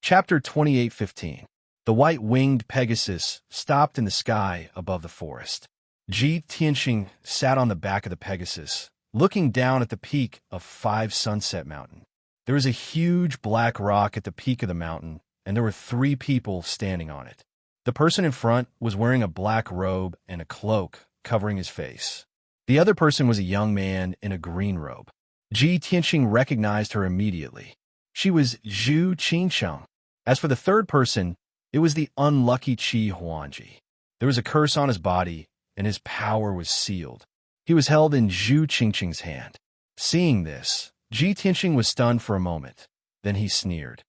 Chapter 28:15. The white-winged Pegasus stopped in the sky above the forest. Ji Tianxing sat on the back of the Pegasus, looking down at the peak of 5 Sunset Mountain. There was a huge black rock at the peak of the mountain, and there were 3 people standing on it. The person in front was wearing a black robe and a cloak covering his face. The other person was a young man in a green robe. Ji Tianxing recognized her immediately. She was Zhu Qingsheng. As for the third person, it was the unlucky Qi Huangji. There was a curse on his body, and his power was sealed. He was held in Zhu Qingsheng's hand. Seeing this, Ji Tianxing was stunned for a moment. Then he sneered.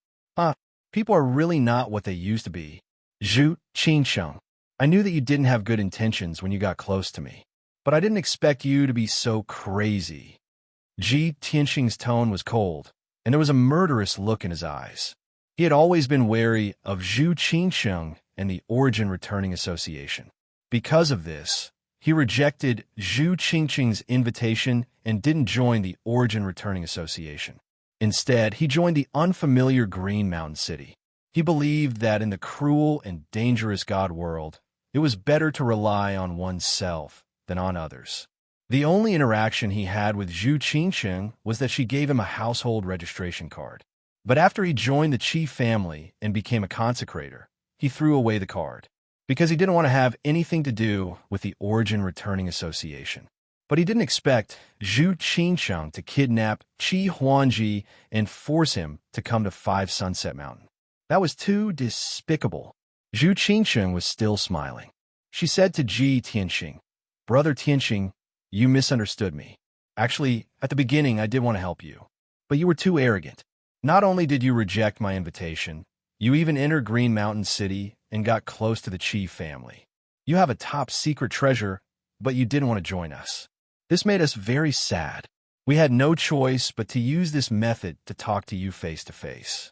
People are really not what they used to be. Zhu Qingsheng, I knew that you didn't have good intentions when you got close to me, but I didn't expect you to be so crazy. Ji Tianxing's tone was cold, and there was a murderous look in his eyes. He had always been wary of Zhu Qingsheng and the Origin Returning Association. Because of this, he rejected Zhu Qingsheng's invitation and didn't join the Origin Returning Association. Instead, he joined the unfamiliar Green Mountain City. He believed that in the cruel and dangerous God world, it was better to rely on oneself than on others. The only interaction he had with Zhu Qingsheng was that she gave him a household registration card. But after he joined the Qi family and became a consecrator, he threw away the card, because he didn't want to have anything to do with the Origin Returning Association. But he didn't expect Zhu Qingsheng to kidnap Qi Huangji and force him to come to 5 Sunset Mountain. That was too despicable. Zhu Qingsheng was still smiling. She said to Ji Tianxing, "Brother Tianxing, you misunderstood me. Actually, at the beginning I did want to help you, but you were too arrogant. Not only did you reject my invitation, you even entered Green Mountain City and got close to the Qi family. You have a top-secret treasure, but you didn't want to join us. This made us very sad. We had no choice but to use this method to talk to you face-to-face."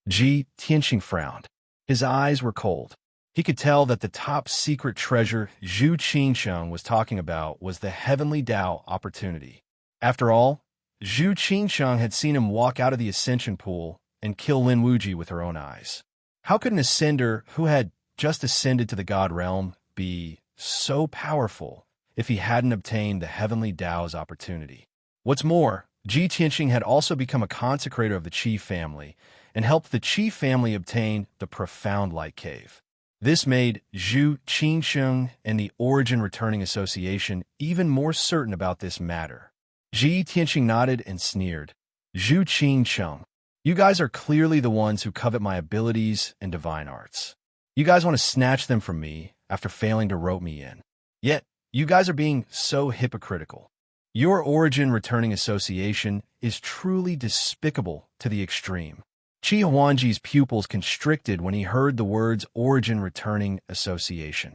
Ji Tianxing frowned. His eyes were cold. He could tell that the top-secret treasure Zhu Qingsheng was talking about was the Heavenly Dao opportunity. After all, Zhu Qingsheng had seen him walk out of the Ascension Pool and kill Lin Wuji with her own eyes. How could an ascender who had just ascended to the God realm be so powerful if he hadn't obtained the Heavenly Dao's opportunity? What's more, Ji Tianxing had also become a consecrator of the Qi family and helped the Qi family obtain the Profound Light Cave. This made Zhu Qingsheng and the Origin Returning Association even more certain about this matter. Ji Tianxing nodded and sneered. "Zhu Qingsheng, you guys are clearly the ones who covet my abilities and divine arts. You guys want to snatch them from me after failing to rope me in. Yet, you guys are being so hypocritical. Your Origin Returning Association is truly despicable to the extreme." Qi Huangji's pupils constricted when he heard the words Origin Returning Association.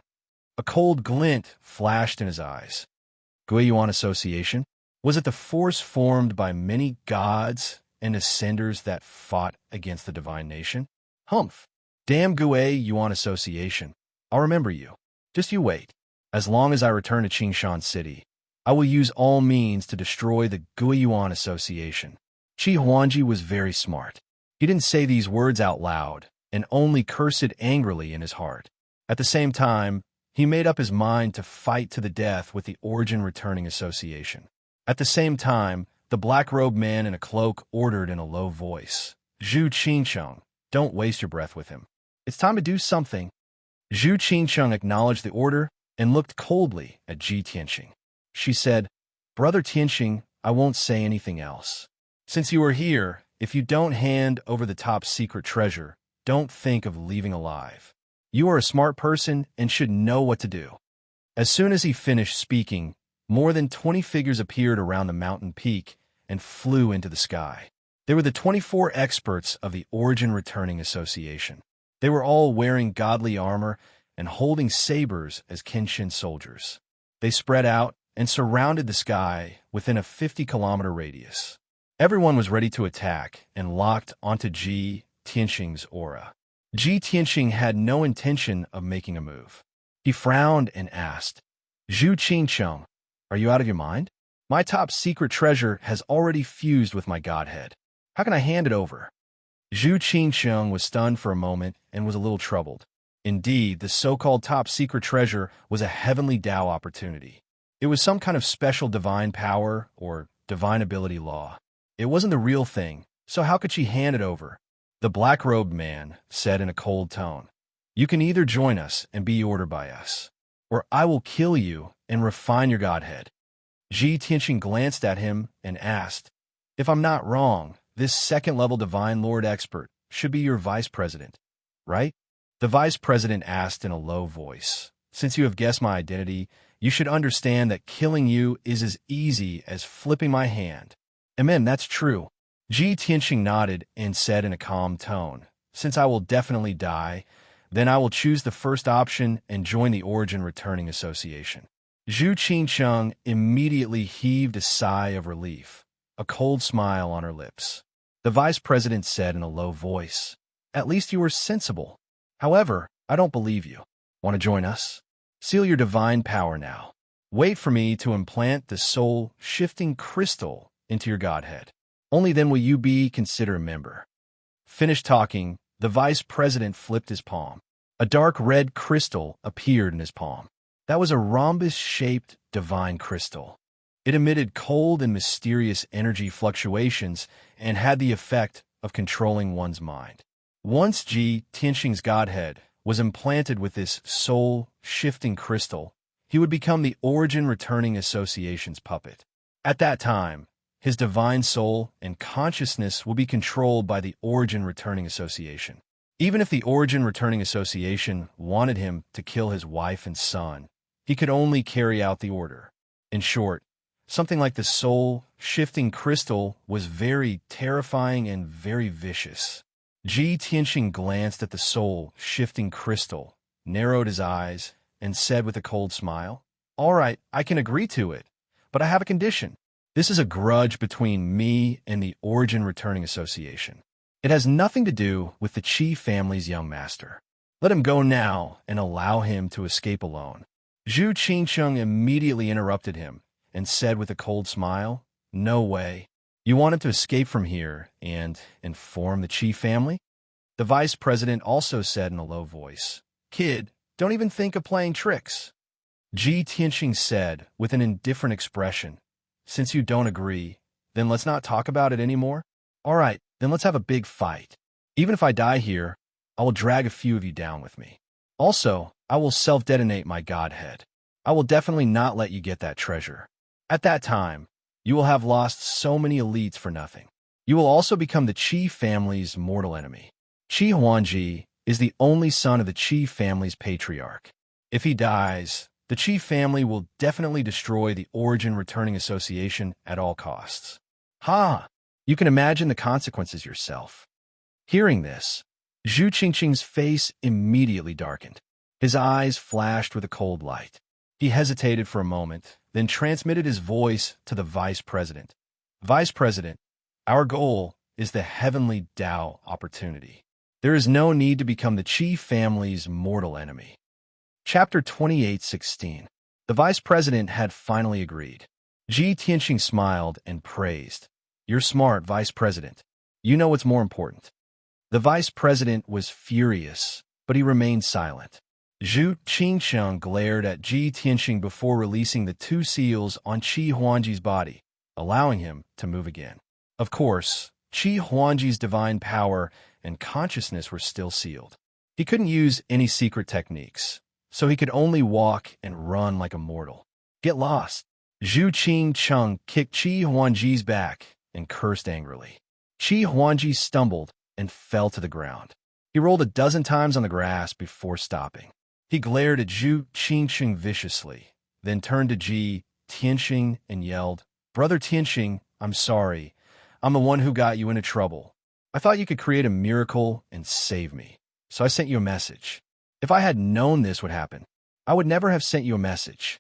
A cold glint flashed in his eyes. Guiyuan Association? Was it the force formed by many gods and ascenders that fought against the divine nation? Humph! Damn Gui Yuan Association. I'll remember you. Just you wait. As long as I return to Qingshan City, I will use all means to destroy the Gui Yuan Association. Qi Huangji was very smart. He didn't say these words out loud and only cursed angrily in his heart. At the same time, he made up his mind to fight to the death with the Origin Returning Association. At the same time, the black-robed man in a cloak ordered in a low voice, "Zhu Qingsheng, don't waste your breath with him. It's time to do something." Zhu Qingsheng acknowledged the order and looked coldly at Ji Tianxing. She said, "Brother Tianxing, I won't say anything else. Since you are here, if you don't hand over the top-secret treasure, don't think of leaving alive. You are a smart person and should know what to do." As soon as he finished speaking, more than 20 figures appeared around the mountain peak and flew into the sky. They were the 24 experts of the Origin Returning Association. They were all wearing godly armor and holding sabers as Kenshin soldiers. They spread out and surrounded the sky within a 50-kilometer radius. Everyone was ready to attack and locked onto Ji Tianxing's aura. Ji Tianxing had no intention of making a move. He frowned and asked, "Zhu Qingsheng, are you out of your mind? My top secret treasure has already fused with my godhead. How can I hand it over?" Zhu Qingsheng was stunned for a moment and was a little troubled. Indeed, the so-called top-secret treasure was a heavenly Tao opportunity. It was some kind of special divine power or divine ability law. It wasn't the real thing, so how could she hand it over? The black-robed man said in a cold tone, "You can either join us and be ordered by us, or I will kill you and refine your godhead." Ji Tianxing glanced at him and asked, "If I'm not wrong, this second-level Divine Lord expert should be your vice president, right?" The vice president asked in a low voice, "Since you have guessed my identity, you should understand that killing you is as easy as flipping my hand." "Amen, that's true." Ji Tianxing nodded and said in a calm tone, "Since I will definitely die, then I will choose the first option and join the Origin Returning Association." Zhu Qingsheng immediately heaved a sigh of relief, a cold smile on her lips. The vice president said in a low voice, "At least you were sensible. However, I don't believe you. Want to join us? Seal your divine power now. Wait for me to implant the soul-shifting crystal into your godhead. Only then will you be considered a member." Finished talking, the vice president flipped his palm. A dark red crystal appeared in his palm. That was a rhombus-shaped divine crystal. It emitted cold and mysterious energy fluctuations and had the effect of controlling one's mind. Once Ji Tianxing's godhead was implanted with this soul-shifting crystal, he would become the Origin Returning Association's puppet. At that time, his divine soul and consciousness will be controlled by the Origin Returning Association. Even if the Origin Returning Association wanted him to kill his wife and son, he could only carry out the order. In short, something like the soul-shifting crystal was very terrifying and very vicious. Ji Tianxing glanced at the soul-shifting crystal, narrowed his eyes, and said with a cold smile, "All right, I can agree to it, but I have a condition. This is a grudge between me and the Origin Returning Association. It has nothing to do with the Qi family's young master. Let him go now and allow him to escape alone." Zhu Qingsheng immediately interrupted him and said with a cold smile, "No way. You want him to escape from here and inform the Qi family?" The vice president also said in a low voice, "Kid, don't even think of playing tricks." Ji Tianxing said with an indifferent expression, "Since you don't agree, then let's not talk about it anymore. All right, then let's have a big fight. Even if I die here, I will drag a few of you down with me. Also, I will self-detonate my godhead. I will definitely not let you get that treasure. At that time, you will have lost so many elites for nothing. You will also become the Qi family's mortal enemy. Qi Huangji is the only son of the Qi family's patriarch. If he dies, the Qi family will definitely destroy the Origin Returning Association at all costs." "Ha! You can imagine the consequences yourself." Hearing this, Zhu Qingqing's face immediately darkened. His eyes flashed with a cold light. He hesitated for a moment, then transmitted his voice to the vice president. "Vice President, our goal is the heavenly Tao opportunity. There is no need to become the Qi family's mortal enemy." Chapter 28:16. The vice president had finally agreed. Ji Tianxing smiled and praised, "You're smart, vice president. You know what's more important." The vice president was furious, but he remained silent. Zhu Qingsheng glared at Ji Tianxing before releasing the two seals on Qi Huangji's body, allowing him to move again. Of course, Qi Huangji's divine power and consciousness were still sealed. He couldn't use any secret techniques, so he could only walk and run like a mortal. "Get lost." Zhu Qingsheng kicked Qi Huangji's back and cursed angrily. Qi Huangji stumbled and fell to the ground. He rolled a dozen times on the grass before stopping. He glared at Zhu Qingsheng viciously, then turned to Ji Tianxing and yelled, "Brother Tianxing, I'm sorry. I'm the one who got you into trouble. I thought you could create a miracle and save me, so I sent you a message. If I had known this would happen, I would never have sent you a message."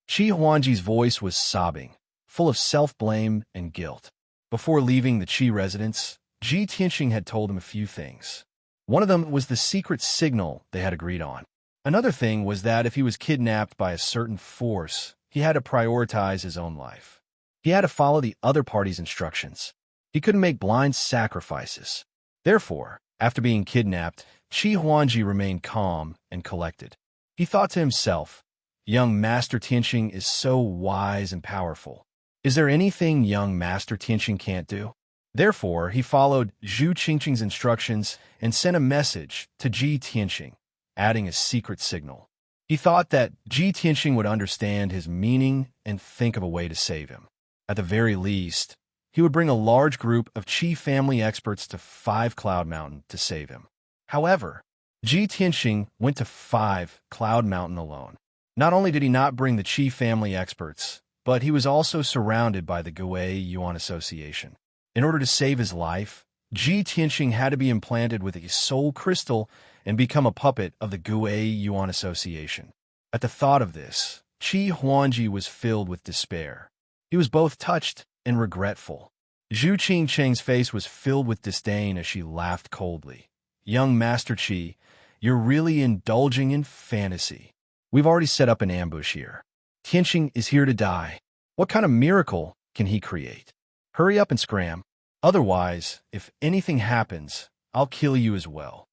Qi Huangji's voice was sobbing, full of self-blame and guilt. Before leaving the Qi residence, Ji Tianxing had told him a few things. One of them was the secret signal they had agreed on. Another thing was that if he was kidnapped by a certain force, he had to prioritize his own life. He had to follow the other party's instructions. He couldn't make blind sacrifices. Therefore, after being kidnapped, Qi Huangji remained calm and collected. He thought to himself, young Master Tianqing is so wise and powerful. Is there anything young Master Tianqing can't do? Therefore, he followed Zhu Qingqing's instructions and sent a message to Ji Tianqing, adding a secret signal. He thought that Ji Tianqing would understand his meaning and think of a way to save him. At the very least, he would bring a large group of Qi family experts to 5 Cloud Mountain to save him. However, Ji Tianqing went to 5 Cloud Mountain alone. Not only did he not bring the Qi family experts, but he was also surrounded by the Gui Yuan Association. In order to save his life, Ji Tianqing had to be implanted with a soul crystal and become a puppet of the Gui Yuan Association. At the thought of this, Qi Huangji was filled with despair. He was both touched and regretful. Zhu Qingqing's face was filled with disdain as she laughed coldly. Young Master Qi, you're really indulging in fantasy. We've already set up an ambush here. Tianqing is here to die. What kind of miracle can he create? Hurry up and scram. Otherwise, if anything happens, I'll kill you as well.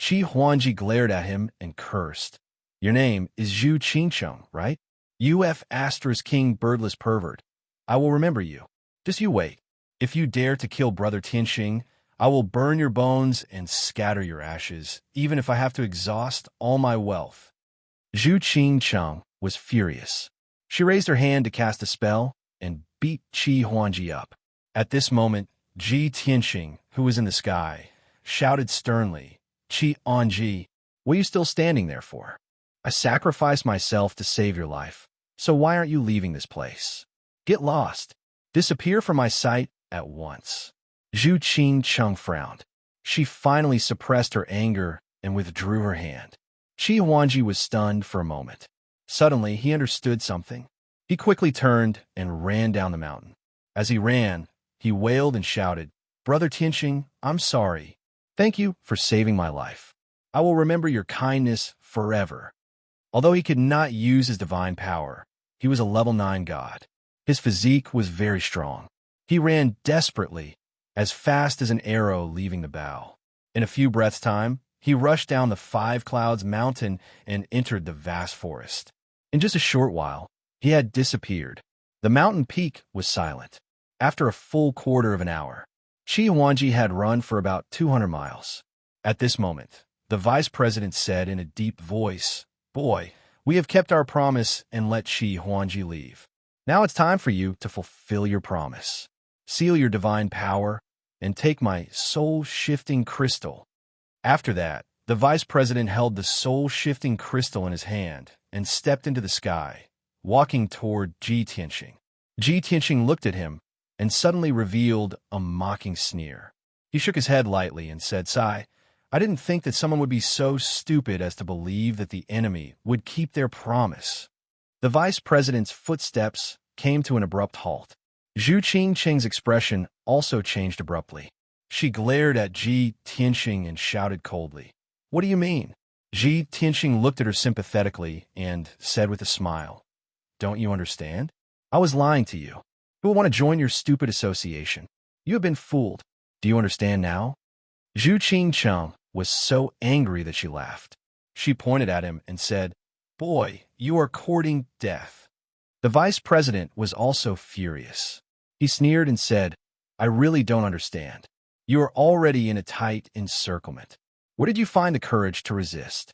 Qi Huangji glared at him and cursed. Your name is Zhu Qingqing, right? UF** King Birdless Pervert. I will remember you. Just you wait. If you dare to kill Brother Tianqing, I will burn your bones and scatter your ashes, even if I have to exhaust all my wealth. Zhu Qingqing was furious. She raised her hand to cast a spell and beat Qi Huangji up. At this moment, Ji Tianqing, who was in the sky, shouted sternly, Qi Huangji, what are you still standing there for? I sacrificed myself to save your life, so why aren't you leaving this place? Get lost. Disappear from my sight at once. Zhu Qingqing frowned. She finally suppressed her anger and withdrew her hand. Qi Huangji was stunned for a moment. Suddenly, he understood something. He quickly turned and ran down the mountain. As he ran, he wailed and shouted, Brother Tianqing, I'm sorry. Thank you for saving my life. I will remember your kindness forever. Although he could not use his divine power, he was a level 9 god. His physique was very strong. He ran desperately, as fast as an arrow leaving the bow. In a few breaths' time, he rushed down the 5 Clouds mountain and entered the vast forest. In just a short while, he had disappeared. The mountain peak was silent. After a full quarter of an hour, Qi Huangji had run for about 200 miles. At this moment, the vice president said in a deep voice, Boy, we have kept our promise and let Qi Huangji leave. Now it's time for you to fulfill your promise. Seal your divine power and take my soul-shifting crystal. After that, the vice president held the soul-shifting crystal in his hand and stepped into the sky, walking toward Ji Tianqing. Ji Tianqing looked at him and suddenly revealed a mocking sneer. He shook his head lightly and said, Sigh, I didn't think that someone would be so stupid as to believe that the enemy would keep their promise. The vice president's footsteps came to an abrupt halt. Zhu Qingqing's expression also changed abruptly. She glared at Ji Tianqing and shouted coldly, What do you mean? Ji Tianqing looked at her sympathetically and said with a smile, Don't you understand? I was lying to you. Who would want to join your stupid association? You have been fooled. Do you understand now? Zhu Qingqing was so angry that she laughed. She pointed at him and said, Boy, you are courting death. The vice president was also furious. He sneered and said, I really don't understand. You are already in a tight encirclement. Where did you find the courage to resist?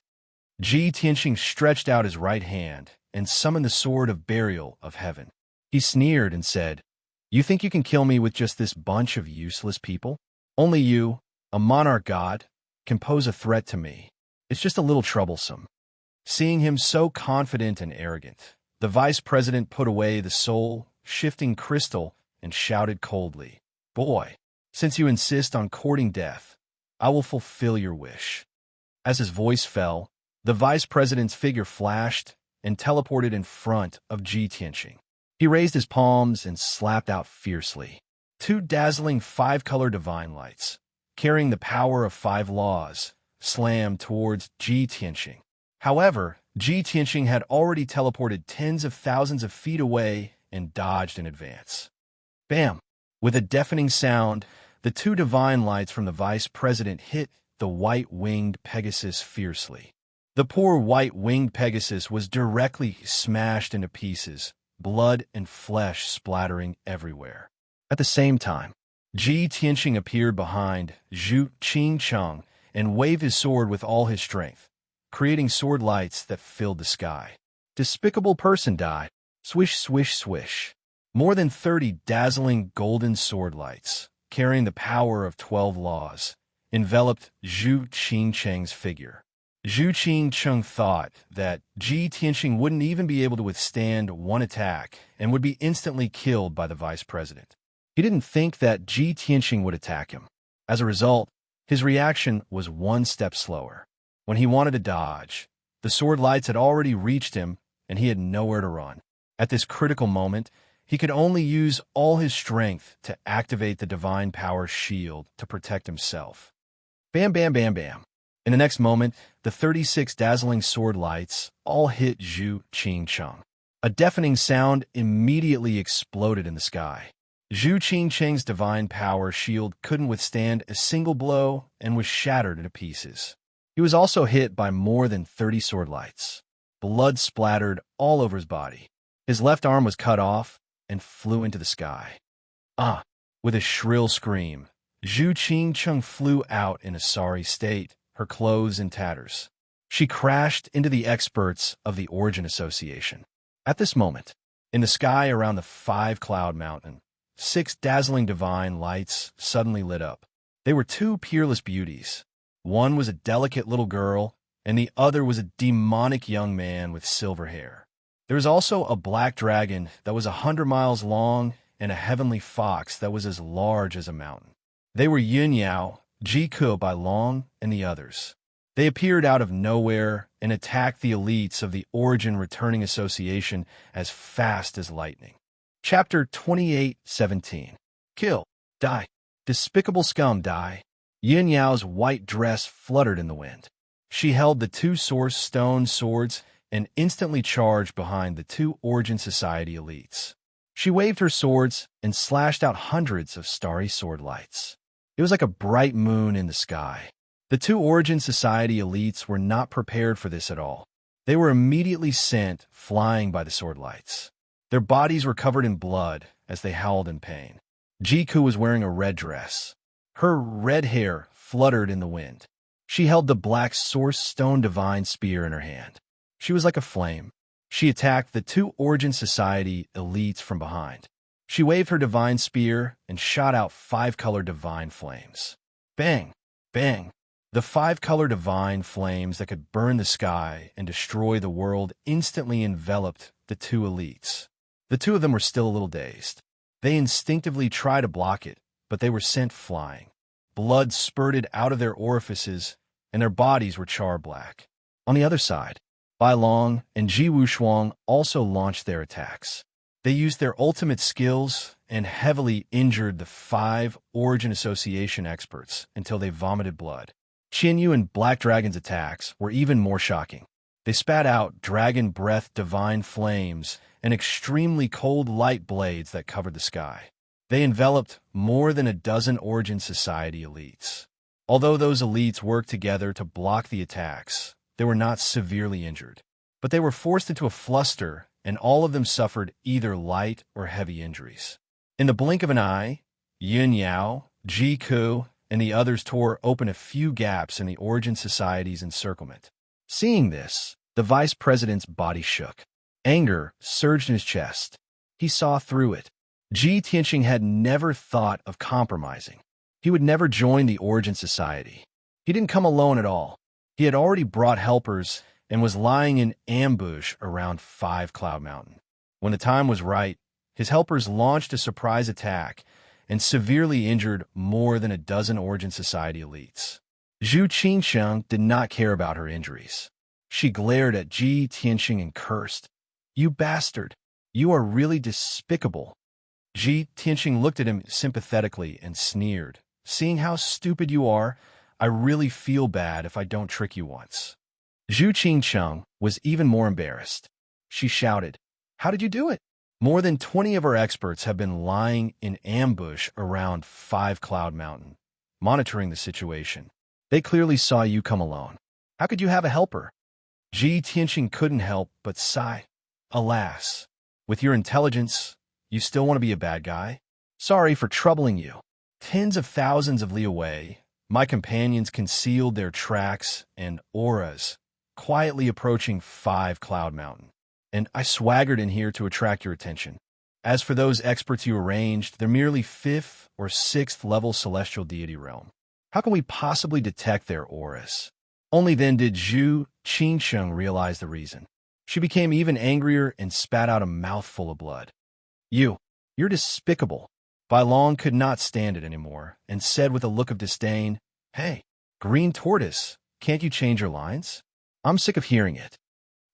Ji Tianqing stretched out his right hand and summoned the sword of burial of heaven. He sneered and said, You think you can kill me with just this bunch of useless people? Only you, a monarch god, can pose a threat to me. It's just a little troublesome. Seeing him so confident and arrogant, the vice president put away the soul-shifting crystal and shouted coldly, Boy, since you insist on courting death, I will fulfill your wish. As his voice fell, the vice president's figure flashed and teleported in front of Ji Tianqing. He raised his palms and slapped out fiercely. 2 dazzling 5-color divine lights, carrying the power of 5 laws, slammed towards Ji Tianqing. However, Ji Tianqing had already teleported tens of thousands of feet away and dodged in advance. Bam! With a deafening sound, The two divine lights from the vice president hit the white-winged Pegasus fiercely. The poor white-winged Pegasus was directly smashed into pieces, blood and flesh splattering everywhere. At the same time, Ji Tianqing appeared behind Zhu Qingcheng and waved his sword with all his strength, creating sword lights that filled the sky. Despicable person died. Swish, swish, swish. More than 30 dazzling golden sword lights, carrying the power of 12 laws, enveloped Zhu Qingcheng's figure. Zhu Qingcheng thought that Ji Tianqing wouldn't even be able to withstand one attack and would be instantly killed by the vice president. He didn't think that Ji Tianqing would attack him. As a result, his reaction was one step slower. When he wanted to dodge, the sword lights had already reached him and he had nowhere to run. At this critical moment, he could only use all his strength to activate the divine power shield to protect himself. Bam, bam, bam, bam. In the next moment, the 36 dazzling sword lights all hit Zhu Qingcheng. A deafening sound immediately exploded in the sky. Zhu Qingcheng's divine power shield couldn't withstand a single blow and was shattered into pieces. He was also hit by more than 30 sword lights. Blood splattered all over his body. His left arm was cut off and flew into the sky. Ah! With a shrill scream, Zhu Qingcheng flew out in a sorry state, her clothes in tatters. She crashed into the experts of the Origin Association. At this moment, in the sky around the five-cloud mountain, 6 dazzling divine lights suddenly lit up. They were 2 peerless beauties. One was a delicate little girl, and the other was a demonic young man with silver hair. There was also a black dragon that was 100 miles long and a heavenly fox that was as large as a mountain. They were Yin Yao, Ji Ke Bai Long, and the others. They appeared out of nowhere and attacked the elites of the Origin Returning Association as fast as lightning. Chapter 28:17. Kill. Die. Despicable scum, die. Yin Yao's white dress fluttered in the wind. She held the 2 source stone swords and instantly charged behind the 2 Origin Society elites. She waved her swords and slashed out hundreds of starry sword lights. It was like a bright moon in the sky. The 2 Origin Society elites were not prepared for this at all. They were immediately sent flying by the sword lights. Their bodies were covered in blood as they howled in pain. Jiku was wearing a red dress. Her red hair fluttered in the wind. She held the black source stone divine spear in her hand. She was like a flame. She attacked the 2 Origin Society elites from behind. She waved her divine spear and shot out 5-color divine flames. Bang! Bang! The 5-color divine flames that could burn the sky and destroy the world instantly enveloped the 2 elites. The 2 of them were still a little dazed. They instinctively tried to block it, but they were sent flying. Blood spurted out of their orifices, and their bodies were char-black. On the other side, Bai Long and Ji Wushuang also launched their attacks. They used their ultimate skills and heavily injured the 5 Origin Association experts until they vomited blood. Qin Yu and Black Dragon's attacks were even more shocking. They spat out dragon breath divine flames and extremely cold light blades that covered the sky. They enveloped more than a dozen Origin Society elites. Although those elites worked together to block the attacks, they were not severely injured. But they were forced into a fluster, and all of them suffered either light or heavy injuries. In the blink of an eye, Yin Yao, Ji Ku, and the others tore open a few gaps in the Origin Society's encirclement. Seeing this, the vice president's body shook. Anger surged in his chest. He saw through it. Ji Tianqing had never thought of compromising. He would never join the Origin Society. He didn't come alone at all. He had already brought helpers and was lying in ambush around 5 Cloud Mountain. When the time was right, his helpers launched a surprise attack and severely injured more than a dozen Origin Society elites. Zhu Qingcheng did not care about her injuries. She glared at Ji Tianqing and cursed. "You bastard! You are really despicable." Ji Tianqing looked at him sympathetically and sneered. "Seeing how stupid you are, I really feel bad if I don't trick you once." Zhu Qingcheng was even more embarrassed. She shouted, "How did you do it? More than 20 of our experts have been lying in ambush around 5 Cloud Mountain, monitoring the situation. They clearly saw you come alone. How could you have a helper? Ji Tianqing couldn't help but sigh. Alas, with your intelligence, you still want to be a bad guy? Sorry for troubling you. Tens of thousands of li away, my companions concealed their tracks and auras, quietly approaching 5 Cloud Mountain. And I swaggered in here to attract your attention. As for those experts you arranged, they're merely 5th or 6th level celestial deity realm. How can we possibly detect their auras? Only then did Zhu Qingsheng realize the reason. She became even angrier and spat out a mouthful of blood. You're despicable. Bai Long could not stand it anymore and said with a look of disdain, Hey, green tortoise, can't you change your lines? I'm sick of hearing it.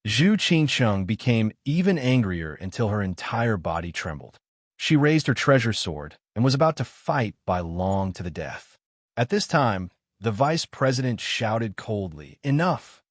Zhu Qingsheng became even angrier until her entire body trembled. She raised her treasure sword and was about to fight Bai Long to the death. At this time, the vice president shouted coldly, Enough!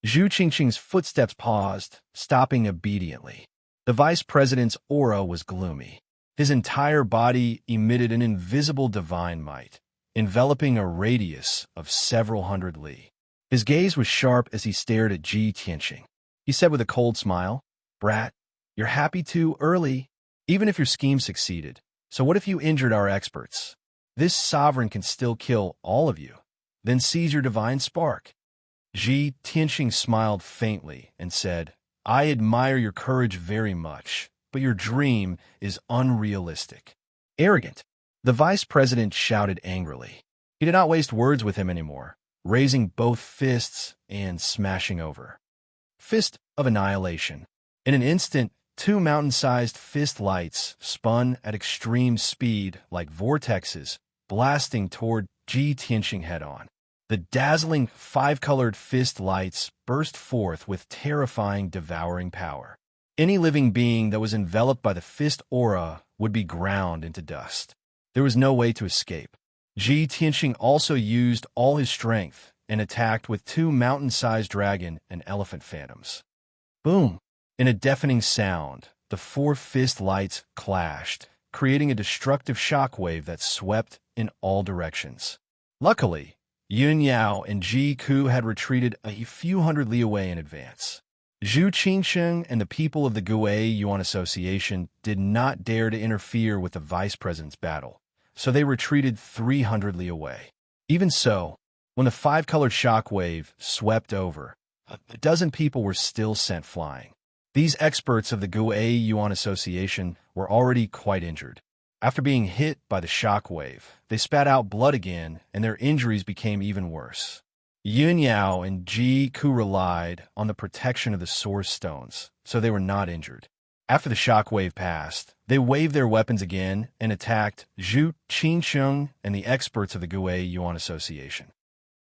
Zhu Qingsheng's footsteps paused, stopping obediently. The vice president's aura was gloomy. His entire body emitted an invisible divine might, enveloping a radius of several hundred li. His gaze was sharp as he stared at Ji Tianqing. He said with a cold smile, Brat, you're happy too early, even if your scheme succeeded. So what if you injured our experts? This sovereign can still kill all of you. Then seize your divine spark. Ji Tianqing smiled faintly and said, I admire your courage very much, but your dream is unrealistic. Arrogant. The vice president shouted angrily. He did not waste words with him anymore, raising both fists and smashing over. Fist of Annihilation. In an instant, 2 mountain-sized fist lights spun at extreme speed like vortexes, blasting toward Ji Tianqing head-on. The dazzling 5-colored fist lights burst forth with terrifying, devouring power. Any living being that was enveloped by the fist aura would be ground into dust. There was no way to escape. Ji Tianqing also used all his strength and attacked with 2 mountain-sized dragon and elephant phantoms. Boom! In a deafening sound, the 4 fist lights clashed, creating a destructive shockwave that swept in all directions. Luckily, Yun Yao and Ji Ku had retreated a few hundred li away in advance. Zhu Qingsheng and the people of the Guai Yuan Association did not dare to interfere with the vice president's battle, so they retreated 300 li away. Even so, when the 5-colored shockwave swept over, a dozen people were still sent flying. These experts of the Guai Yuan Association were already quite injured. After being hit by the shockwave, they spat out blood again, and their injuries became even worse. Yun Yao and Ji Ku relied on the protection of the source stones, so they were not injured. After the shockwave passed, they waved their weapons again and attacked Zhu Qingsheng and the experts of the Guai Yuan Association.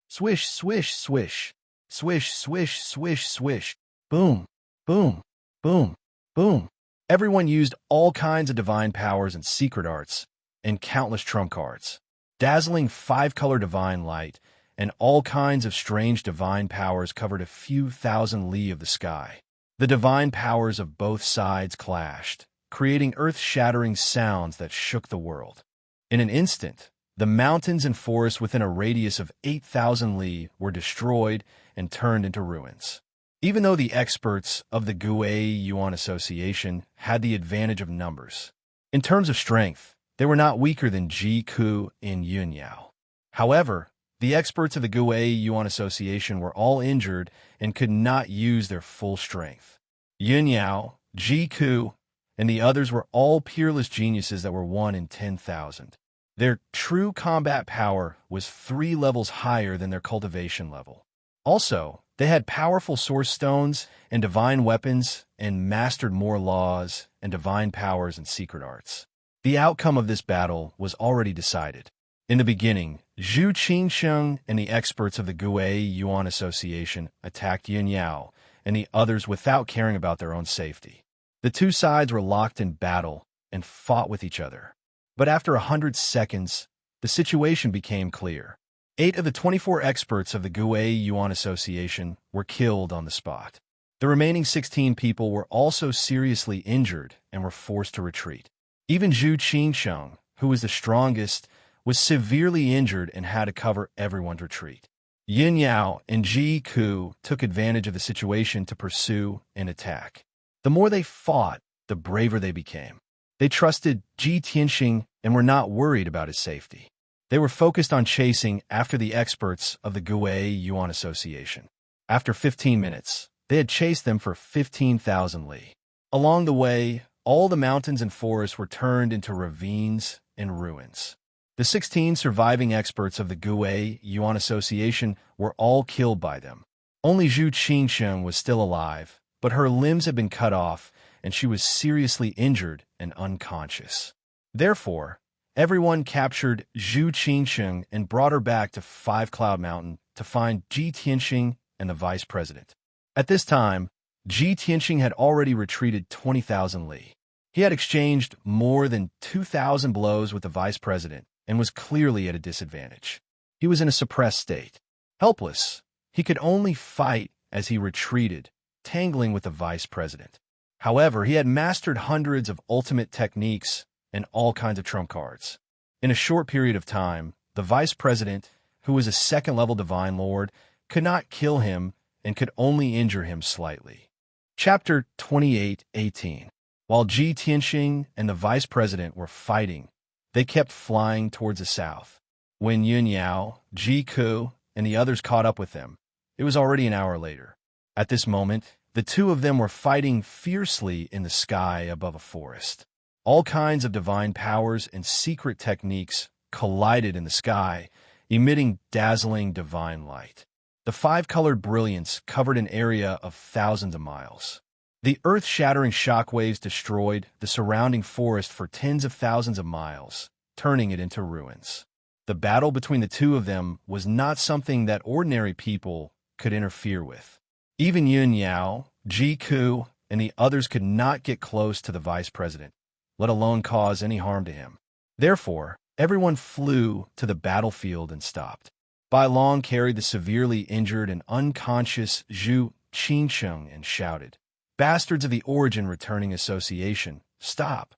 Swish, swish, swish. Swish, swish, swish, swish. Boom, boom, boom, boom. Everyone used all kinds of divine powers and secret arts, and countless trump cards. Dazzling 5-color divine light and all kinds of strange divine powers covered a few thousand li of the sky. The divine powers of both sides clashed, creating earth-shattering sounds that shook the world. In an instant, the mountains and forests within a radius of 8,000 li were destroyed and turned into ruins. Even though the experts of the Guai Yuan Association had the advantage of numbers, in terms of strength, they were not weaker than Ji Ku and Yun Yao. However, the experts of the Guai Yuan Association were all injured and could not use their full strength. Yun Yao, Ji Ku, and the others were all peerless geniuses that were 1 in 10,000. Their true combat power was 3 levels higher than their cultivation level. Also, they had powerful source stones and divine weapons and mastered more laws and divine powers and secret arts. The outcome of this battle was already decided. In the beginning, Zhu Qingsheng and the experts of the Guai Yuan Association attacked Yun Yao and the others without caring about their own safety. The two sides were locked in battle and fought with each other. But after 100 seconds, the situation became clear. 8 of the 24 experts of the Guai Yuan Association were killed on the spot. The remaining 16 people were also seriously injured and were forced to retreat. Even Zhu Qingsheng, who was the strongest, was severely injured and had to cover everyone's retreat. Yin Yao and Ji Ku took advantage of the situation to pursue and attack. The more they fought, the braver they became. They trusted Ji Tianxing and were not worried about his safety. They were focused on chasing after the experts of the Gui Yuan Association. After 15 minutes, they had chased them for 15,000 li. Along the way, all the mountains and forests were turned into ravines and ruins. The 16 surviving experts of the Gui Yuan Association were all killed by them. Only Zhu Qingsheng was still alive, but her limbs had been cut off and she was seriously injured and unconscious. Therefore, everyone captured Zhu Qingsheng and brought her back to Five Cloud Mountain to find Ji Tianxing and the vice president. At this time, Ji Tianxing had already retreated 20,000 li. He had exchanged more than 2,000 blows with the vice president and was clearly at a disadvantage. He was in a suppressed state. Helpless, he could only fight as he retreated, tangling with the vice president. However, he had mastered hundreds of ultimate techniques and all kinds of trump cards. In a short period of time, the vice president, who was a second-level divine lord, could not kill him and could only injure him slightly. Chapter 28:18. While Ji Tianxing and the vice president were fighting, they kept flying towards the south. When Yun Yao, Ji Ku, and the others caught up with them, it was already an hour later. At this moment, the two of them were fighting fiercely in the sky above a forest. All kinds of divine powers and secret techniques collided in the sky, emitting dazzling divine light. The five-colored brilliance covered an area of thousands of miles. The earth-shattering shockwaves destroyed the surrounding forest for tens of thousands of miles, turning it into ruins. The battle between the two of them was not something that ordinary people could interfere with. Even Yun Yao, Ji Ku, and the others could not get close to the vice president, let alone cause any harm to him. Therefore, everyone flew to the battlefield and stopped. Bai Long carried the severely injured and unconscious Zhu Qingsheng and shouted, "Bastards of the Origin Returning Association, stop!"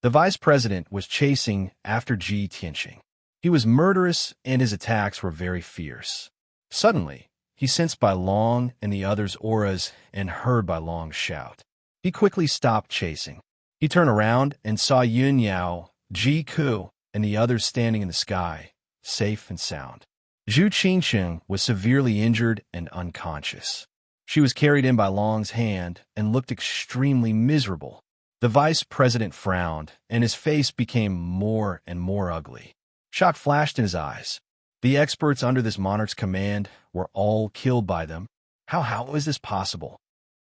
The vice president was chasing after Ji Tianxing. He was murderous and his attacks were very fierce. Suddenly, he sensed Bai Long and the others' auras and heard Bai Long shout. He quickly stopped chasing. He turned around and saw Yun Yao, Ji Ku, and the others standing in the sky, safe and sound. Zhu Qingsheng was severely injured and unconscious. She was carried in by Long's hand and looked extremely miserable. The vice president frowned, and his face became more and more ugly. Shock flashed in his eyes. The experts under this monarch's command were all killed by them. How is this possible?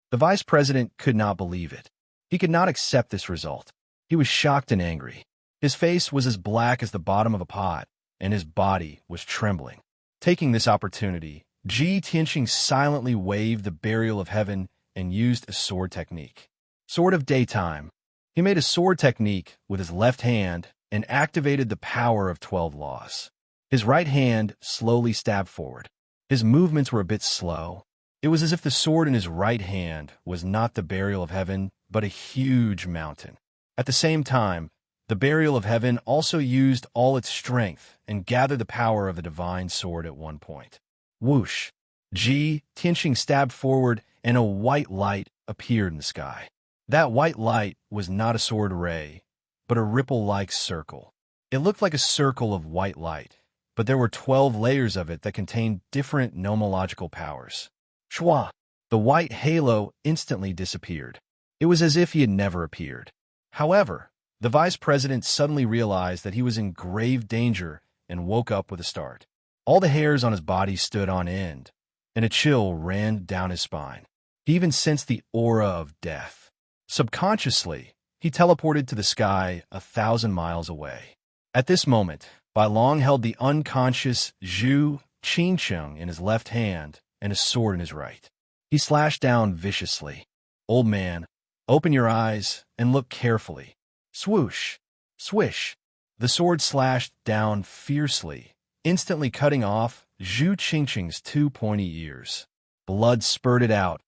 The vice president could not believe it. He could not accept this result. He was shocked and angry. His face was as black as the bottom of a pot, and his body was trembling. Taking this opportunity, Ji Tianxing silently waved the burial of heaven and used a sword technique. Sword of Daytime. He made a sword technique with his left hand and activated the power of 12 laws. His right hand slowly stabbed forward. His movements were a bit slow. It was as if the sword in his right hand was not the burial of heaven, but a huge mountain. At the same time, the burial of heaven also used all its strength and gathered the power of the divine sword at one point. Whoosh! Ji Tianxing stabbed forward and a white light appeared in the sky. That white light was not a sword ray, but a ripple-like circle. It looked like a circle of white light, but there were 12 layers of it that contained different nomological powers. Shwa! The white halo instantly disappeared. It was as if he had never appeared. However, the vice president suddenly realized that he was in grave danger and woke up with a start. All the hairs on his body stood on end, and a chill ran down his spine. He even sensed the aura of death. Subconsciously, he teleported to the sky 1,000 miles away. At this moment, Bai Long held the unconscious Zhu Qingsheng in his left hand and a sword in his right. He slashed down viciously. "Old man, open your eyes and look carefully." Swoosh! Swish! The sword slashed down fiercely, instantly cutting off Zhu Qingsheng's 2 pointy ears. Blood spurted out,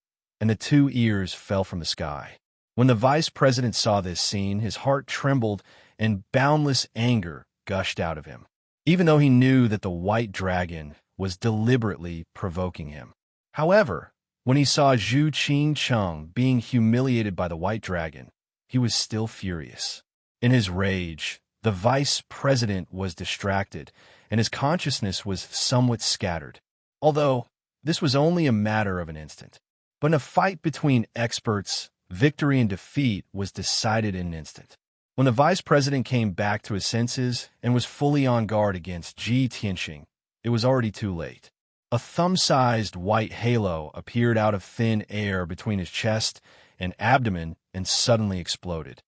and the two ears fell from the sky. When the vice president saw this scene, his heart trembled and boundless anger gushed out of him, even though he knew that the white dragon was deliberately provoking him. However, when he saw Zhu Qingcheng being humiliated by the white dragon, he was still furious. In his rage, the vice president was distracted, and his consciousness was somewhat scattered, although this was only a matter of an instant. But in a fight between experts, victory and defeat was decided in an instant. When the vice president came back to his senses and was fully on guard against Ji Tianxing, it was already too late. A thumb-sized white halo appeared out of thin air between his chest and abdomen and suddenly exploded.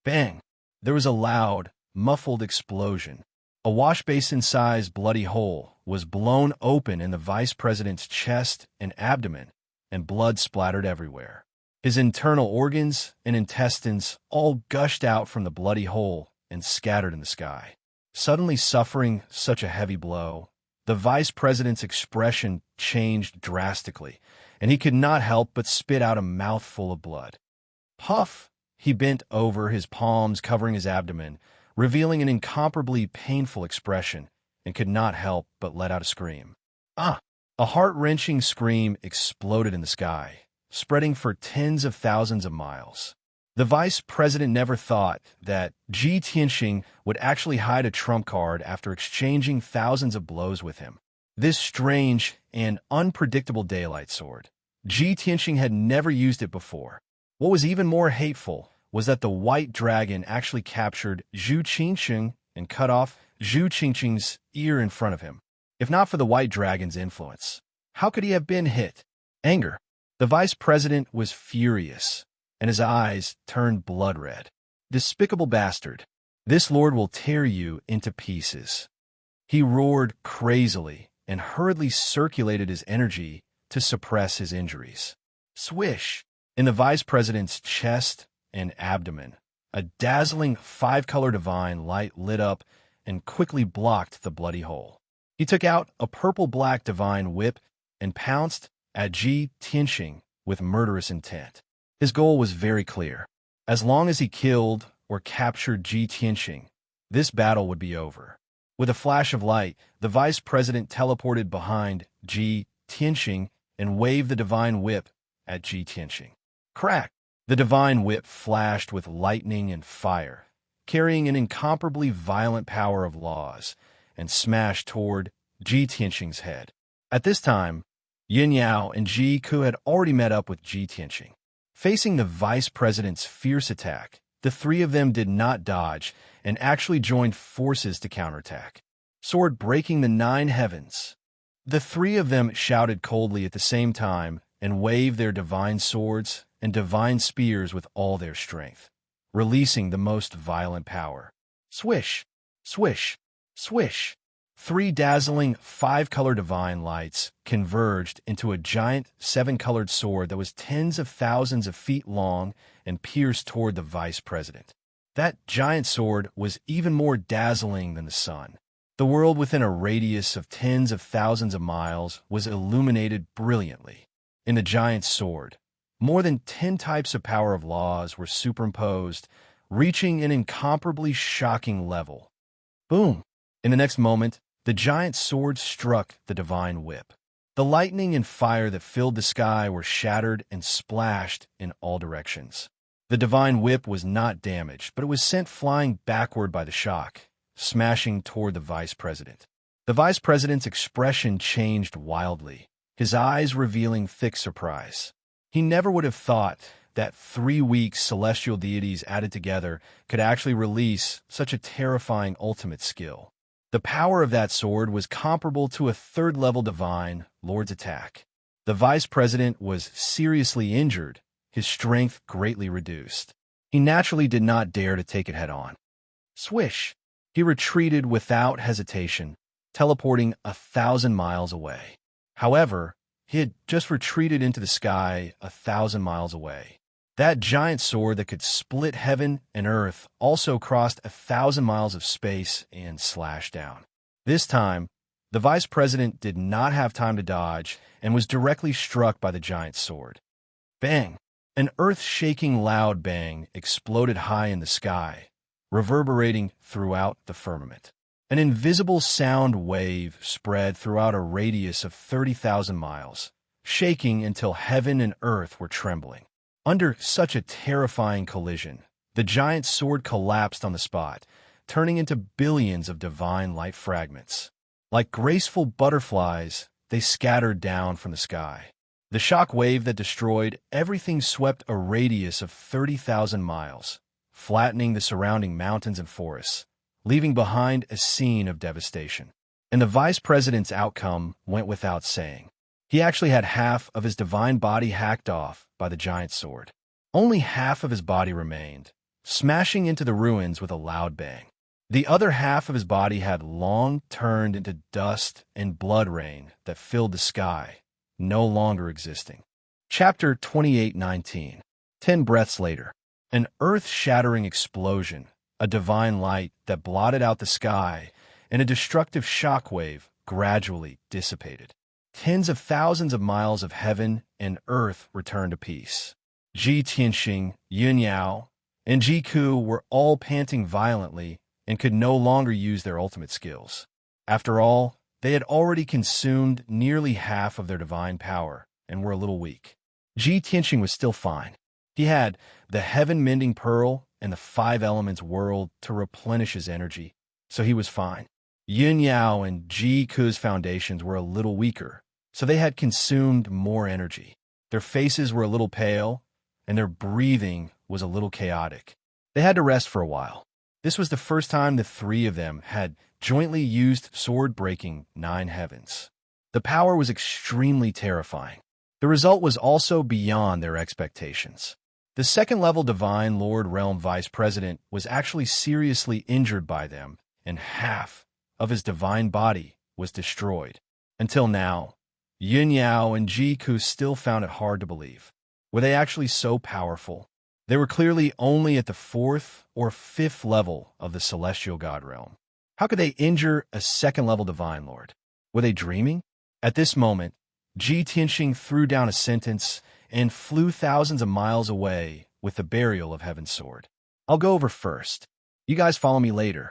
Bang! There was a loud, muffled explosion. A wash-basin-sized bloody hole was blown open in the vice president's chest and abdomen, and blood splattered everywhere. His internal organs and intestines all gushed out from the bloody hole and scattered in the sky. Suddenly suffering such a heavy blow, the vice president's expression changed drastically, and he could not help but spit out a mouthful of blood. Puff! He bent over, his palms covering his abdomen, revealing an incomparably painful expression, and could not help but let out a scream. Ah! A heart-wrenching scream exploded in the sky, spreading for tens of thousands of miles. The vice president never thought that Ji Tianxing would actually hide a trump card after exchanging thousands of blows with him. This strange and unpredictable daylight sword. Ji Tianxing had never used it before. What was even more hateful was that the white dragon actually captured Zhu Qingxing and cut off Zhu Qingxing's ear in front of him. If not for the white dragon's influence, how could he have been hit? Anger. The vice president was furious, and his eyes turned blood red. Despicable bastard. This lord will tear you into pieces. He roared crazily and hurriedly circulated his energy to suppress his injuries. Swish! In the vice president's chest and abdomen, a dazzling five-color divine light lit up and quickly blocked the bloody hole. He took out a purple-black divine whip and pounced at Ji Tianxing with murderous intent. His goal was very clear. As long as he killed or captured Ji Tianxing, this battle would be over. With a flash of light, the vice president teleported behind Ji Tianxing and waved the divine whip at Ji Tianxing. Crack! The divine whip flashed with lightning and fire, carrying an incomparably violent power of laws, and smashed toward Ji Tianxing's head. At this time, Yin Yao and Ji Ku had already met up with Ji Tianxing. Facing the vice president's fierce attack, the three of them did not dodge and actually joined forces to counterattack. Sword breaking the nine heavens. The three of them shouted coldly at the same time and waved their divine swords and divine spears with all their strength, releasing the most violent power. Swish! Swish! Swish! Three dazzling five-color divine lights converged into a giant seven-colored sword that was tens of thousands of feet long and pierced toward the vice president. That giant sword was even more dazzling than the sun. The world within a radius of tens of thousands of miles was illuminated brilliantly. In the giant sword, more than 10 types of power of laws were superimposed, reaching an incomparably shocking level. Boom! In the next moment, the giant sword struck the divine whip. The lightning and fire that filled the sky were shattered and splashed in all directions. The divine whip was not damaged, but it was sent flying backward by the shock, smashing toward the vice president. The vice president's expression changed wildly, his eyes revealing thick surprise. He never would have thought that 3 weak celestial deities added together could actually release such a terrifying ultimate skill. The power of that sword was comparable to a third-level divine lord's attack. The vice president was seriously injured, his strength greatly reduced. He naturally did not dare to take it head-on. Swish! He retreated without hesitation, teleporting 1,000 miles away. However, he had just retreated into the sky 1,000 miles away. That giant sword that could split heaven and earth also crossed 1,000 miles of space and slashed down. This time, the vice president did not have time to dodge and was directly struck by the giant sword. Bang! An earth-shaking loud bang exploded high in the sky, reverberating throughout the firmament. An invisible sound wave spread throughout a radius of 30,000 miles, shaking until heaven and earth were trembling. Under such a terrifying collision, the giant sword collapsed on the spot, turning into billions of divine light fragments. Like graceful butterflies, they scattered down from the sky. The shock wave that destroyed everything swept a radius of 30,000 miles, flattening the surrounding mountains and forests, leaving behind a scene of devastation. And the vice president's outcome went without saying. He actually had half of his divine body hacked off by the giant sword. Only half of his body remained, smashing into the ruins with a loud bang. The other half of his body had long turned into dust and blood rain that filled the sky, no longer existing. Chapter 28:19. 10 breaths later. An earth-shattering explosion, a divine light that blotted out the sky, and a destructive shockwave gradually dissipated. Tens of thousands of miles of heaven and earth returned to peace. Ji Tianxing, Yun Yao, and Ji Ku were all panting violently and could no longer use their ultimate skills. After all, they had already consumed nearly half of their divine power and were a little weak. Ji Tianxing was still fine. He had the heaven-mending pearl and the 5 elements world to replenish his energy, so he was fine. Yun Yao and Ji Ku's foundations were a little weaker, so they had consumed more energy. Their faces were a little pale, and their breathing was a little chaotic. They had to rest for a while. This was the first time the 3 of them had jointly used sword-breaking 9 heavens. The power was extremely terrifying. The result was also beyond their expectations. The second-level Divine Lord Realm Vice President was actually seriously injured by them, and half of his divine body was destroyed. Until now, Yun Yao and Ji Ku still found it hard to believe. Were they actually so powerful? They were clearly only at the 4th or 5th level of the Celestial God Realm. How could they injure a second-level Divine Lord? Were they dreaming? At this moment, Ji Tianxing threw down a sentence and flew thousands of miles away with the burial of Heaven's sword. I'll go over first. You guys follow me later.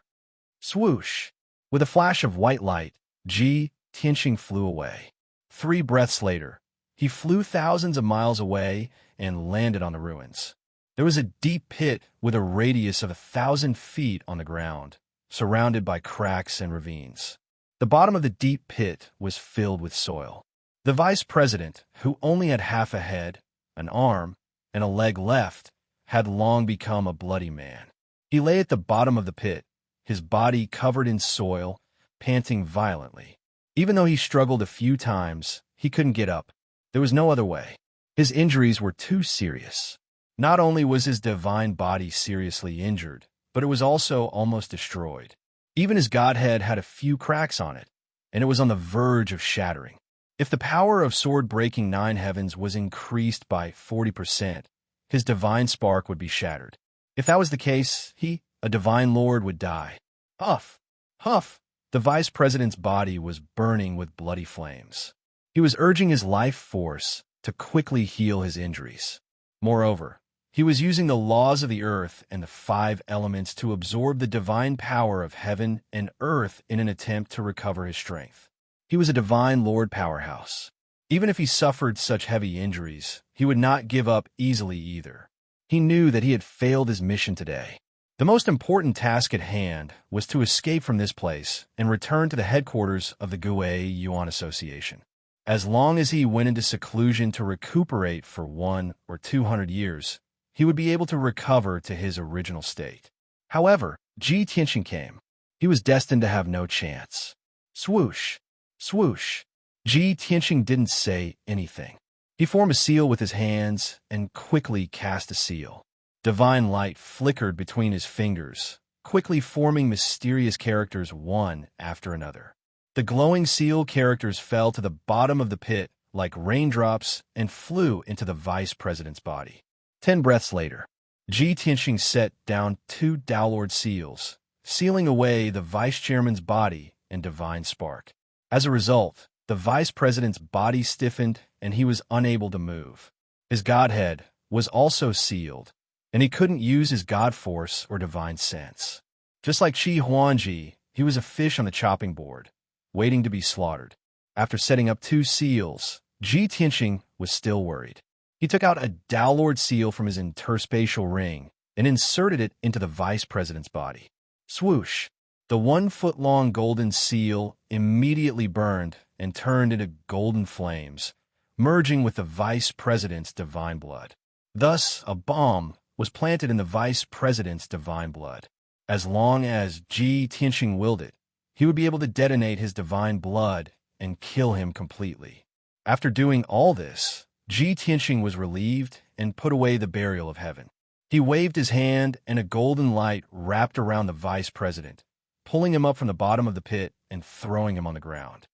Swoosh! With a flash of white light, Ji Tianxing flew away. 3 breaths later, he flew thousands of miles away and landed on the ruins. There was a deep pit with a radius of 1,000 feet on the ground, surrounded by cracks and ravines. The bottom of the deep pit was filled with soil. The vice president, who only had half a head, an arm, and a leg left, had long become a bloody man. He lay at the bottom of the pit, his body covered in soil, panting violently. Even though he struggled a few times, he couldn't get up. There was no other way. His injuries were too serious. Not only was his divine body seriously injured, but it was also almost destroyed. Even his godhead had a few cracks on it, and it was on the verge of shattering. If the power of sword-breaking 9 heavens was increased by 40%, his divine spark would be shattered. If that was the case, he, a divine lord, would die. Huff! Huff! The vice president's body was burning with bloody flames. He was urging his life force to quickly heal his injuries. Moreover, he was using the laws of the earth and the 5 elements to absorb the divine power of heaven and earth in an attempt to recover his strength. He was a divine lord powerhouse. Even if he suffered such heavy injuries, he would not give up easily either. He knew that he had failed his mission today. The most important task at hand was to escape from this place and return to the headquarters of the Gue Yuan Association. As long as he went into seclusion to recuperate for 100 or 200 years, he would be able to recover to his original state. However, Ji Tianxing came. He was destined to have no chance. Swoosh! Swoosh! Ji Tianxing didn't say anything. He formed a seal with his hands and quickly cast a seal. Divine light flickered between his fingers, quickly forming mysterious characters one after another. The glowing seal characters fell to the bottom of the pit like raindrops and flew into the vice president's body. 10 breaths later, Ji Tianxing set down 2 Downlord seals, sealing away the vice chairman's body and divine spark. As a result, the vice president's body stiffened and he was unable to move. His godhead was also sealed, and he couldn't use his god force or divine sense. Just like Qi Huangji, he was a fish on the chopping board, waiting to be slaughtered. After setting up 2 seals, Ji Tianqing was still worried. He took out a Downlord seal from his interspatial ring and inserted it into the vice president's body. Swoosh! The 1-foot-long golden seal immediately burned and turned into golden flames, merging with the vice president's divine blood. Thus, a bomb was planted in the vice president's divine blood. As long as Ji Tianqing willed it, he would be able to detonate his divine blood and kill him completely. After doing all this, Ji Tianqing was relieved and put away the burial of heaven. He waved his hand, and a golden light wrapped around the vice president, pulling him up from the bottom of the pit and throwing him on the ground.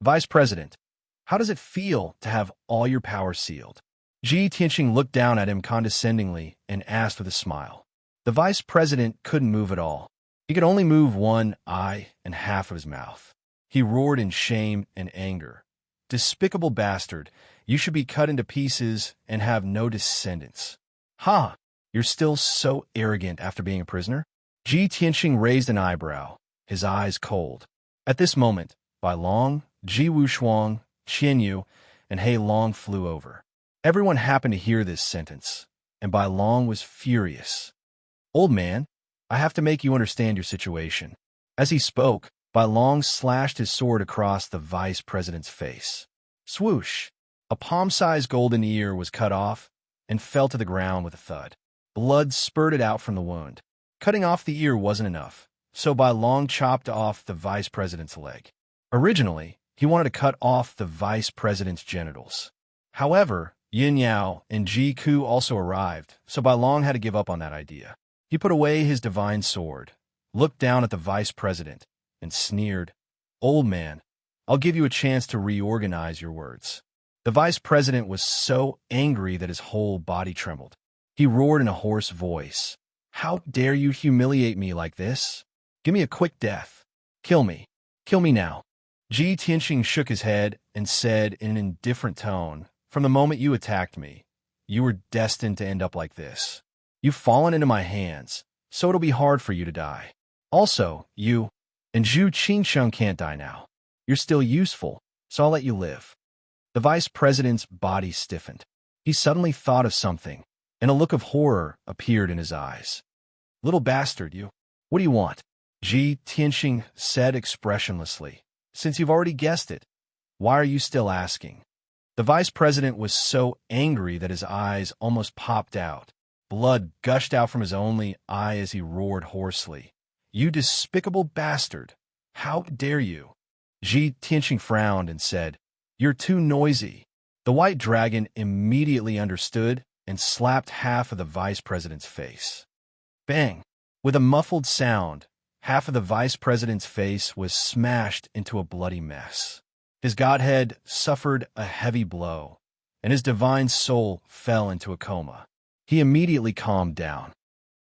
Vice President, how does it feel to have all your power sealed? Ji Tianqing looked down at him condescendingly and asked with a smile. The vice president couldn't move at all. He could only move one eye and half of his mouth. He roared in shame and anger. Despicable bastard, you should be cut into pieces and have no descendants. Ha! You're still so arrogant after being a prisoner? Ji Tianqing raised an eyebrow, his eyes cold. At this moment, Bai Long, Ji Wushuang, Qian Yu, and He Long flew over. Everyone happened to hear this sentence, and Bai Long was furious. Old man, I have to make you understand your situation. As he spoke, Bai Long slashed his sword across the vice president's face. Swoosh! A palm-sized golden ear was cut off and fell to the ground with a thud. Blood spurted out from the wound. Cutting off the ear wasn't enough, so Bai Long chopped off the vice president's leg. Originally, he wanted to cut off the vice president's genitals. However, Yin Yao and Ji Ku also arrived, so Bai Long had to give up on that idea. He put away his divine sword, looked down at the vice president, and sneered, Old man, I'll give you a chance to reorganize your words. The vice president was so angry that his whole body trembled. He roared in a hoarse voice, How dare you humiliate me like this? Give me a quick death. Kill me. Kill me now. Ji Tianqing shook his head and said in an indifferent tone, From the moment you attacked me, you were destined to end up like this. You've fallen into my hands, so it'll be hard for you to die. Also, you and Zhu Qingsheng can't die now. You're still useful, so I'll let you live. The vice president's body stiffened. He suddenly thought of something, and a look of horror appeared in his eyes. Little bastard, you. What do you want? Ji Tianqing said expressionlessly. Since you've already guessed it, why are you still asking? The vice president was so angry that his eyes almost popped out. Blood gushed out from his only eye as he roared hoarsely. You despicable bastard! How dare you? Ji Tianqing frowned and said, You're too noisy. The white dragon immediately understood and slapped half of the vice president's face. Bang! With a muffled sound, half of the vice president's face was smashed into a bloody mess. His godhead suffered a heavy blow, and his divine soul fell into a coma. He immediately calmed down.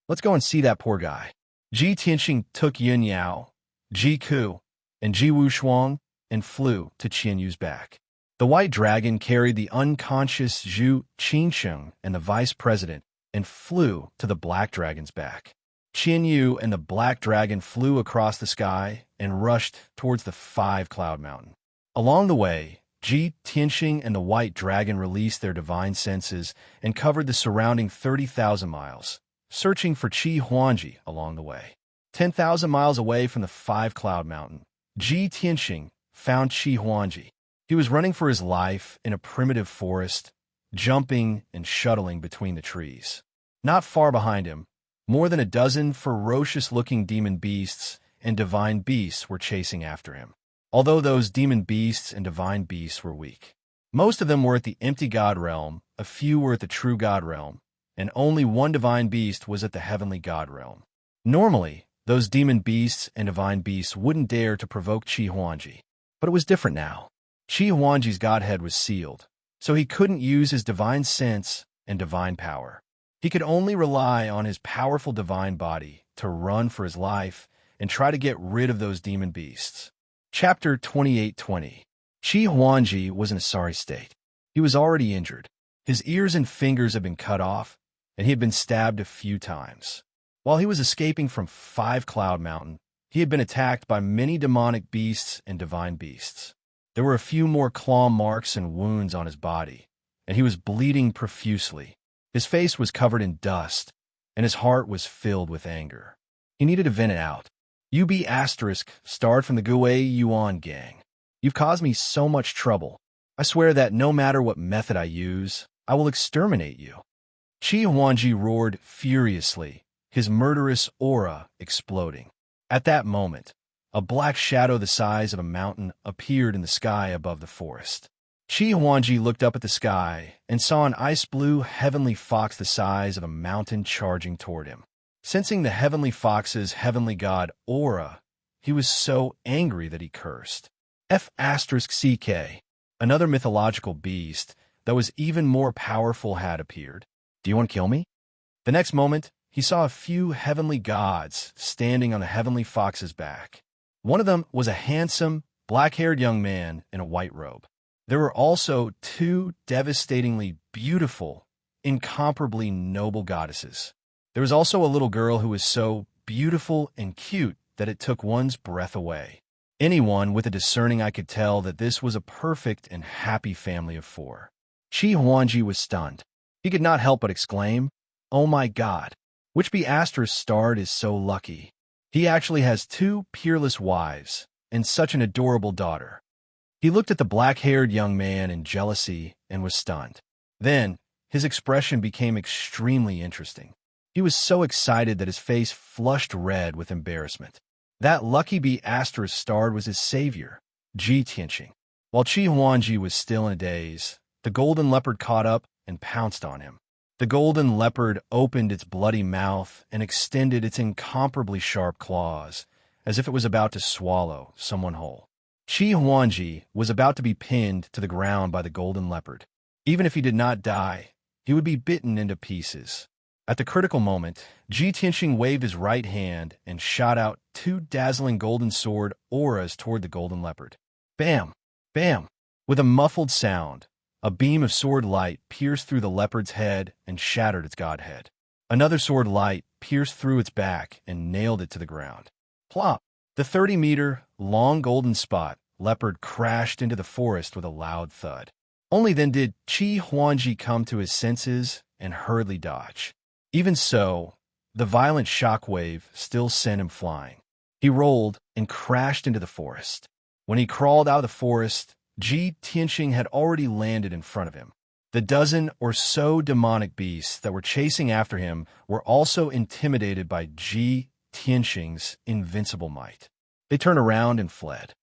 Let's go and see that poor guy. Ji Tianqing took Yin Yao, Ji Ku, and Ji Wushuang and flew to Qian Yu's back. The white dragon carried the unconscious Zhu Qingsheng and the vice president and flew to the black dragon's back. Qian Yu and the black dragon flew across the sky and rushed towards the 5-cloud mountain. Along the way, Ji Tianqing and the white dragon released their divine senses and covered the surrounding 30,000 miles, searching for Qi Huangji along the way. 10,000 miles away from the 5-cloud mountain, Ji Tianqing found Qi Huangji. He was running for his life in a primitive forest, jumping and shuttling between the trees. Not far behind him, more than a dozen ferocious-looking demon beasts and divine beasts were chasing after him. Although those demon beasts and divine beasts were weak. Most of them were at the empty god realm, a few were at the true god realm, and only one divine beast was at the heavenly god realm. Normally, those demon beasts and divine beasts wouldn't dare to provoke Qi Huangji. But it was different now. Qi Huangji's godhead was sealed, so he couldn't use his divine sense and divine power. He could only rely on his powerful divine body to run for his life and try to get rid of those demon beasts. Chapter 28:20. Qi Huangji was in a sorry state. He was already injured. His ears and fingers had been cut off, and he had been stabbed a few times. While he was escaping from Five Cloud Mountain, he had been attacked by many demonic beasts and divine beasts. There were a few more claw marks and wounds on his body, and he was bleeding profusely. His face was covered in dust, and his heart was filled with anger. He needed to vent it out. UB** starred from the Gui Yuan gang. You've caused me so much trouble. I swear that no matter what method I use, I will exterminate you. Qi Huangji roared furiously, his murderous aura exploding. At that moment, a black shadow the size of a mountain appeared in the sky above the forest. Qi Huangji looked up at the sky and saw an ice-blue heavenly fox the size of a mountain charging toward him. Sensing the heavenly fox's heavenly god aura, he was so angry that he cursed. F***CK, another mythological beast that was even more powerful had appeared. Do you want to kill me? The next moment, he saw a few heavenly gods standing on the heavenly fox's back. One of them was a handsome, black-haired young man in a white robe. There were also two devastatingly beautiful, incomparably noble goddesses. There was also a little girl who was so beautiful and cute that it took one's breath away. Anyone with a discerning eye could tell that this was a perfect and happy family of four. Qi Huangji was stunned. He could not help but exclaim, "Oh my God, which starred is so lucky. He actually has two peerless wives and such an adorable daughter." He looked at the black-haired young man in jealousy and was stunned. Then, his expression became extremely interesting. He was so excited that his face flushed red with embarrassment. That lucky starred was his savior, Ji Tianqing. While Qi Huangji was still in a daze, the golden leopard caught up and pounced on him. The golden leopard opened its bloody mouth and extended its incomparably sharp claws, as if it was about to swallow someone whole. Qi Huangji was about to be pinned to the ground by the golden leopard. Even if he did not die, he would be bitten into pieces. At the critical moment, Ji Tianqing waved his right hand and shot out two dazzling golden sword auras toward the golden leopard. Bam! Bam! With a muffled sound, a beam of sword light pierced through the leopard's head and shattered its godhead. Another sword light pierced through its back and nailed it to the ground. Plop! The 30-meter-long golden spot leopard crashed into the forest with a loud thud. Only then did Qi Huangji come to his senses and hurriedly dodge. Even so, the violent shockwave still sent him flying. He rolled and crashed into the forest. When he crawled out of the forest, Ji Tianqing had already landed in front of him. The dozen or so demonic beasts that were chasing after him were also intimidated by Ji Tianqing's invincible might. They turned around and fled.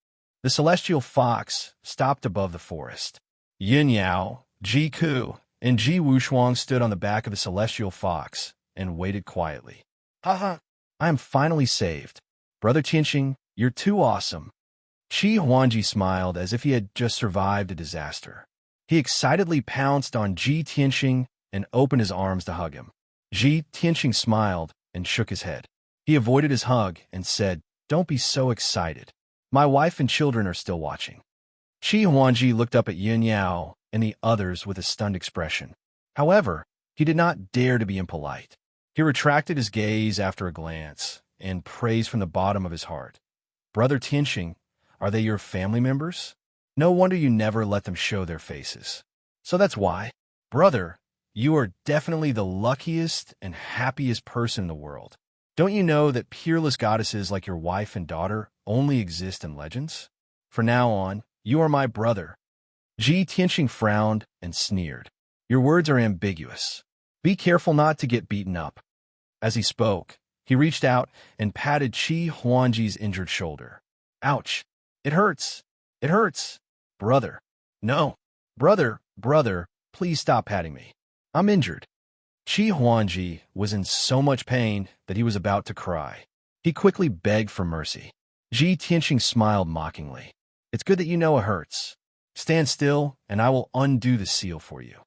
The celestial fox stopped above the forest. Yin Yao, Ji Ku, and Ji Wushuang stood on the back of the celestial fox and waited quietly. "Haha, I am finally saved. Brother Tianqing, you're too awesome." Qi Huangji smiled as if he had just survived a disaster. He excitedly pounced on Ji Tianqing and opened his arms to hug him. Ji Tianqing smiled and shook his head. He avoided his hug and said, "Don't be so excited. My wife and children are still watching." Qi Huangji looked up at Yin Yao and the others with a stunned expression. However, he did not dare to be impolite. He retracted his gaze after a glance and praised from the bottom of his heart. "Brother Tianqing, are they your family members? No wonder you never let them show their faces. So that's why. Brother, you are definitely the luckiest and happiest person in the world. Don't you know that peerless goddesses like your wife and daughter only exist in legends? From now on, you are my brother." Ji Tianqing frowned and sneered. "Your words are ambiguous. Be careful not to get beaten up." As he spoke, he reached out and patted Qi Huangji's injured shoulder. "Ouch! It hurts! It hurts! Brother! No! Brother! Please stop patting me. I'm injured." Qi Huangji was in so much pain that he was about to cry. He quickly begged for mercy. Ji Tianqing smiled mockingly. "It's good that you know it hurts. Stand still, and I will undo the seal for you."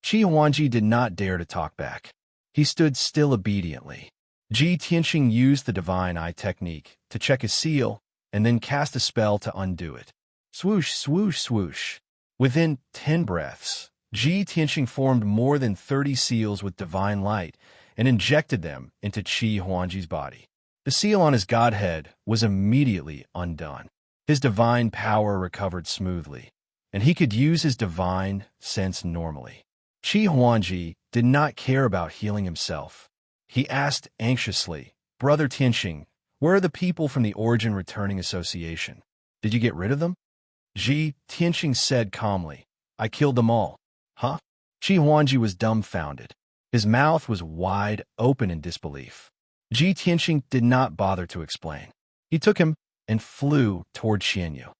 Qi Huangji did not dare to talk back. He stood still obediently. Ji Tianqing used the divine eye technique to check his seal and then cast a spell to undo it. Swoosh, swoosh, swoosh. Within 10 breaths, Ji Tianxing formed more than 30 seals with divine light and injected them into Qi Huangji's body. The seal on his godhead was immediately undone. His divine power recovered smoothly, and he could use his divine sense normally. Qi Huangji did not care about healing himself. He asked anxiously, "Brother Tianxing, where are the people from the Origin Returning Association? Did you get rid of them?" Ji Tianxing said calmly, "I killed them all." Huh? Qi Huangji was dumbfounded. His mouth was wide open in disbelief. Ji Tianxing did not bother to explain. He took him and flew toward Qianyu.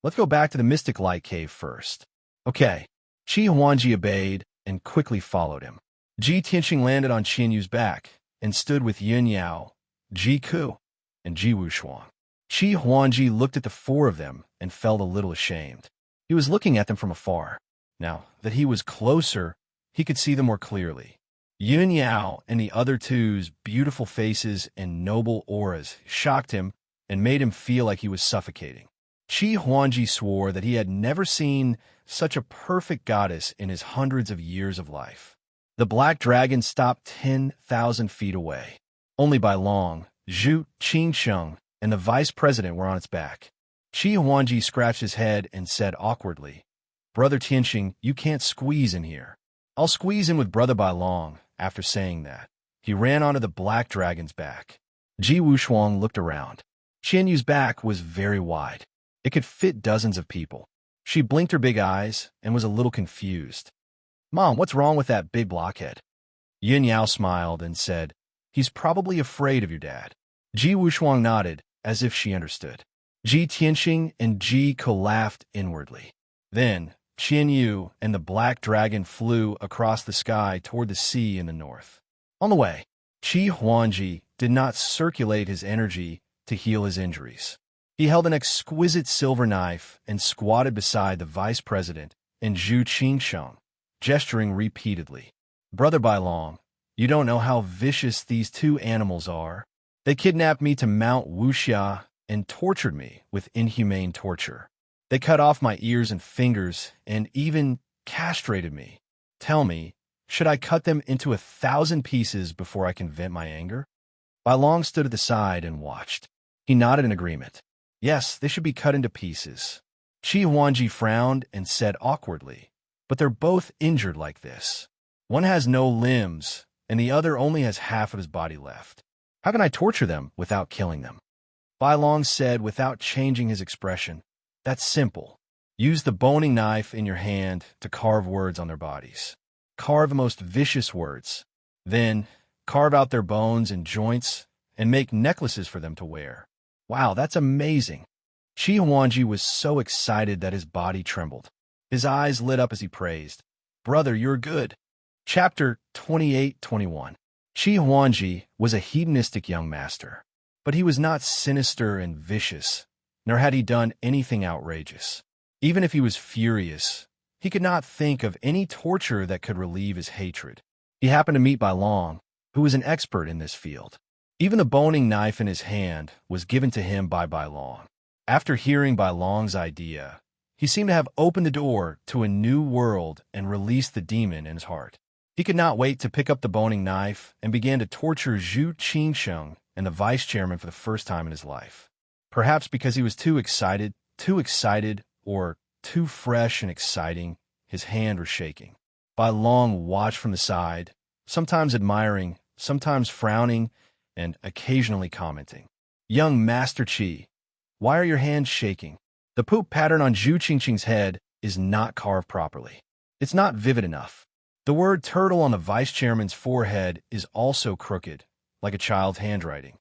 "Let's go back to the Mystic Light Cave first." "Okay." Qi Huangji obeyed and quickly followed him. Ji Tianxing landed on Qianyu's back and stood with Yun Yao, Ji Ku, and Ji Wushuang. Qi Huangji looked at the four of them and felt a little ashamed. He was looking at them from afar. Now that he was closer, he could see them more clearly. Yun Yao and the other two's beautiful faces and noble auras shocked him and made him feel like he was suffocating. Qi Huangji swore that he had never seen such a perfect goddess in his hundreds of years of life. The black dragon stopped 10,000 feet away. Only by long, Zhu Qingsheng and the vice president were on its back. Qi Huangji scratched his head and said awkwardly, "Brother Tianxing, you can't squeeze in here." "I'll squeeze in with Brother Bai Long." After saying that, he ran onto the black dragon's back. Ji Wushuang looked around. Qianyu's back was very wide. It could fit dozens of people. She blinked her big eyes and was a little confused. "Mom, what's wrong with that big blockhead?" Yin Yao smiled and said, "He's probably afraid of your dad." Ji Wushuang nodded, as if she understood. Ji Tianxing and Ji Ko laughed inwardly. Then, Qianyu and the black dragon flew across the sky toward the sea in the north. On the way, Qi Huangji did not circulate his energy to heal his injuries. He held an exquisite silver knife and squatted beside the vice president and Zhu Qingsheng, gesturing repeatedly. "Brother Bai Long, you don't know how vicious these two animals are. They kidnapped me to Mount Wuxia and tortured me with inhumane torture. They cut off my ears and fingers and even castrated me. Tell me, should I cut them into 1,000 pieces before I can vent my anger?" Bai Long stood at the side and watched. He nodded in agreement. "Yes, they should be cut into pieces." Qi Huangji frowned and said awkwardly, "But they're both injured like this. One has no limbs, and the other only has half of his body left. How can I torture them without killing them?" Bai Long said without changing his expression, "That's simple. Use the boning knife in your hand to carve words on their bodies. Carve the most vicious words. Then carve out their bones and joints and make necklaces for them to wear." "Wow, that's amazing." Qi Huangji was so excited that his body trembled. His eyes lit up as he praised, "Brother, you're good." Chapter 28-21. Qi Huangji was a hedonistic young master, but he was not sinister and vicious, nor had he done anything outrageous. Even if he was furious, he could not think of any torture that could relieve his hatred. He happened to meet Bai Long, who was an expert in this field. Even the boning knife in his hand was given to him by Bai Long. After hearing Bai Long's idea, he seemed to have opened the door to a new world and released the demon in his heart. He could not wait to pick up the boning knife and began to torture Zhu Qingsheng and the vice chairman for the first time in his life. Perhaps because he was too excited, or too fresh and exciting, his hand was shaking. Bai Long watched from the side, sometimes admiring, sometimes frowning, and occasionally commenting. "Young Master Qi, why are your hands shaking? The poop pattern on Zhu Qingqing's head is not carved properly. It's not vivid enough. The word turtle on the vice chairman's forehead is also crooked, like a child's handwriting.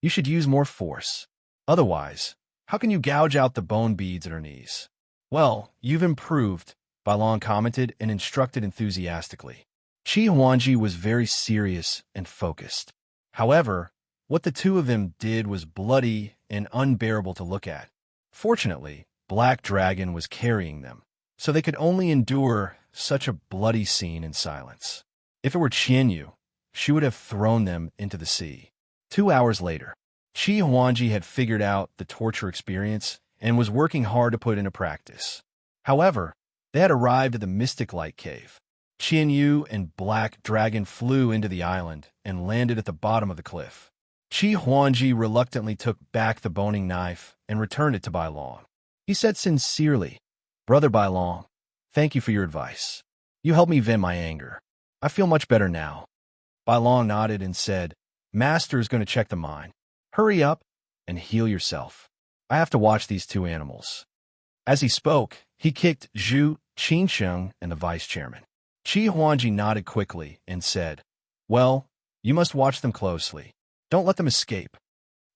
You should use more force. Otherwise, how can you gouge out the bone beads at her knees?" "Well, you've improved," Bai Long commented and instructed enthusiastically. Qi Huangji was very serious and focused. However, what the two of them did was bloody and unbearable to look at. Fortunately, Black Dragon was carrying them, so they could only endure such a bloody scene in silence. If it were Qianyu, she would have thrown them into the sea. 2 hours later, Qi Huangji had figured out the torture experience and was working hard to put it into practice. However, They had arrived at the Mystic Light Cave. Qian Yu and Black Dragon flew into the island and landed at the bottom of the cliff. Qi Huangji reluctantly took back the boning knife and returned it to Bai Long. He said sincerely, "Brother Bai Long, thank you for your advice. You helped me vent my anger. I feel much better now." Bai Long nodded and said, "Master is going to check the mine. Hurry up and heal yourself. I have to watch these two animals." As he spoke, he kicked Zhu Qinsheng and the vice-chairman. Qi Huangji nodded quickly and said, "Well, you must watch them closely. Don't let them escape."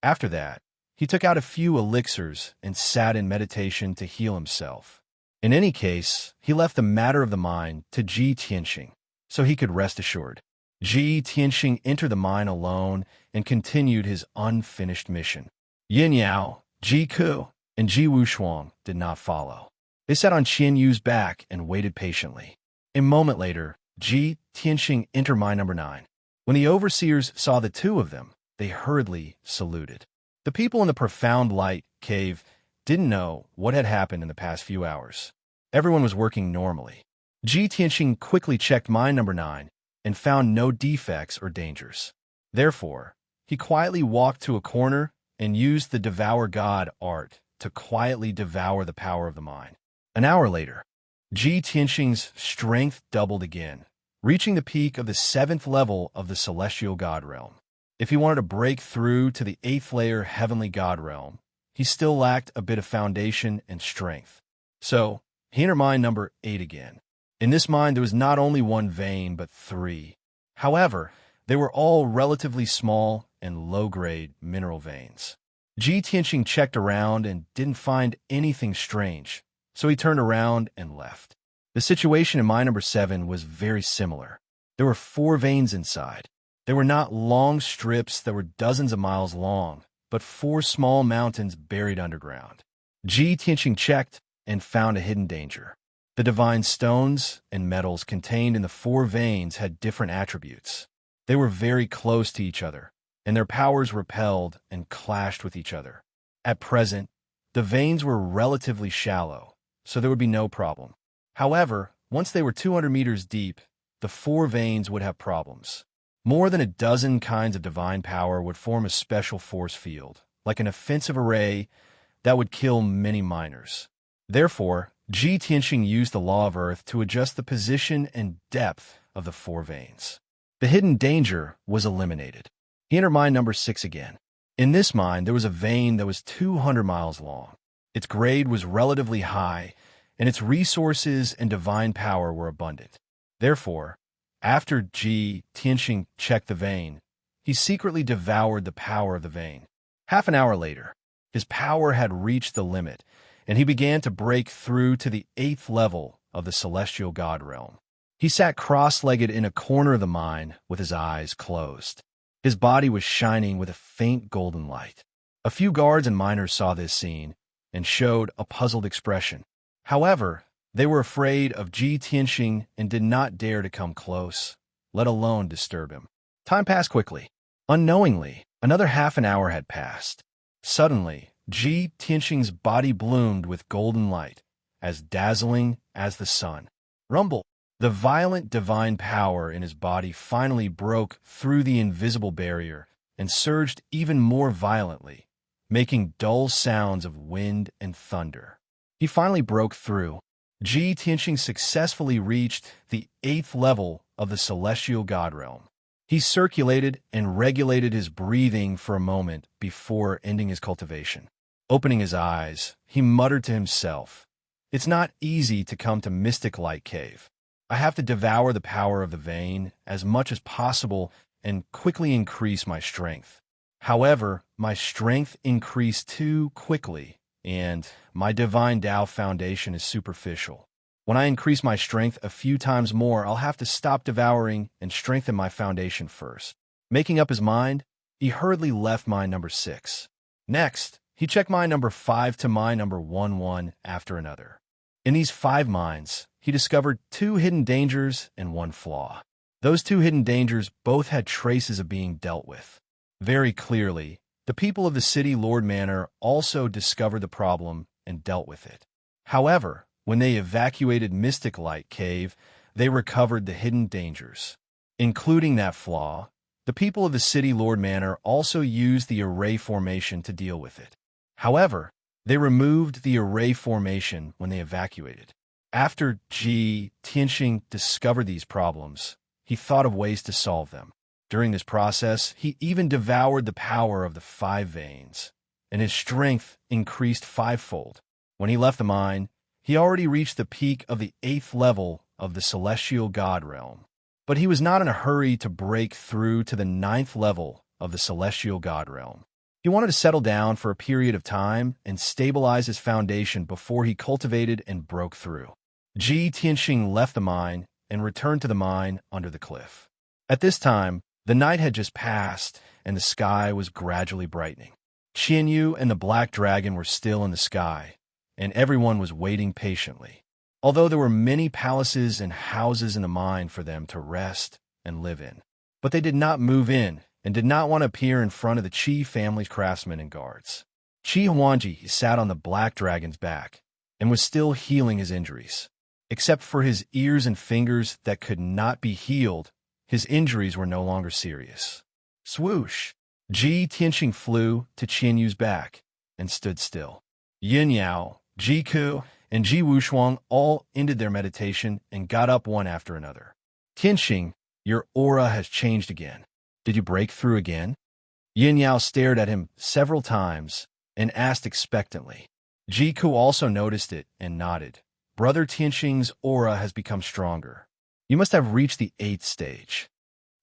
After that, he took out a few elixirs and sat in meditation to heal himself. In any case, he left the matter of the mine to Ji Tianxing, so he could rest assured. Ji Tianxing entered the mine alone and continued his unfinished mission. Yin Yao, Ji Ku, and Ji Wushuang did not follow. They sat on Qian Yu's back and waited patiently. A moment later, Ji Tianxing entered mine number 9. When the overseers saw the two of them, they hurriedly saluted. The people in the profound light cave didn't know what had happened in the past few hours. Everyone was working normally. Ji Tianxing quickly checked mine number 9 and found no defects or dangers. Therefore, he quietly walked to a corner and used the Devour God art to quietly devour the power of the mine. An hour later, Ji Tianxing's strength doubled again, reaching the peak of the 7th level of the Celestial God Realm. If he wanted to break through to the 8th layer Heavenly God Realm, he still lacked a bit of foundation and strength. So, he entered mine number 8 again. In this mine, there was not only one vein, but 3. However, they were all relatively small and low-grade mineral veins. Ji Tianxing checked around and didn't find anything strange, so he turned around and left. The situation in mine number 7 was very similar. There were 4 veins inside. They were not long strips that were dozens of miles long, but 4 small mountains buried underground. Ji Tianxing checked and found a hidden danger. The divine stones and metals contained in the 4 veins had different attributes. They were very close to each other, and their powers repelled and clashed with each other. At present, the veins were relatively shallow, so there would be no problem. However, once they were 200 meters deep, the 4 veins would have problems. More than a dozen kinds of divine power would form a special force field, like an offensive array that would kill many miners. Therefore, Ji Tianxing used the law of Earth to adjust the position and depth of the 4 veins. The hidden danger was eliminated. He entered mine number 6 again. In this mine, there was a vein that was 200 miles long. Its grade was relatively high, and its resources and divine power were abundant. Therefore, after Ji Tianxing checked the vein, he secretly devoured the power of the vein. Half an hour later, his power had reached the limit, and he began to break through to the 8th level of the Celestial God Realm. He sat cross-legged in a corner of the mine with his eyes closed. His body was shining with a faint golden light. A few guards and miners saw this scene and showed a puzzled expression. However, they were afraid of Ji Tianxing and did not dare to come close, let alone disturb him. Time passed quickly. Unknowingly, another half an hour had passed. Suddenly, Ji Tianxing's body bloomed with golden light, as dazzling as the sun. Rumble! The violent divine power in his body finally broke through the invisible barrier and surged even more violently, making dull sounds of wind and thunder. He finally broke through. Ji Tianxing successfully reached the 8th level of the Celestial God Realm. He circulated and regulated his breathing for a moment before ending his cultivation. Opening his eyes, he muttered to himself, "It's not easy to come to Mystic Light Cave. I have to devour the power of the vein as much as possible and quickly increase my strength. However, my strength increased too quickly, and my divine Tao foundation is superficial. When I increase my strength a few times more, I'll have to stop devouring and strengthen my foundation first." Making up his mind, he hurriedly left mine number 6. Next, he checked mine number 5 to mine number 1 one after another. In these 5 mines, he discovered 2 hidden dangers and 1 flaw. Those 2 hidden dangers both had traces of being dealt with. Very clearly, the people of the city Lord Manor also discovered the problem and dealt with it. However, When they evacuated Mystic Light Cave, they recovered the hidden dangers. Including that flaw, the people of the City Lord Manor also used the array formation to deal with it. However, they removed the array formation when they evacuated. After Ji Tianxing discovered these problems, he thought of ways to solve them. During this process, he even devoured the power of the 5 veins, and his strength increased 5-fold. When he left the mine, he already reached the peak of the 8th level of the Celestial God Realm. But he was not in a hurry to break through to the 9th level of the Celestial God Realm. He wanted to settle down for a period of time and stabilize his foundation before he cultivated and broke through. Ji Tianxing left the mine and returned to the mine under the cliff. At this time, the night had just passed, and the sky was gradually brightening. Qianyu and the Black Dragon were still in the sky, and everyone was waiting patiently. Although there were many palaces and houses in the mine for them to rest and live in. But they did not move in and did not want to appear in front of the Qi family's craftsmen and guards. Qi Huangji sat on the Black Dragon's back and was still healing his injuries. Except for his ears and fingers that could not be healed, his injuries were no longer serious. Swoosh! Ji Tianxing flew to Qianyu's back and stood still. Yin Yao, Ji Ku, and Ji Wushuang all ended their meditation and got up one after another. Tianxing, your aura has changed again. Did you break through again? Yin Yao stared at him several times and asked expectantly. Ji Ku also noticed it and nodded. Brother Tianxing's aura has become stronger. You must have reached the 8th stage.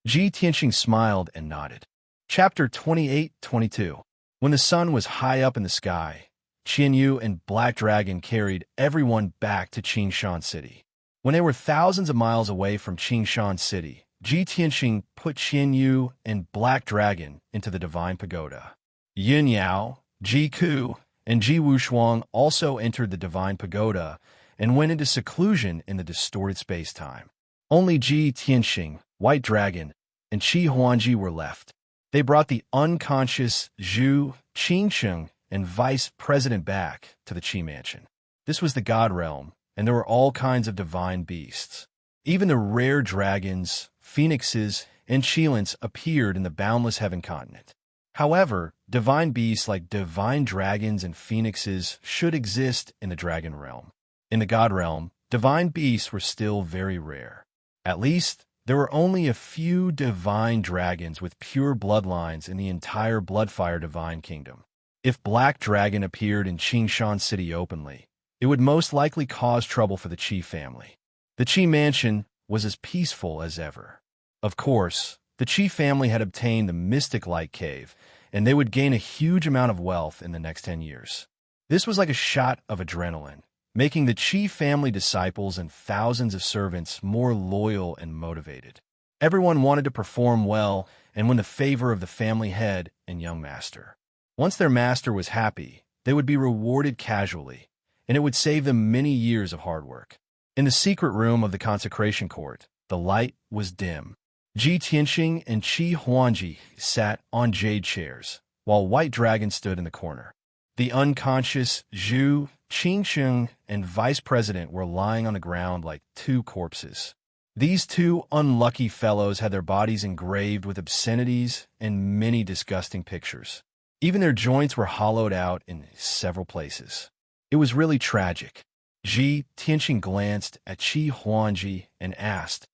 Ji Tianxing smiled and nodded. Chapter 28-22. When the sun was high up in the sky, Qianyu and Black Dragon carried everyone back to Qingshan City. When they were thousands of miles away from Qingshan City, Ji Tianxing put Qianyu and Black Dragon into the Divine Pagoda. Yin Yao, Ji Ku, and Ji Wushuang also entered the Divine Pagoda and went into seclusion in the distorted space-time. Only Ji Tianxing, White Dragon, and Qi Huangji were left. They brought the unconscious Zhu Qingsheng and Vice President back to the Qi Mansion. This was the God Realm, and there were all kinds of divine beasts. Even the rare dragons, phoenixes, and Qilins appeared in the boundless heaven continent. However, divine beasts like divine dragons and phoenixes should exist in the Dragon Realm. In the God Realm, divine beasts were still very rare. At least, there were only a few divine dragons with pure bloodlines in the entire Bloodfire Divine Kingdom. If Black Dragon appeared in Qingshan City openly, it would most likely cause trouble for the Qi family. The Qi Mansion was as peaceful as ever. Of course, the Qi family had obtained the Mystic Light Cave, and they would gain a huge amount of wealth in the next 10 years. This was like a shot of adrenaline, making the Qi family disciples and thousands of servants more loyal and motivated. Everyone wanted to perform well and win the favor of the family head and young master. Once their master was happy, they would be rewarded casually, and it would save them many years of hard work. In the secret room of the consecration court, the light was dim. Ji Tianxing and Qi Huangji sat on jade chairs, while White Dragon stood in the corner. The unconscious Zhu Qingsheng and Vice President were lying on the ground like 2 corpses. These 2 unlucky fellows had their bodies engraved with obscenities and many disgusting pictures. Even their joints were hollowed out in several places. It was really tragic. Ji Tianxing glanced at Qi Huangji and asked,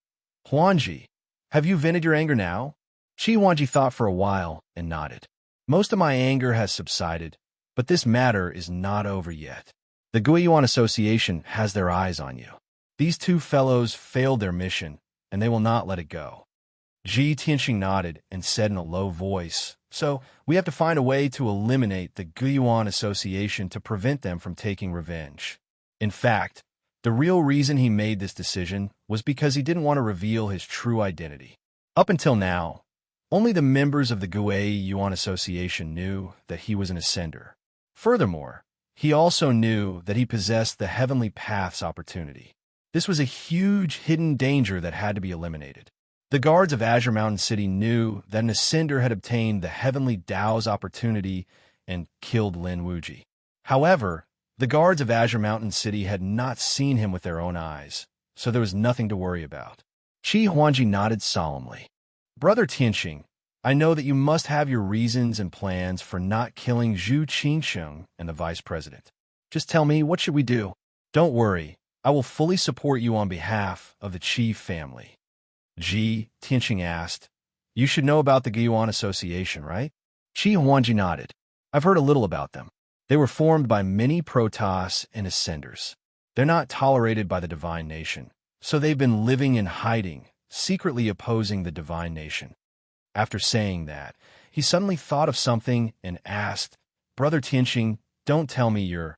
Huangji, have you vented your anger now? Qi Huangji thought for a while and nodded. Most of my anger has subsided, but this matter is not over yet. The Guiyuan Association has their eyes on you. These 2 fellows failed their mission, and they will not let it go. Ji Tianxing nodded and said in a low voice, so we have to find a way to eliminate the Guiyuan Association to prevent them from taking revenge. In fact, the real reason he made this decision was because he didn't want to reveal his true identity. Up until now, only the members of the Guiyuan Association knew that he was an ascender. Furthermore, he also knew that he possessed the Heavenly Path's opportunity. This was a huge hidden danger that had to be eliminated. The guards of Azure Mountain City knew that an ascender had obtained the Heavenly Tao's opportunity and killed Lin Wuji. However, The guards of Azure Mountain City had not seen him with their own eyes, so there was nothing to worry about. Qi Huangji nodded solemnly. Brother Tianxing, I know that you must have your reasons and plans for not killing Zhu Qingsheng and the vice president. Just tell me, what should we do? Don't worry, I will fully support you on behalf of the Qi family. Ji Tianxing asked. You should know about the Guiyuan Association, right? Qi Huangji nodded. I've heard a little about them. They were formed by many Protoss and Ascenders. They're not tolerated by the Divine Nation, so they've been living in hiding, secretly opposing the Divine Nation. After saying that, he suddenly thought of something and asked, Brother Tianxing, don't tell me you're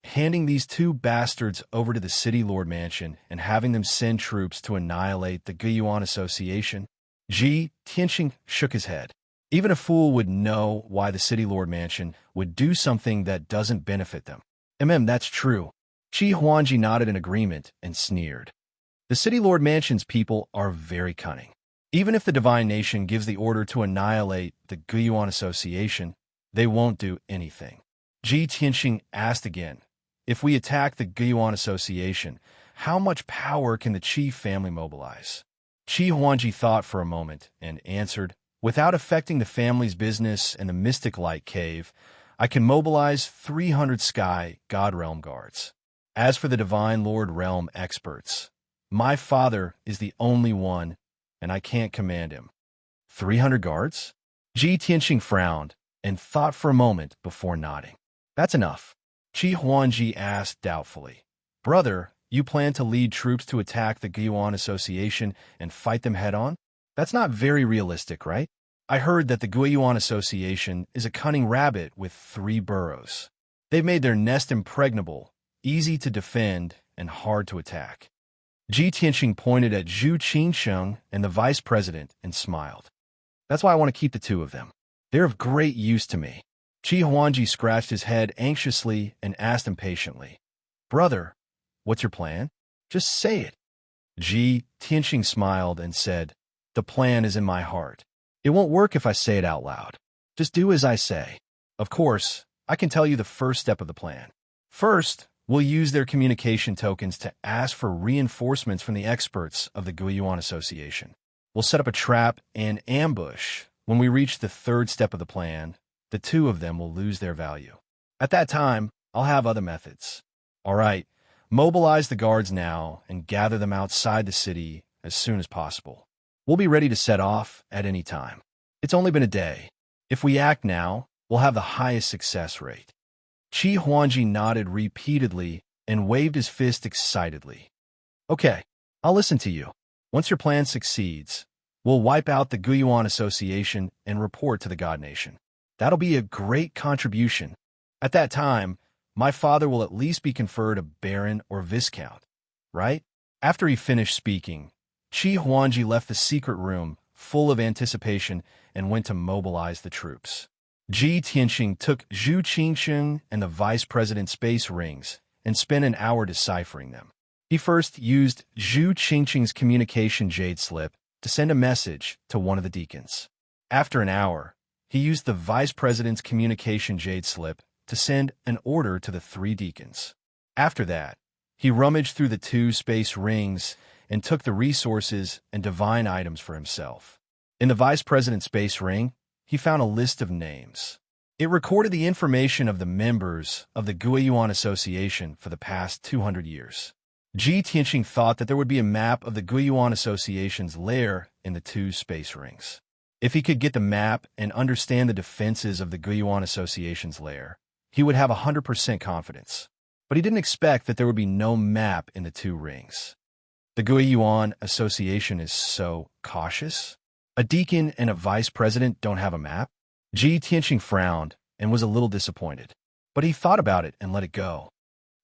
handing these two bastards over to the City Lord Mansion and having them send troops to annihilate the Guiyuan Association? Ji Tianxing shook his head. Even a fool would know why the City Lord Mansion would do something that doesn't benefit them. That's true. Qi Huangji nodded in agreement and sneered. The City Lord Mansion's people are very cunning. Even if the Divine Nation gives the order to annihilate the Guiyuan Association, they won't do anything. Ji Tianxing asked again, if we attack the Guiyuan Association, how much power can the Qi family mobilize? Qi Huangji thought for a moment and answered, without affecting the family's business and the Mystic Light Cave, I can mobilize 300 Sky God Realm guards. As for the Divine Lord Realm experts, my father is the only one, and I can't command him. 300 guards? Ji Tianxing frowned and thought for a moment before nodding. That's enough. Qi Huangji asked doubtfully, Brother, you plan to lead troops to attack the Guiyuan Association and fight them head-on? That's not very realistic, right? I heard that the Guiyuan Association is a cunning rabbit with 3 burrows. They've made their nest impregnable, easy to defend, and hard to attack. Ji Tianxing pointed at Zhu Qingsheng and the vice president and smiled. That's why I want to keep the 2 of them. They're of great use to me. Qi Huangji scratched his head anxiously and asked impatiently, Brother, what's your plan? Just say it. Ji Tianxing smiled and said, The plan is in my heart. It won't work if I say it out loud. Just do as I say. Of course, I can tell you the first step of the plan. First, we'll use their communication tokens to ask for reinforcements from the experts of the Guiyuan Association. We'll set up a trap and ambush. When we reach the 3rd step of the plan, the 2 of them will lose their value. At that time, I'll have other methods. All right, mobilize the guards now and gather them outside the city as soon as possible. We'll be ready to set off at any time. It's only been a day. If we act now, we'll have the highest success rate. Qi Huangji nodded repeatedly and waved his fist excitedly. Okay, I'll listen to you. Once your plan succeeds, we'll wipe out the Guiyuan Association and report to the God Nation. That'll be a great contribution. At that time, my father will at least be conferred a baron or viscount, right? After he finished speaking, Qi Huangji left the secret room, full of anticipation, and went to mobilize the troops. Ji Tianxing took Zhu Qingsheng and the vice president's space rings and spent an hour deciphering them. He first used Zhu Qingsheng's communication jade slip to send a message to one of the deacons. After an hour, he used the vice president's communication jade slip to send an order to the 3 deacons. After that, he rummaged through the 2 space rings and took the resources and divine items for himself. In the vice president's space ring, he found a list of names. It recorded the information of the members of the Guiyuan Association for the past 200 years. Ji Tianxing thought that there would be a map of the Guiyuan Association's lair in the 2 space rings. If he could get the map and understand the defenses of the Guiyuan Association's lair, he would have 100% confidence. But he didn't expect that there would be no map in the 2 rings. The Guiyuan Association is so cautious. A deacon and a vice president don't have a map? Ji Tianxing frowned and was a little disappointed. But he thought about it and let it go.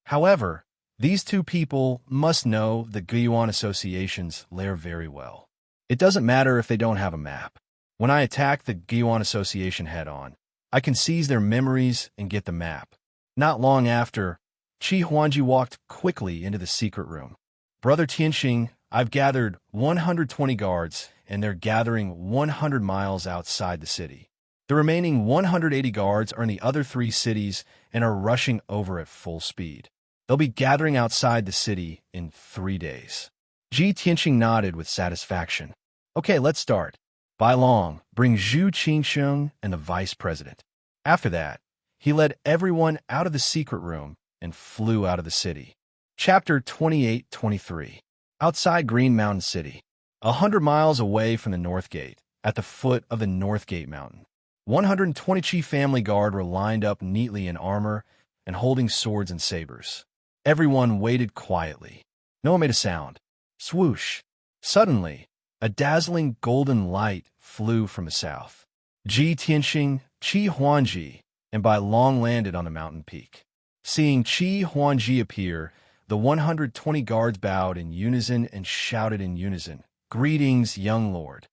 However, these 2 people must know the Guiyuan Association's lair very well. It doesn't matter if they don't have a map. When I attack the Guiyuan Association head-on, I can seize their memories and get the map. Not long after, Qi Huangji walked quickly into the secret room. Brother Tianxing, I've gathered 120 guards, and they're gathering 100 miles outside the city. The remaining 180 guards are in the other 3 cities and are rushing over at full speed. They'll be gathering outside the city in 3 days. Ji Tianqing nodded with satisfaction. Okay, let's start. Bai Long, bring Zhu Qingsheng and the vice president. After that, he led everyone out of the secret room and flew out of the city. Chapter 28-23. Outside Green Mountain City. 100 miles away from the North Gate, at the foot of the North Gate Mountain. 120 Qi family guard were lined up neatly in armor and holding swords and sabers. Everyone waited quietly. No one made a sound. Swoosh! Suddenly, a dazzling golden light flew from the south. Ji Tianqing, Qi Huangji, and Bai Long landed on the mountain peak. Seeing Qi Huangji appear, the 120 guards bowed in unison and shouted in unison, "Greetings, young lord."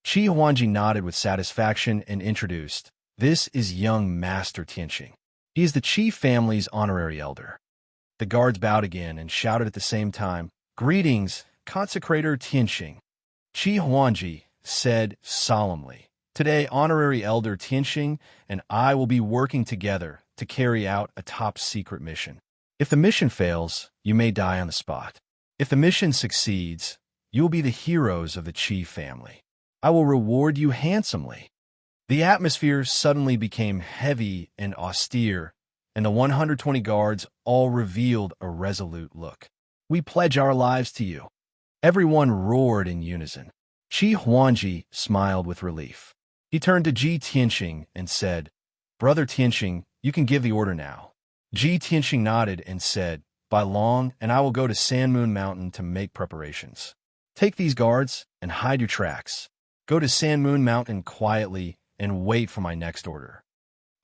Qi Huangji nodded with satisfaction and introduced, "This is young Master Tianqing. He is the Qi family's honorary elder." The guards bowed again and shouted at the same time, "Greetings, Consecrator Tianqing." Qi Huangji said solemnly, "Today, honorary elder Tianqing and I will be working together to carry out a top-secret mission. If the mission fails, you may die on the spot. If the mission succeeds, you will be the heroes of the Qi family. I will reward you handsomely." The atmosphere suddenly became heavy and austere, and the 120 guards all revealed a resolute look. "We pledge our lives to you." Everyone roared in unison. Qi Huangji smiled with relief. He turned to Ji Tianqing and said, "Brother Tianqing, you can give the order now." Ji Tianqing nodded and said, "Bai Long and I will go to Sand Moon Mountain to make preparations. Take these guards and hide your tracks. Go to Sand Moon Mountain quietly and wait for my next order."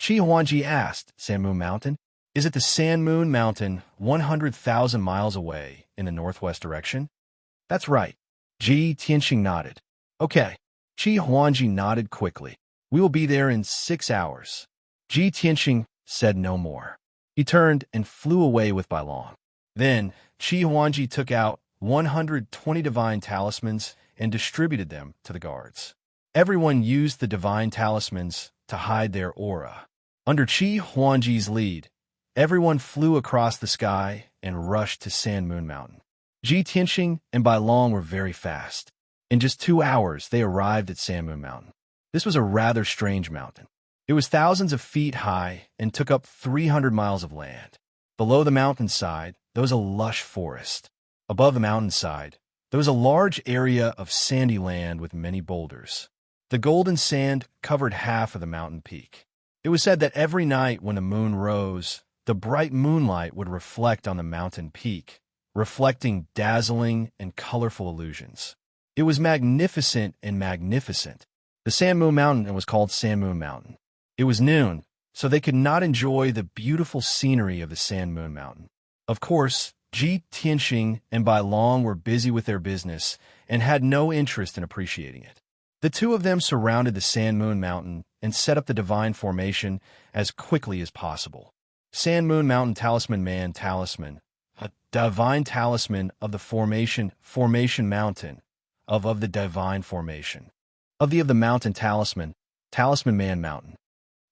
Qi Huangji asked, "Sand Moon Mountain? Is it the Sand Moon Mountain 100,000 miles away in the northwest direction?" "That's right." Ji Tianqing nodded. "Okay." Qi Huangji nodded quickly. "We will be there in 6 hours." Ji Tianqing said no more. He turned and flew away with Bai Long. Then Qi Huangji took out 120 divine talismans and distributed them to the guards. Everyone used the divine talismans to hide their aura. Under Qi Huangji's lead, everyone flew across the sky and rushed to Sand Moon Mountain. Ji Tianqing and Bai Long were very fast. In just 2 hours, they arrived at Sand Moon Mountain. This was a rather strange mountain. It was thousands of feet high and took up 300 miles of land. Below the mountainside, there was a lush forest. Above the mountainside, there was a large area of sandy land with many boulders. The golden sand covered half of the mountain peak. It was said that every night when the moon rose, the bright moonlight would reflect on the mountain peak, reflecting dazzling and colorful illusions. It was magnificent and magnificent. The Sand Moon Mountain was called Sand Moon Mountain. It was noon, so they could not enjoy the beautiful scenery of the Sand Moon Mountain. Of course, Ji Tianqing and Bai Long were busy with their business and had no interest in appreciating it. The two of them surrounded the Sand Moon Mountain and set up the divine formation as quickly as possible. Sand Moon Mountain Talisman Man Talisman, a divine talisman of the Formation Mountain, of the divine formation. Of the Mountain Talisman Man Mountain.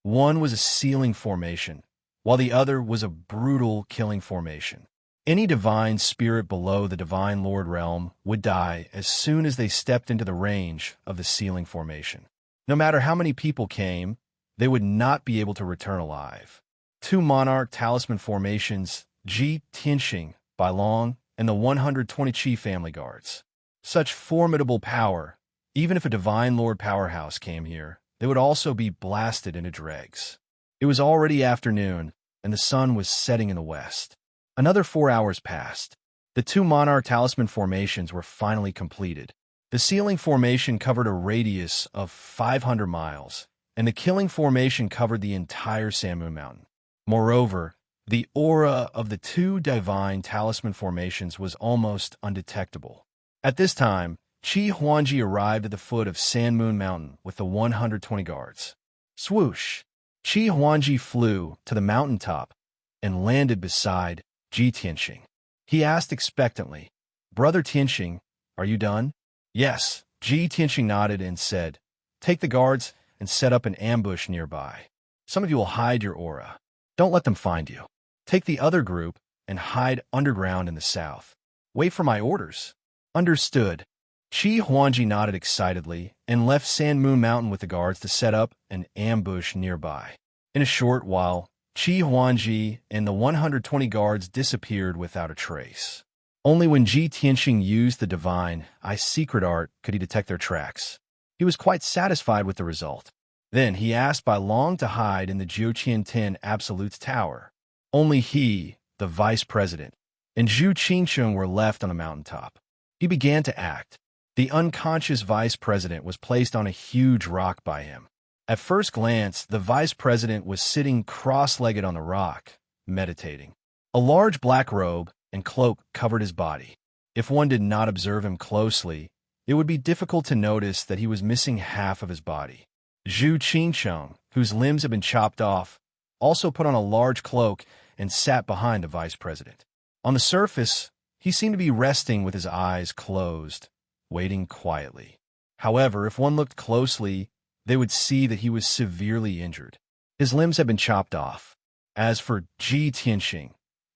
One was a sealing formation, while the other was a brutal killing formation. Any divine spirit below the Divine Lord realm would die as soon as they stepped into the range of the sealing formation. No matter how many people came, they would not be able to return alive. 2 monarch talisman formations, Ji Tianqing, Bai Long, and the 120 Qi family guards. Such formidable power, even if a Divine Lord powerhouse came here, they would also be blasted into dregs. It was already afternoon, and the sun was setting in the west. Another 4 hours passed. The 2 monarch talisman formations were finally completed. The sealing formation covered a radius of 500 miles, and the killing formation covered the entire Sand Moon Mountain. Moreover, the aura of the 2 divine talisman formations was almost undetectable. At this time, Qi Huangji arrived at the foot of Sand Moon Mountain with the 120 guards. Swoosh! Qi Huangji flew to the mountaintop and landed beside Ji Tianqing. He asked expectantly, "Brother Tianqing, are you done?" "Yes." Ji Tianqing nodded and said, "Take the guards and and set up an ambush nearby. Some of you will hide your aura. Don't let them find you. Take the other group and hide underground in the south. Wait for my orders. Understood. Chi Huangji nodded excitedly and left Sand Moon Mountain with the guards to set up an ambush nearby. In a short while, Chi Huangji and the 120 guards disappeared without a trace. Only when Ji Tianxing used the divine eye secret art could he detect their tracks. He was quite satisfied with the result. Then he asked Bai Long to hide in the Jiuqiantin Absolute's tower. Only he, the vice president, and Zhu Qingsheng were left on a mountaintop. He began to act. The unconscious vice president was placed on a huge rock by him. At first glance, the vice president was sitting cross-legged on the rock, meditating. A large black robe and cloak covered his body. If one did not observe him closely, it would be difficult to notice that he was missing half of his body. Zhu Qingsheng, whose limbs had been chopped off, also put on a large cloak and sat behind the vice president. On the surface, he seemed to be resting with his eyes closed, waiting quietly. However, if one looked closely, they would see that he was severely injured. His limbs had been chopped off. As for Ji Tianxing,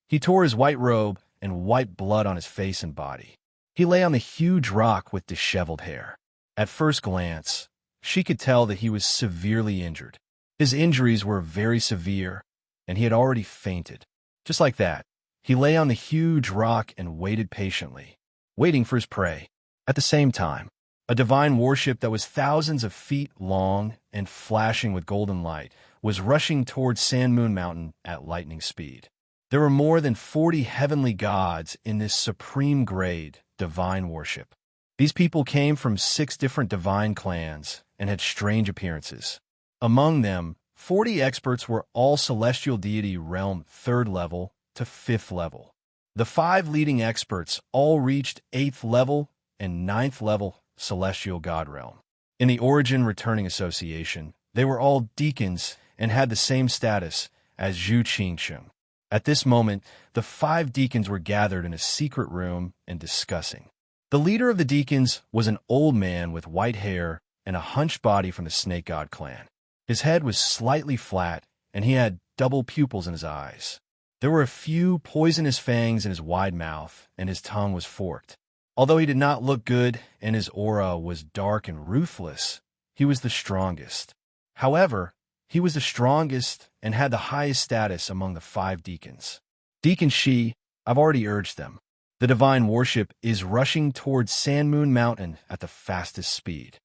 he tore his white robe and wiped blood on his face and body. He lay on the huge rock with disheveled hair. At first glance, she could tell that he was severely injured. His injuries were very severe, and he had already fainted. Just like that, he lay on the huge rock and waited patiently, waiting for his prey. At the same time, a divine warship that was thousands of feet long and flashing with golden light was rushing towards Sand Moon Mountain at lightning speed. There were more than 40 heavenly gods in this supreme grade divine warship. These people came from 6 different divine clans and had strange appearances. Among them, 40 experts were all celestial deity realm 3rd level to 5th level. The 5 leading experts all reached 8th level and 9th level celestial god realm. In the Origin Returning Association, they were all deacons and had the same status as Zhu Qingsheng. At this moment, the 5 deacons were gathered in a secret room and discussing. The leader of the deacons was an old man with white hair and a hunched body from the Snake God clan. His head was slightly flat, and he had double pupils in his eyes. There were a few poisonous fangs in his wide mouth, and his tongue was forked. Although he did not look good and his aura was dark and ruthless, he was the strongest. However, he was the strongest and had the highest status among the 5 deacons. Deacon Shi, I've already urged them. The divine warship is rushing towards Sand Moon Mountain at the fastest speed.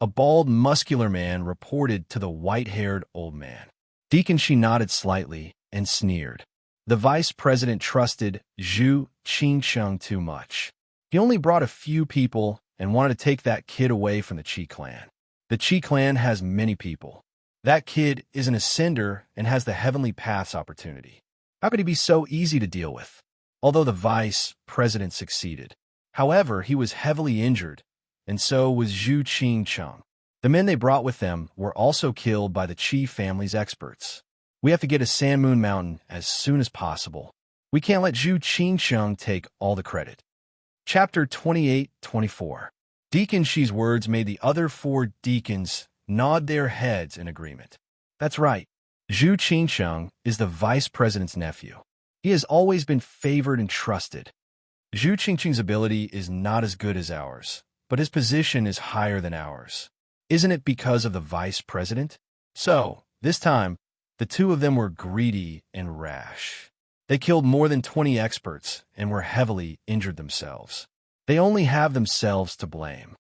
A bald, muscular man reported to the white-haired old man. Deacon Shi nodded slightly and sneered. The vice president trusted Zhu Qingsheng too much. He only brought a few people and wanted to take that kid away from the Qi clan. The Qi clan has many people. That kid is an ascender and has the heavenly paths opportunity. How could he be so easy to deal with? Although the vice president succeeded. However, he was heavily injured, and so was Zhu Qingsheng. The men they brought with them were also killed by the Qi family's experts. We have to get to Sand Moon Mountain as soon as possible. We can't let Zhu Qingsheng take all the credit. Chapter 28-24. Deacon Shi's words made the other 4 deacons nod their heads in agreement. That's right. Zhu Qingsheng is the vice president's nephew. He has always been favored and trusted. Zhu Qingsheng's ability is not as good as ours, but his position is higher than ours. Isn't it because of the vice president? So, this time, the 2 of them were greedy and rash. They killed more than 20 experts and were heavily injured themselves. They only have themselves to blame.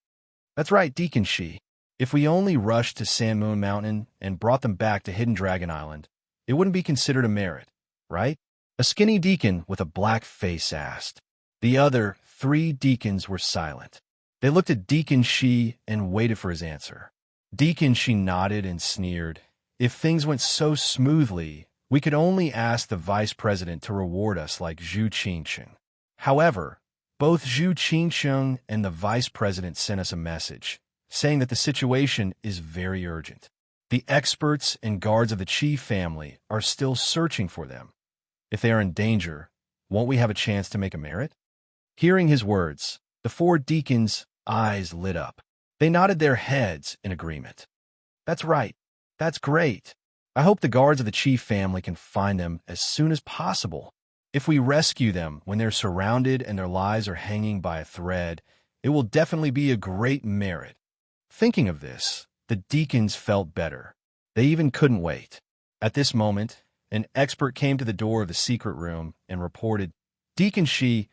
That's right, Deacon Shi. If we only rushed to Sand Moon Mountain and brought them back to Hidden Dragon Island, it wouldn't be considered a merit, right? A skinny deacon with a black face asked. The other 3 deacons were silent. They looked at Deacon Shi and waited for his answer. Deacon Shi nodded and sneered. If things went so smoothly, we could only ask the vice president to reward us like Zhu Qingsheng. However, both Zhu Qingsheng and the vice president sent us a message, saying that the situation is very urgent. The experts and guards of the Qi family are still searching for them. If they are in danger, won't we have a chance to make a merit? Hearing his words, the 4 deacons' eyes lit up. They nodded their heads in agreement. That's right. That's great. I hope the guards of the chief family can find them as soon as possible. If we rescue them when they're surrounded and their lives are hanging by a thread, it will definitely be a great merit. Thinking of this, the deacons felt better. They even couldn't wait. At this moment, an expert came to the door of the secret room and reported, "Deacon Shi,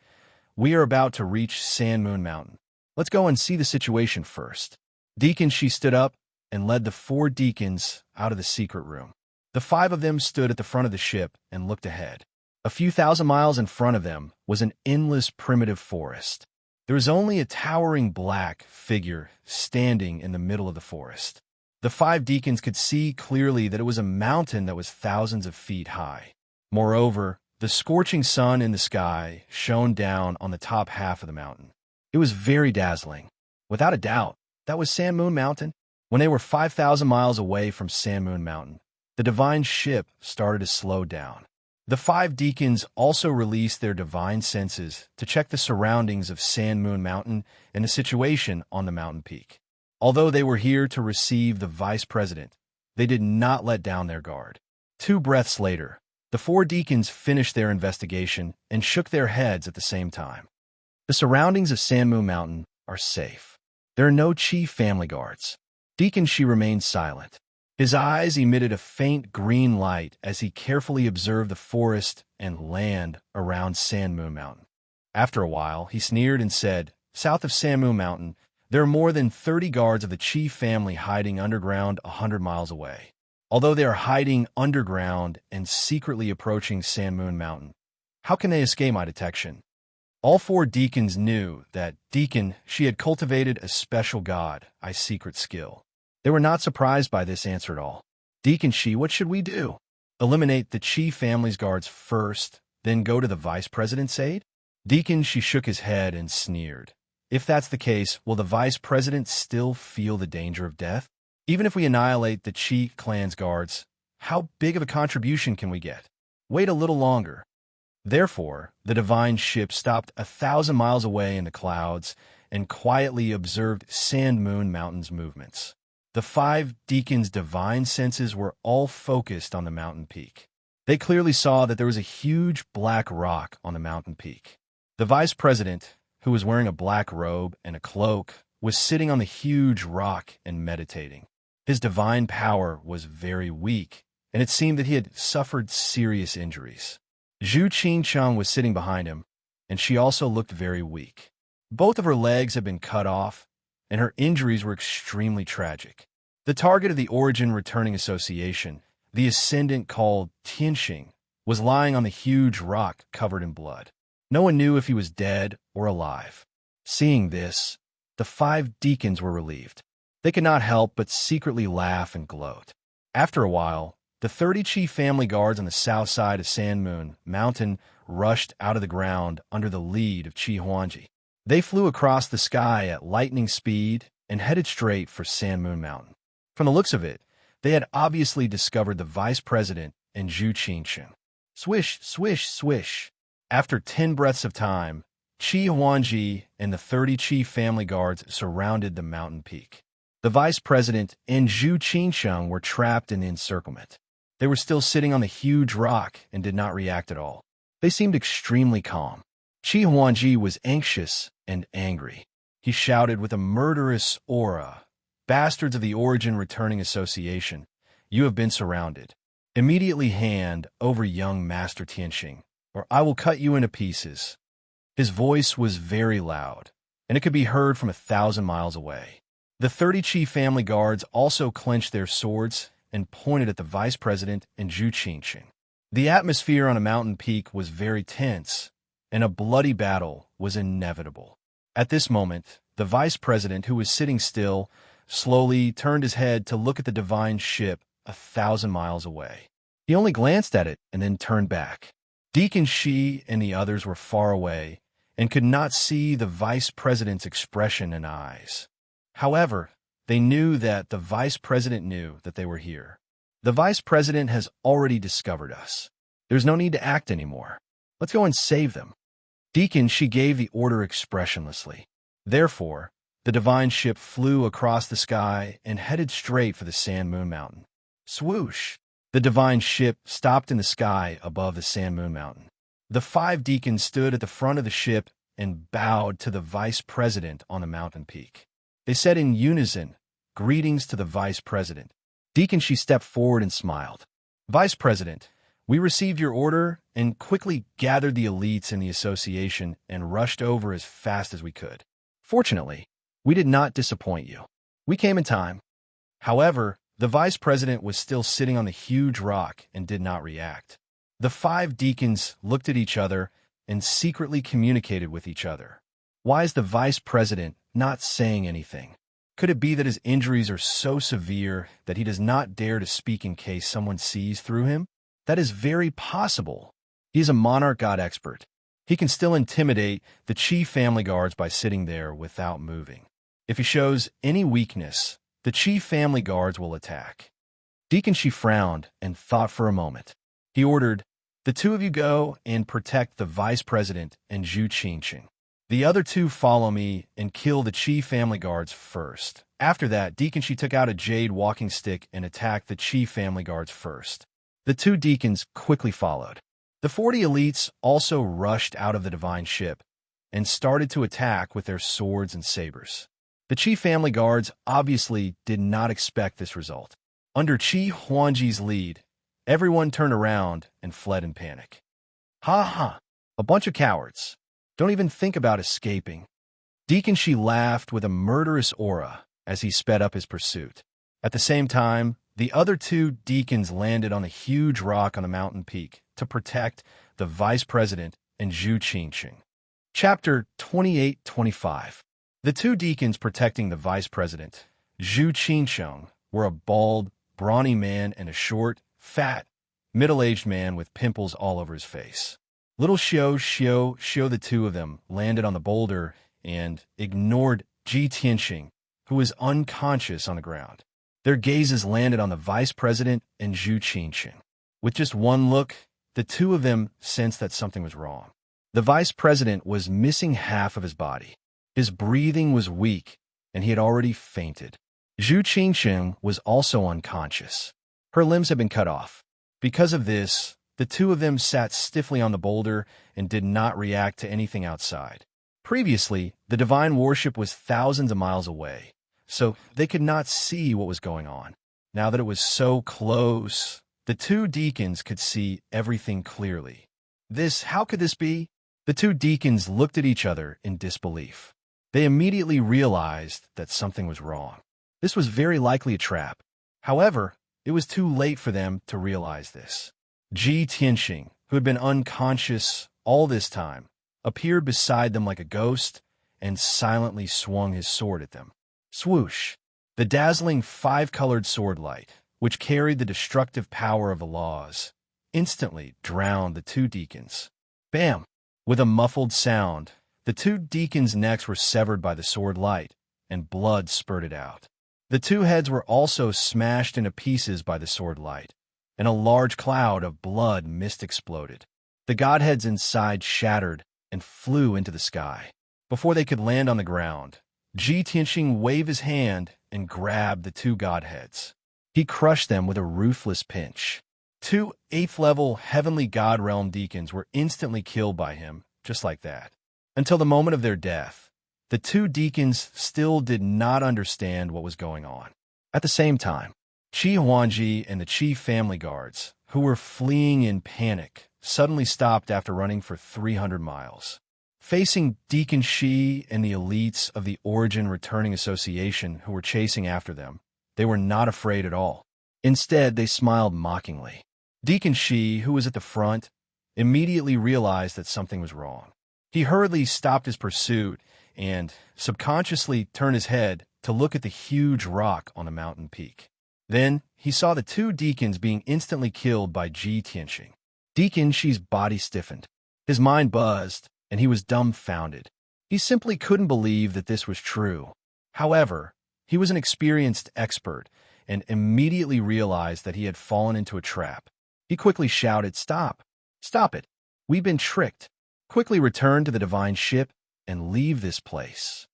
we are about to reach Sand Moon Mountain. Let's go and see the situation first." Deacon Shi stood up and led the 4 deacons out of the secret room. The 5 of them stood at the front of the ship and looked ahead. A few thousand miles in front of them was an endless primitive forest. There was only a towering black figure standing in the middle of the forest. The 5 deacons could see clearly that it was a mountain that was thousands of feet high. Moreover, the scorching sun in the sky shone down on the top half of the mountain. It was very dazzling. Without a doubt, that was Sand Moon Mountain. When they were 5,000 miles away from Sand Moon Mountain, the divine ship started to slow down. The 5 deacons also released their divine senses to check the surroundings of Sand Moon Mountain and the situation on the mountain peak. Although they were here to receive the vice president, they did not let down their guard. 2 breaths later, the 4 deacons finished their investigation and shook their heads at the same time. The surroundings of Sand Moon Mountain are safe. There are no chief family guards. Deacon Shi remained silent. His eyes emitted a faint green light as he carefully observed the forest and land around Sand Moon Mountain. After a while, he sneered and said, "South of Sand Moon Mountain, there are more than 30 guards of the chief family hiding underground 100 miles away. Although they are hiding underground and secretly approaching Sand Moon Mountain, how can they escape my detection?" All 4 deacons knew that Deacon Shi had cultivated a special god, a secret skill. They were not surprised by this answer at all. "Deacon Shi, what should we do? Eliminate the chief family's guards first, then go to the vice president's aid?" Deacon Shi shook his head and sneered. "If that's the case, will the vice president still feel the danger of death? Even if we annihilate the Chi clan's guards, how big of a contribution can we get? Wait a little longer." Therefore, the divine ship stopped 1,000 miles away in the clouds and quietly observed Sand Moon Mountain's movements. The 5 deacons' divine senses were all focused on the mountain peak. They clearly saw that there was a huge black rock on the mountain peak. The vice president, who was wearing a black robe and a cloak, was sitting on the huge rock and meditating. His divine power was very weak, and it seemed that he had suffered serious injuries. Zhu Qingcheng was sitting behind him, and she also looked very weak. Both of her legs had been cut off, and her injuries were extremely tragic. The target of the Origin Returning Association, the ascendant called Tianxing, was lying on the huge rock covered in blood. No one knew if he was dead or alive. Seeing this, the 5 deacons were relieved. They could not help but secretly laugh and gloat. After a while, the 30 chief family guards on the south side of Sand Moon Mountain rushed out of the ground under the lead of Qi Huangji. They flew across the sky at lightning speed and headed straight for Sand Moon Mountain. From the looks of it, they had obviously discovered the vice president and Zhu Qingcheng. Swish, swish, swish. After 10 breaths of time, Qi Huangji and the 30 chief family guards surrounded the mountain peak. The vice president and Zhu Qingcheng were trapped in the encirclement. They were still sitting on the huge rock and did not react at all. They seemed extremely calm. Qi Huangji was anxious and angry. He shouted with a murderous aura, "Bastards of the Origin Returning Association, you have been surrounded. Immediately hand over young Master Tianxing, or I will cut you into pieces." His voice was very loud, and it could be heard from 1,000 miles away. The 30 chief family guards also clenched their swords and pointed at the vice president and Zhu Qingcheng. The atmosphere on a mountain peak was very tense, and a bloody battle was inevitable. At this moment, the vice president, who was sitting still, slowly turned his head to look at the divine ship 1,000 miles away. He only glanced at it and then turned back. Deacon Shi and the others were far away and could not see the vice president's expression and eyes. However, they knew that the vice president knew that they were here. The vice president has already discovered us. There's no need to act anymore. Let's go and save them. Deacon Shi gave the order expressionlessly. Therefore, The divine ship flew across the sky and headed straight for the Sand Moon Mountain. Swoosh! The divine ship stopped in the sky above the Sand Moon Mountain. The 5 deacons stood at the front of the ship and bowed to the vice president on the mountain peak. They said in unison, "Greetings to the vice president." Deacon She stepped forward and smiled. "Vice President, we received your order and quickly gathered the elites in the association and rushed over as fast as we could. Fortunately, we did not disappoint you. We came in time." However, the vice president was still sitting on the huge rock and did not react. The 5 deacons looked at each other and secretly communicated with each other. Why is the vice president not saying anything? Could it be that his injuries are so severe that he does not dare to speak in case someone sees through him? That is very possible. He is a monarch god expert. He can still intimidate the chief family guards by sitting there without moving. If he shows any weakness, the chief family guards will attack. Deacon She frowned and thought for a moment. He ordered, "The 2 of you go and protect the vice president and Zhu Qingqing. The other 2 follow me and kill the chief family guards first." After that, Deacon She took out a jade walking stick and attacked the chief family guards first. The 2 deacons quickly followed. The 40 elites also rushed out of the divine ship and started to attack with their swords and sabers. The chief family guards obviously did not expect this result. Under Qi Huangji's lead, everyone turned around and fled in panic. "Ha ha! A bunch of cowards. Don't even think about escaping." Deacon She laughed with a murderous aura as he sped up his pursuit. At the same time, the other 2 deacons landed on a huge rock on the mountain peak to protect the vice president and Zhu Qingqing. Chapter 28-25. The 2 deacons protecting the vice president, Zhu Qingqing, were a bald, brawny man and a short, fat, middle-aged man with pimples all over his face. Little Xiao, the 2 of them, landed on the boulder and ignored Ji Tianxing, who was unconscious on the ground. Their gazes landed on the vice president and Zhu Qingqing. With just one look, the 2 of them sensed that something was wrong. The vice president was missing half of his body. His breathing was weak, and he had already fainted. Zhu Qingqing was also unconscious. Her limbs had been cut off. Because of this, the 2 of them sat stiffly on the boulder and did not react to anything outside. Previously, the divine worship was thousands of miles away, so they could not see what was going on. Now that it was so close, the 2 deacons could see everything clearly. How could this be? The 2 deacons looked at each other in disbelief. They immediately realized that something was wrong. This was very likely a trap. However, it was too late for them to realize this. Ji Tianxing, who had been unconscious all this time, appeared beside them like a ghost and silently swung his sword at them. Swoosh! The dazzling 5-colored sword light, which carried the destructive power of the laws, instantly drowned the 2 deacons. Bam! With a muffled sound, the 2 deacons' necks were severed by the sword light, and blood spurted out. The 2 heads were also smashed into pieces by the sword light, and a large cloud of blood mist exploded. The godheads inside shattered and flew into the sky. Before they could land on the ground, Ji Tianxing waved his hand and grabbed the 2 godheads. He crushed them with a ruthless pinch. 2 8th-level heavenly god realm deacons were instantly killed by him, just like that. Until the moment of their death, the 2 deacons still did not understand what was going on. At the same time, Qi Huangji and the chief family guards, who were fleeing in panic, suddenly stopped after running for 300 miles. Facing Deacon Shi and the elites of the Origin Returning Association who were chasing after them, they were not afraid at all. Instead, they smiled mockingly. Deacon Shi, who was at the front, immediately realized that something was wrong. He hurriedly stopped his pursuit and subconsciously turned his head to look at the huge rock on the mountain peak. Then he saw the 2 deacons being instantly killed by Ji Tianxing. Deacon Shi's body stiffened. His mind buzzed, and he was dumbfounded. He simply couldn't believe that this was true. However, he was an experienced expert and immediately realized that he had fallen into a trap. He quickly shouted, "Stop! Stop it! We've been tricked! Quickly return to the divine ship and leave this place."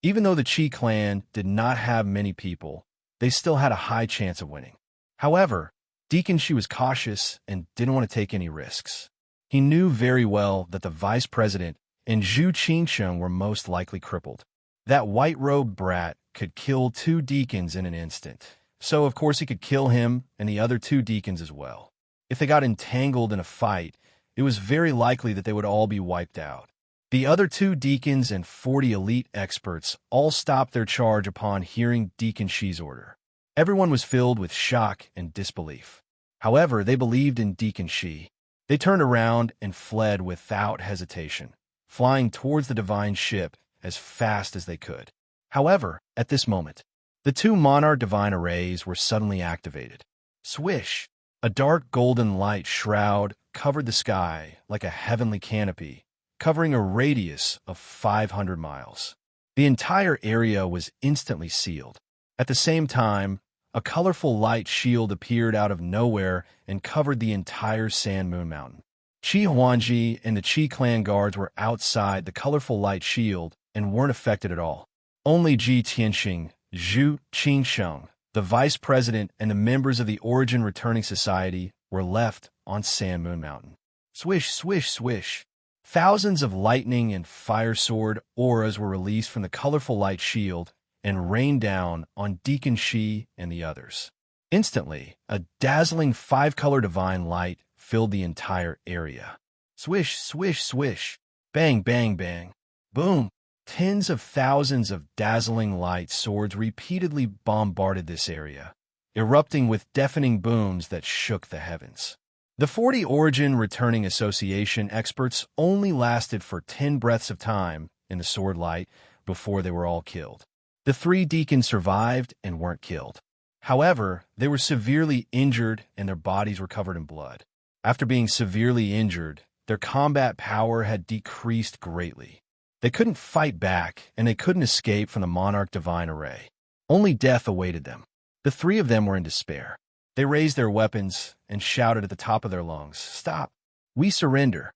Even though the Qi clan did not have many people, they still had a high chance of winning. However, Deacon Shi was cautious and didn't want to take any risks. He knew very well that the vice president and Zhu Qingsheng were most likely crippled. That white-robed brat could kill 2 deacons in an instant, so of course he could kill him and the other 2 deacons as well. If they got entangled in a fight, it was very likely that they would all be wiped out. The other 2 deacons and 40 elite experts all stopped their charge upon hearing Deacon Shi's order. Everyone was filled with shock and disbelief. However, they believed in Deacon Shi. They turned around and fled without hesitation, flying towards the divine ship as fast as they could. However, at this moment, the 2 monarch divine arrays were suddenly activated. Swish! A dark golden light shroud covered the sky like a heavenly canopy, covering a radius of 500 miles. The entire area was instantly sealed. At the same time, a colorful light shield appeared out of nowhere and covered the entire Sand Moon Mountain. Qi Huangji and the Qi clan guards were outside the colorful light shield and weren't affected at all. Only Ji Tianxing, Zhu Qingsheng, the vice president, and the members of the Origin Returning Society were left on Sand Moon Mountain. Swish, swish, swish. Thousands of lightning and fire sword auras were released from the colorful light shield and rained down on Deacon Shi and the others. Instantly, a dazzling 5-color divine light filled the entire area. Swish, swish, swish. Bang, bang, bang. Boom. Tens of thousands of dazzling light swords repeatedly bombarded this area, erupting with deafening booms that shook the heavens. The 40 Origin Returning Association experts only lasted for 10 breaths of time in the sword light before they were all killed. The 3 deacons survived and weren't killed. However, they were severely injured and their bodies were covered in blood. After being severely injured, their combat power had decreased greatly. They couldn't fight back, and they couldn't escape from the Monarch Divine Array. Only death awaited them. The 3 of them were in despair. They raised their weapons and shouted at the top of their lungs, "Stop! We surrender!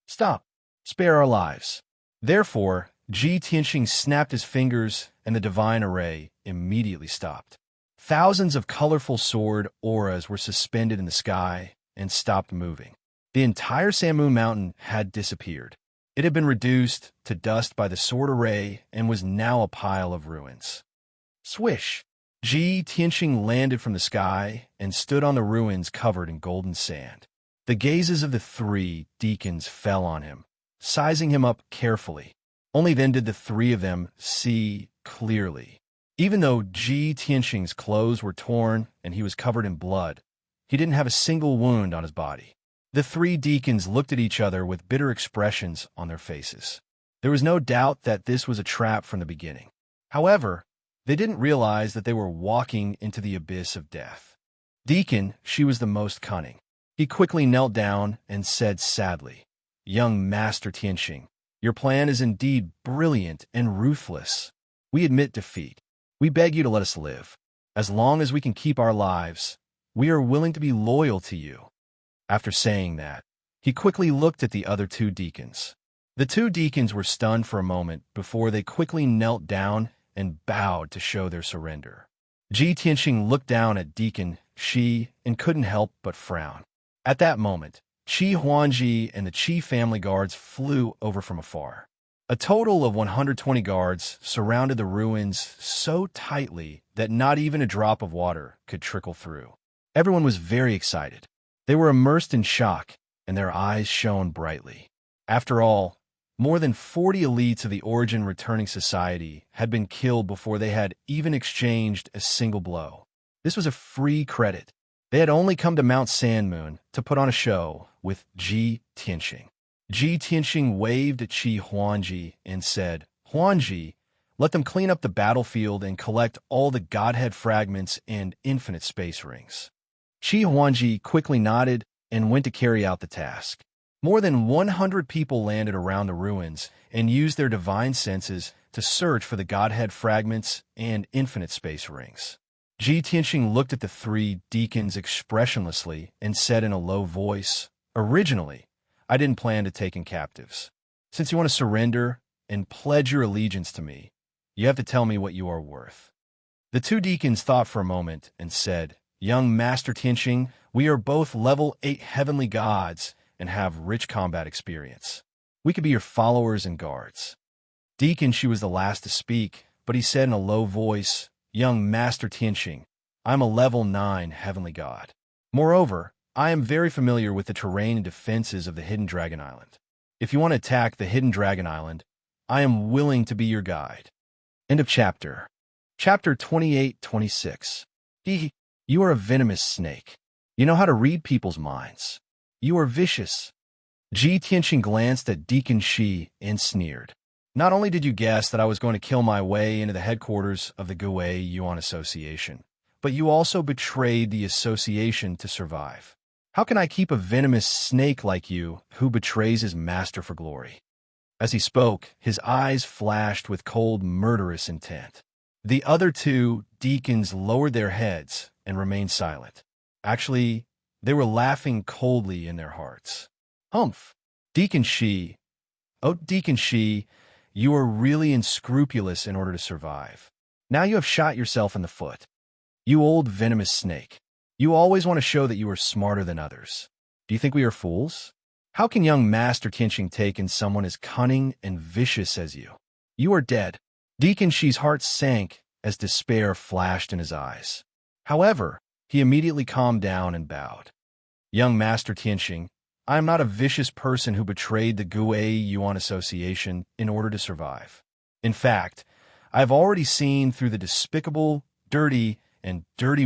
Stop! Spare our lives!" Therefore, Ji Tianxing snapped his fingers, and the Divine Array immediately stopped. Thousands of colorful sword auras were suspended in the sky and stopped moving. The entire Sand Moon Mountain had disappeared. It had been reduced to dust by the sword array and was now a pile of ruins. Swish! Ji Tianxing landed from the sky and stood on the ruins covered in golden sand. The gazes of the 3 deacons fell on him, sizing him up carefully. Only then did the 3 of them see clearly. Even though Ji Tianxing's clothes were torn and he was covered in blood, he didn't have a single wound on his body. The 3 deacons looked at each other with bitter expressions on their faces. There was no doubt that this was a trap from the beginning. However, they didn't realize that they were walking into the abyss of death. Deacon, she was the most cunning. He quickly knelt down and said sadly, "Young Master Tianxing, your plan is indeed brilliant and ruthless. We admit defeat. We beg you to let us live. As long as we can keep our lives, we are willing to be loyal to you." After saying that, he quickly looked at the other 2 deacons. The 2 deacons were stunned for a moment before they quickly knelt down and bowed to show their surrender. Ji Tianxing looked down at Deacon Shi and couldn't help but frown. At that moment, Qi Huangji and the Qi family guards flew over from afar. A total of 120 guards surrounded the ruins so tightly that not even a drop of water could trickle through. Everyone was very excited. They were immersed in shock, and their eyes shone brightly. After all, more than 40 elites of the Origin Returning Society had been killed before they had even exchanged a single blow. This was a free credit. They had only come to Mount Sandmoon to put on a show with Ji Tianxing. Ji Tianxing waved at Qi Huangji and said, "Huangji, let them clean up the battlefield and collect all the Godhead fragments and infinite space rings." Qi Huangji quickly nodded and went to carry out the task. More than 100 people landed around the ruins and used their divine senses to search for the Godhead fragments and infinite space rings. Ji Tianxing looked at the 3 deacons expressionlessly and said in a low voice, "Originally, I didn't plan to take in captives. Since you want to surrender and pledge your allegiance to me, You have to tell me what you are worth." The two deacons thought for a moment and said, "Young Master Tianqing, we are both level 8 heavenly gods and have rich combat experience. We could be your followers and guards." Deacon Shi was the last to speak, but he said in a low voice, "Young Master Tianqing, I am a level 9 heavenly god. Moreover, I am very familiar with the terrain and defenses of the Hidden Dragon Island. If you want to attack the Hidden Dragon Island, I am willing to be your guide." End of chapter. Chapter 28-26. You are a venomous snake. You know how to read people's minds. You are vicious. Tianqing glanced at Deacon Shi and sneered. "Not only did you guess that I was going to kill my way into the headquarters of the Gui Yuan Association, but you also betrayed the association to survive. How can I keep a venomous snake like you who betrays his master for glory?" As he spoke, his eyes flashed with cold, murderous intent. The other two deacons lowered their heads and remained silent. Actually, they were laughing coldly in their hearts. "Humph! Deacon Shi, oh, Deacon Shi, you are really unscrupulous in order to survive. Now you have shot yourself in the foot. You old venomous snake. You always want to show that you are smarter than others. Do you think we are fools? How can young Master Tianqing take in someone as cunning and vicious as you? You are dead." Deacon Shi's heart sank as despair flashed in his eyes. However, he immediately calmed down and bowed. "Young Master Tianqing, I am not a vicious person who betrayed the Gui Yuan Association in order to survive. In fact, I have already seen through the despicable, dirty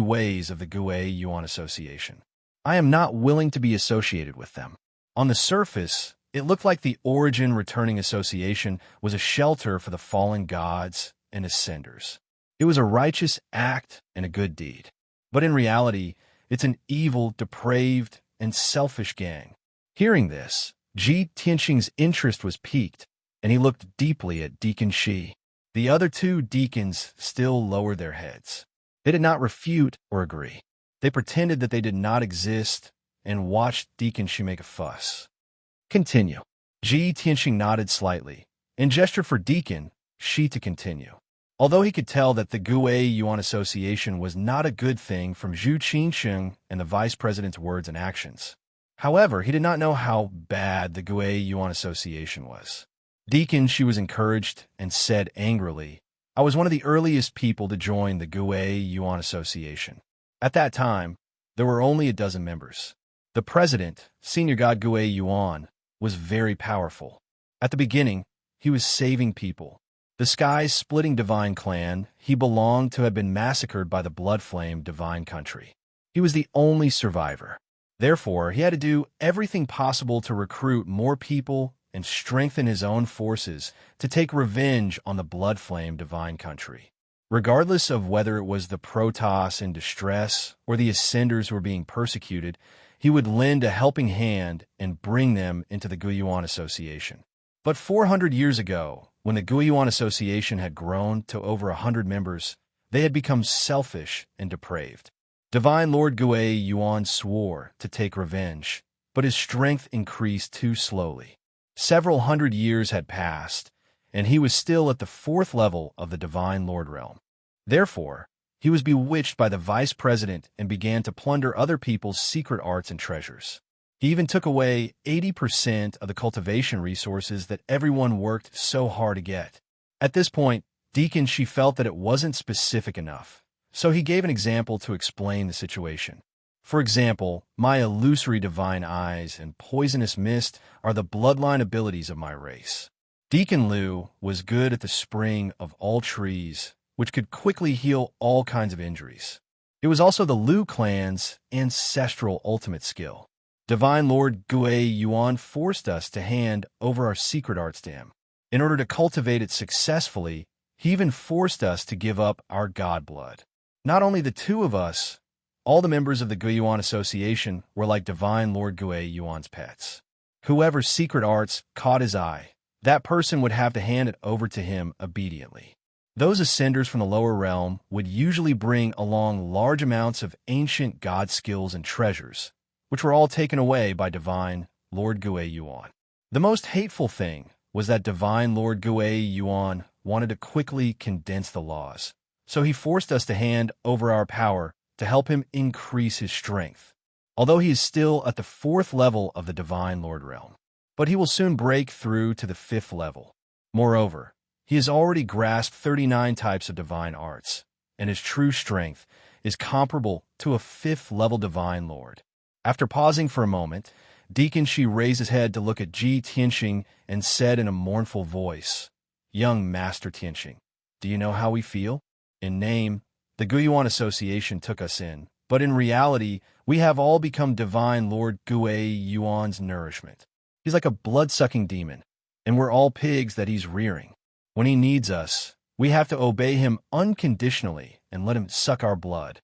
ways of the Gui Yuan Association. I am not willing to be associated with them." On the surface, it looked like the Origin Returning Association was a shelter for the fallen gods and ascenders. It was a righteous act and a good deed. But in reality, it's an evil, depraved, and selfish gang. Hearing this, Tianqing's interest was piqued, and he looked deeply at Deacon Shi. The other two deacons still lowered their heads. They did not refute or agree. They pretended that they did not exist and watched Deacon Shi make a fuss. Continue. Tianqing nodded slightly and gestured for Deacon Shi to continue. Although he could tell that the Gui Yuan Association was not a good thing from Zhu Qingsheng and the vice president's words and actions. However, he did not know how bad the Gui Yuan Association was. Deacon Shi was encouraged and said angrily, "I was one of the earliest people to join the Gui Yuan Association. At that time, there were only a dozen members. The president, senior god Gui Yuan, was very powerful. At the beginning, he was saving people. The sky-splitting divine clan he belonged to had been massacred by the blood-flame divine country. He was the only survivor. Therefore, he had to do everything possible to recruit more people and strengthen his own forces to take revenge on the blood-flame divine country. Regardless of whether it was the Protoss in distress or the Ascenders who were being persecuted, he would lend a helping hand and bring them into the Guyuan Association. But 400 years ago, when the Guyuan Association had grown to over 100 members, they had become selfish and depraved. Divine Lord Gui Yuan swore to take revenge, but his strength increased too slowly. Several hundred years had passed, and he was still at the 4th level of the Divine Lord realm. Therefore, he was bewitched by the vice president and began to plunder other people's secret arts and treasures. He even took away 80% of the cultivation resources that everyone worked so hard to get. At this point, Deacon Shi felt that it wasn't specific enough, so he gave an example to explain the situation. For example, my illusory divine eyes and poisonous mist are the bloodline abilities of my race. Deacon Liu was good at the spring of all trees, which could quickly heal all kinds of injuries. It was also the Liu clan's ancestral ultimate skill. Divine Lord Gui Yuan forced us to hand over our secret arts to him. In order to cultivate it successfully, he even forced us to give up our god blood. Not only the two of us, all the members of the Guyuan Association were like Divine Lord Gui Yuan's pets. Whoever's secret arts caught his eye, that person would have to hand it over to him obediently. Those ascenders from the lower realm would usually bring along large amounts of ancient god skills and treasures, which were all taken away by Divine Lord Gui Yuan. The most hateful thing was that Divine Lord Gui Yuan wanted to quickly condense the laws, so he forced us to hand over our power to help him increase his strength. Although he is still at the 4th level of the Divine Lord realm, but he will soon break through to the 5th level. Moreover, he has already grasped 39 types of divine arts, and his true strength is comparable to a 5th level Divine Lord. After pausing for a moment, Deacon Shi raised his head to look at Ji Tianxing and said in a mournful voice, "Young Master Tianxing, do you know how we feel? In name, the Guiyuan Association took us in, but in reality, we have all become Divine Lord Gui Yuan's nourishment. He's like a blood-sucking demon, and we're all pigs that he's rearing. When he needs us, we have to obey him unconditionally and let him suck our blood."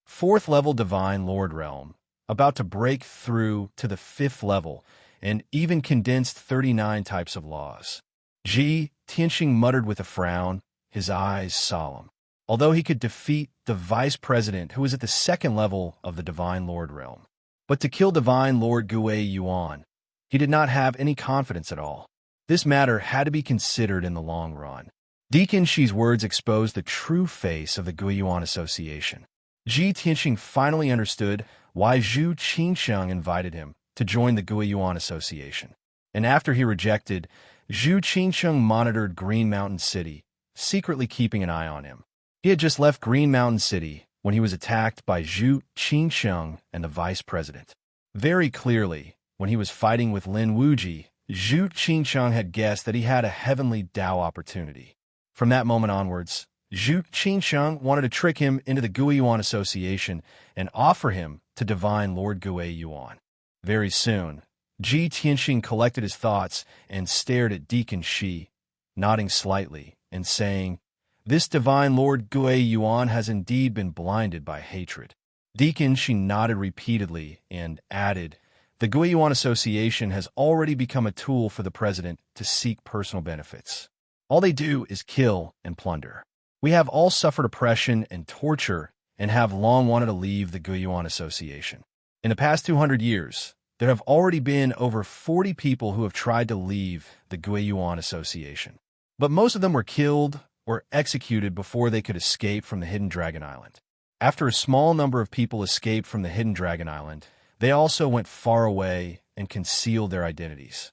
4th level Divine Lord realm, about to break through to the 5th level, and even condensed 39 types of laws. Ji Tianxing muttered with a frown, his eyes solemn. Although he could defeat the vice president who was at the 2nd level of the Divine Lord realm, but to kill Divine Lord Gui Yuan, he did not have any confidence at all. This matter had to be considered in the long run. Deacon Shi's words exposed the true face of the Guiyuan Association. Ji Tianxing finally understood why Zhu Qingsheng invited him to join the Guiyuan Association. And after he rejected, Zhu Qingsheng monitored Green Mountain City, secretly keeping an eye on him. He had just left Green Mountain City when he was attacked by Zhu Qingsheng and the vice president. Very clearly, when he was fighting with Lin Wuji, Zhu Qingsheng had guessed that he had a heavenly Dao opportunity. From that moment onwards, Zhu Qingsheng wanted to trick him into the Guiyuan Association and offer him to Divine Lord Gui Yuan. Very soon, Ji Tianxing collected his thoughts and stared at Deacon Shi, nodding slightly and saying, "This Divine Lord Gui Yuan has indeed been blinded by hatred." Deacon Shi nodded repeatedly and added, "The Guiyuan Association has already become a tool for the president to seek personal benefits. All they do is kill and plunder. We have all suffered oppression and torture and have long wanted to leave the Guiyuan Association. In the past 200 years, there have already been over 40 people who have tried to leave the Guiyuan Association. But most of them were killed or executed before they could escape from the Hidden Dragon Island. After a small number of people escaped from the Hidden Dragon Island, they also went far away and concealed their identities."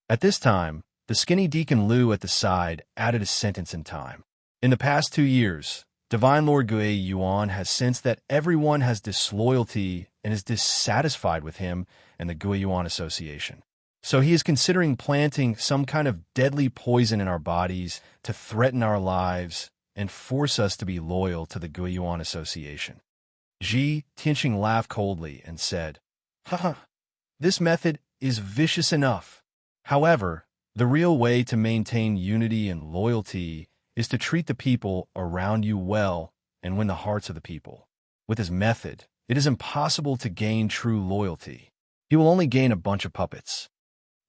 At this time, the skinny Deacon Liu at the side added a sentence in time. "In the past 2 years, Divine Lord Gui Yuan has sensed that everyone has disloyalty and is dissatisfied with him and the Guiyuan Association. So he is considering planting some kind of deadly poison in our bodies to threaten our lives and force us to be loyal to the Guiyuan Association." Ji Tianxing laughed coldly and said, "Haha, this method is vicious enough. However, the real way to maintain unity and loyalty is to treat the people around you well and win the hearts of the people. With his method, it is impossible to gain true loyalty. He will only gain a bunch of puppets."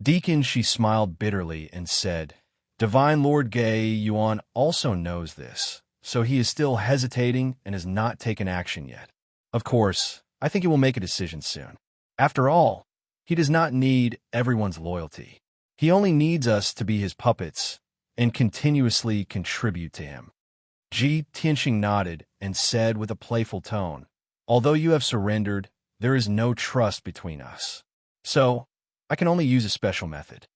Deacon Shi smiled bitterly and said, "Divine Lord Gui Yuan also knows this, so he is still hesitating and has not taken action yet. Of course, I think he will make a decision soon. After all, he does not need everyone's loyalty. He only needs us to be his puppets and continuously contribute to him." Ji Tianxing nodded and said with a playful tone, "Although you have surrendered, there is no trust between us. So, I can only use a special method."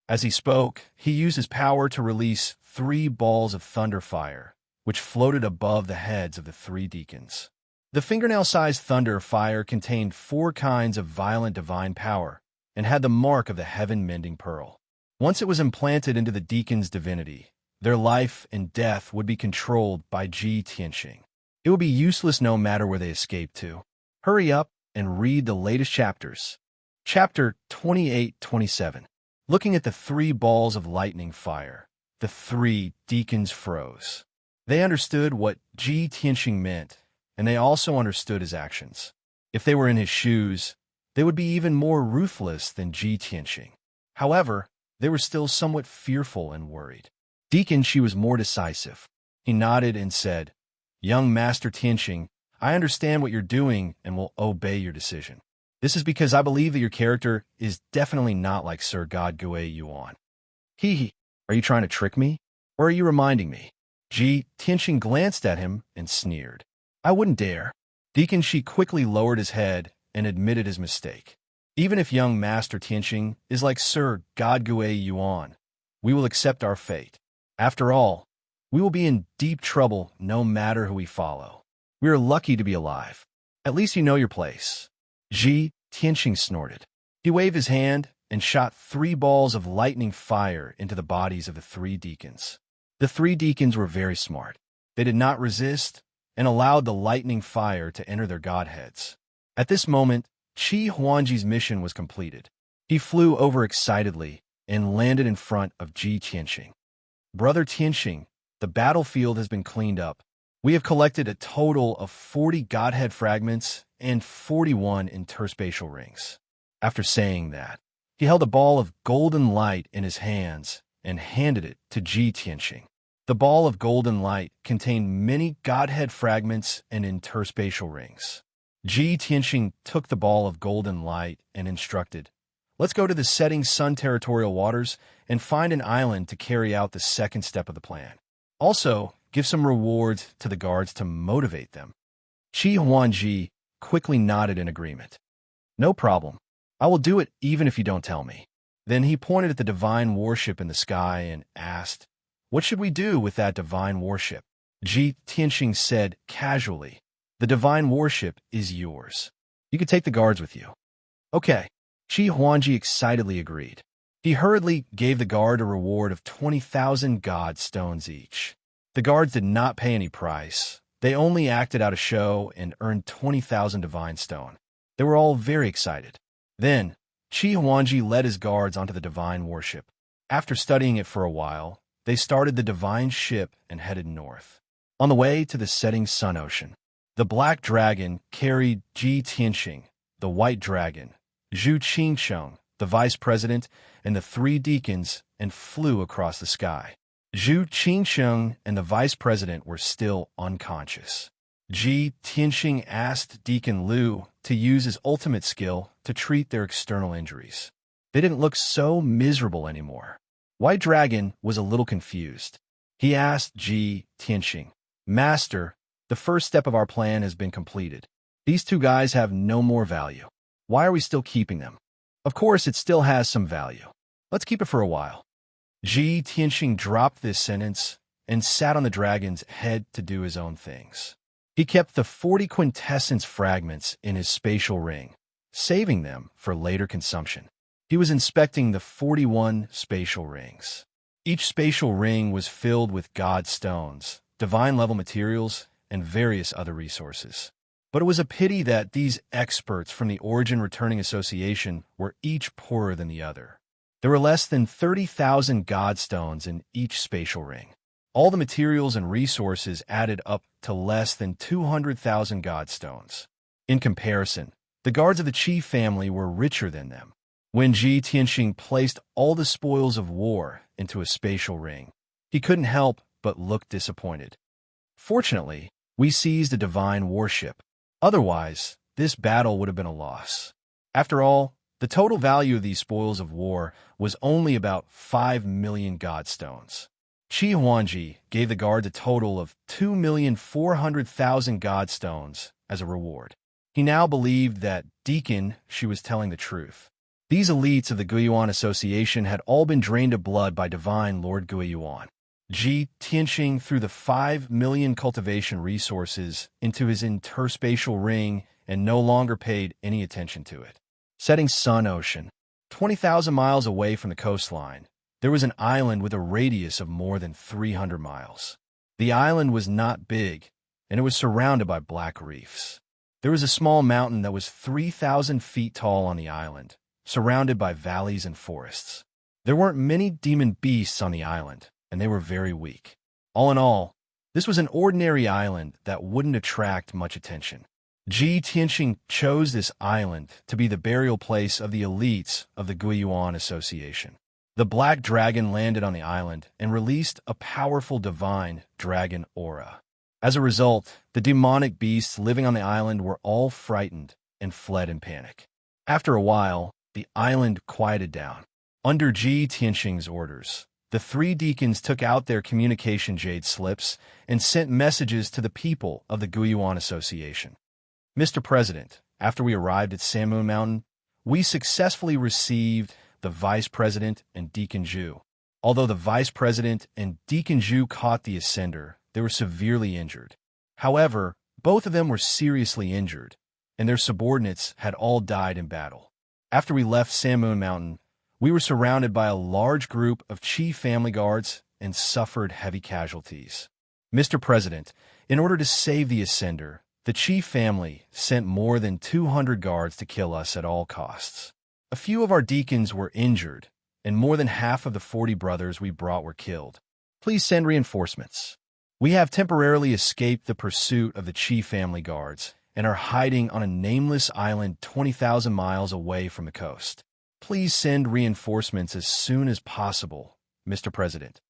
As he spoke, he used his power to release 3 balls of thunder fire, which floated above the heads of the 3 deacons. The fingernail-sized thunder fire contained 4 kinds of violent divine power and had the mark of the heaven-mending pearl. Once it was implanted into the deacons' divinity, their life and death would be controlled by Ji Tianxing. It would be useless no matter where they escaped to. Hurry up and read the latest chapters. Chapter 28-27. Looking at the 3 balls of lightning fire, the 3 deacons froze. They understood what Ji Tianxing meant, and they also understood his actions. If they were in his shoes, they would be even more ruthless than Ji Tianxing. However, they were still somewhat fearful and worried. Deacon Shi was more decisive. He nodded and said, "Young Master Tianxing, I understand what you're doing and will obey your decision. This is because I believe that your character is definitely not like Sir God Gui Yuan." "Hee hee, are you trying to trick me?" Or are you reminding me? Ji Tianxing glanced at him and sneered. I wouldn't dare. Deacon Shi quickly lowered his head and admitted his mistake. Even if young Master Tianxing is like Sir God Gui Yuan, we will accept our fate. After all, we will be in deep trouble no matter who we follow. We are lucky to be alive. At least you know your place. Ji Tianxing snorted. He waved his hand and shot 3 balls of lightning fire into the bodies of the 3 deacons. The 3 deacons were very smart. They did not resist and allowed the lightning fire to enter their godheads. At this moment, Qi Huangji's mission was completed. He flew over excitedly and landed in front of Ji Tianxing. Brother Tianxing, the battlefield has been cleaned up. We have collected a total of 40 godhead fragments and 41 interspatial rings. After saying that, he held a ball of golden light in his hands and handed it to Ji Tianxing. The ball of golden light contained many godhead fragments and interspatial rings. Ji Tianxing took the ball of golden light and instructed, let's go to the setting sun territorial waters and find an island to carry out the second step of the plan. Also, give some rewards to the guards to motivate them. Qi Huangji quickly nodded in agreement. No problem. I will do it even if you don't tell me. Then he pointed at the divine warship in the sky and asked, what should we do with that divine warship? Ji Tianxing said casually, the divine warship is yours. You can take the guards with you. Okay. Qi Huangji excitedly agreed. He hurriedly gave the guard a reward of 20,000 god stones each. The guards did not pay any price. They only acted out a show and earned 20,000 divine stone. They were all very excited. Then, Qi Huangji led his guards onto the divine warship. After studying it for a while, they started the divine ship and headed north. On the way to the setting sun ocean, the black dragon carried Ji Tianxing, the white dragon, Zhu Qingsheng, the vice president, and the 3 deacons, and flew across the sky. Zhu Qingsheng and the vice president were still unconscious. Ji Tianxing asked Deacon Liu to use his ultimate skill to treat their external injuries. They didn't look so miserable anymore. White Dragon was a little confused. He asked Ji Tianxing, Master, the first step of our plan has been completed. These 2 guys have no more value. Why are we still keeping them? Of course, it still has some value. Let's keep it for a while. Ji Tianxing dropped this sentence and sat on the dragon's head to do his own things. He kept the 40 quintessence fragments in his spatial ring, saving them for later consumption. He was inspecting the 41 spatial rings. Each spatial ring was filled with god stones, divine-level materials, and various other resources. But it was a pity that these experts from the Origin Returning Association were each poorer than the other. There were less than 30,000 god stones in each spatial ring. All the materials and resources added up to less than 200,000 god stones. In comparison, the guards of the Qi family were richer than them. When Ji Tianxing placed all the spoils of war into a spatial ring, he couldn't help but look disappointed. Fortunately, we seized a divine warship. Otherwise, this battle would have been a loss. After all, the total value of these spoils of war was only about 5 million god stones. Qi Huangji gave the guards a total of 2,400,000 god stones as a reward. He now believed that Deacon Shi was telling the truth. These elites of the Guiyuan Association had all been drained of blood by divine Lord Guiyuan. Ji Tianxing threw the 5 million cultivation resources into his interspatial ring and no longer paid any attention to it. Setting sun ocean, 20,000 miles away from the coastline, there was an island with a radius of more than 300 miles. The island was not big, and it was surrounded by black reefs. There was a small mountain that was 3,000 feet tall on the island, surrounded by valleys and forests. There weren't many demon beasts on the island, and they were very weak. All in all, this was an ordinary island that wouldn't attract much attention. Ji Tianxing chose this island to be the burial place of the elites of the Guiyuan Association. The black dragon landed on the island and released a powerful divine dragon aura. As a result, the demonic beasts living on the island were all frightened and fled in panic. After a while, the island quieted down. Under Ji Tianxing's orders, the The three deacons took out their communication jade slips and sent messages to the people of the Guyuan Association. Mr. President, after we arrived at Sanmoon Mountain, we successfully received the Vice President and Deacon Zhu. Although the Vice President and Deacon Zhu caught the ascender, they were severely injured. However, both of them were seriously injured, and their subordinates had all died in battle. After we left Sanmoon Mountain, we were surrounded by a large group of chief family guards and suffered heavy casualties. Mr. President, in order to save the ascender, the chief family sent more than 200 guards to kill us at all costs. A few of our deacons were injured, and more than half of the 40 brothers we brought were killed. Please send reinforcements. We have temporarily escaped the pursuit of the chief family guards and are hiding on a nameless island 20,000 miles away from the coast. Please send reinforcements as soon as possible, Mr. President.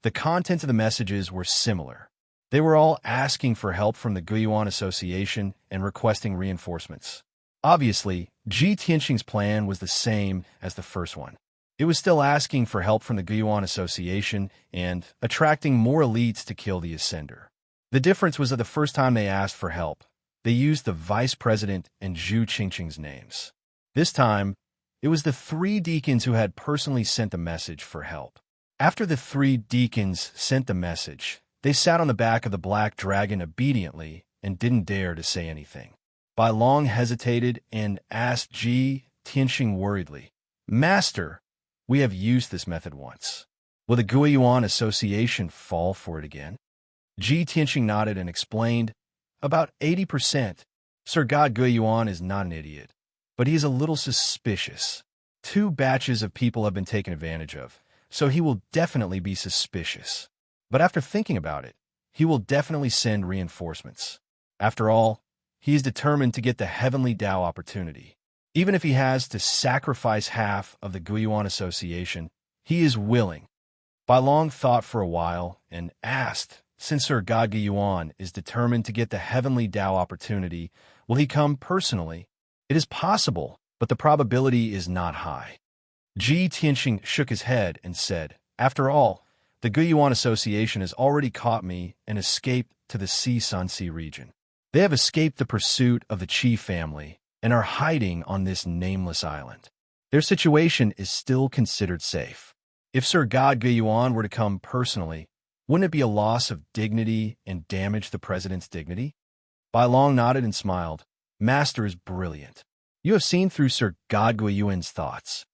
The content of the messages were similar. They were all asking for help from the Guyuan Association and requesting reinforcements. Obviously, Ji Tianxing's plan was the same as the first one. It was still asking for help from the Guyuan Association and attracting more elites to kill the ascender. The difference was that the first time they asked for help, they used the Vice President and Zhu Qingqing's names. This time, it was the three deacons who had personally sent the message for help. After the three deacons sent the message, they sat on the back of the black dragon obediently and didn't dare to say anything. Bai Long hesitated and asked Ji Tianxing worriedly, "Master, we have used this method once. Will the Guyuan Association fall for it again?" Ji Tianxing nodded and explained, "About 80%. Sir God Guyuan is not an idiot, but he is a little suspicious. 2 batches of people have been taken advantage of, so he will definitely be suspicious. But after thinking about it, he will definitely send reinforcements. After all, he is determined to get the heavenly Tao opportunity. Even if he has to sacrifice half of the Guyuan Association, he is willing." Bai Long thought for a while and asked, "Since Sir God Guyuan is determined to get the heavenly Tao opportunity, will he come personally?" "It is possible, but the probability is not high." Ji Tianxing shook his head and said, "After all, the Guyuan Association has already caught me and escaped to the Sea region. They have escaped the pursuit of the Qi family and are hiding on this nameless island. Their situation is still considered safe. If Sir God Guyuan were to come personally, wouldn't it be a loss of dignity and damage the president's dignity?" Bai Long nodded and smiled. "Master is brilliant. You have seen through Sir God Guyuan's thoughts."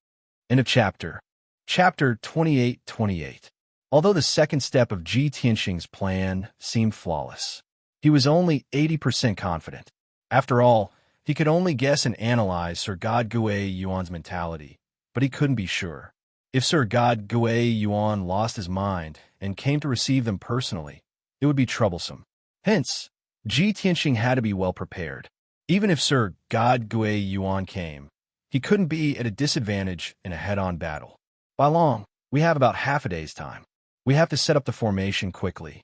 End of chapter. Chapter 28. Although the second step of Ji Tianxing's plan seemed flawless, he was only 80% confident. After all, he could only guess and analyze Sir God Guyuan's mentality, but he couldn't be sure. If Sir God Guyuan lost his mind and came to receive them personally, it would be troublesome. Hence, Ji Tianxing had to be well prepared. Even if Sir God Guyuan came, he couldn't be at a disadvantage in a head-on battle. "Bai Long, we have about half a day's time. We have to set up the formation quickly."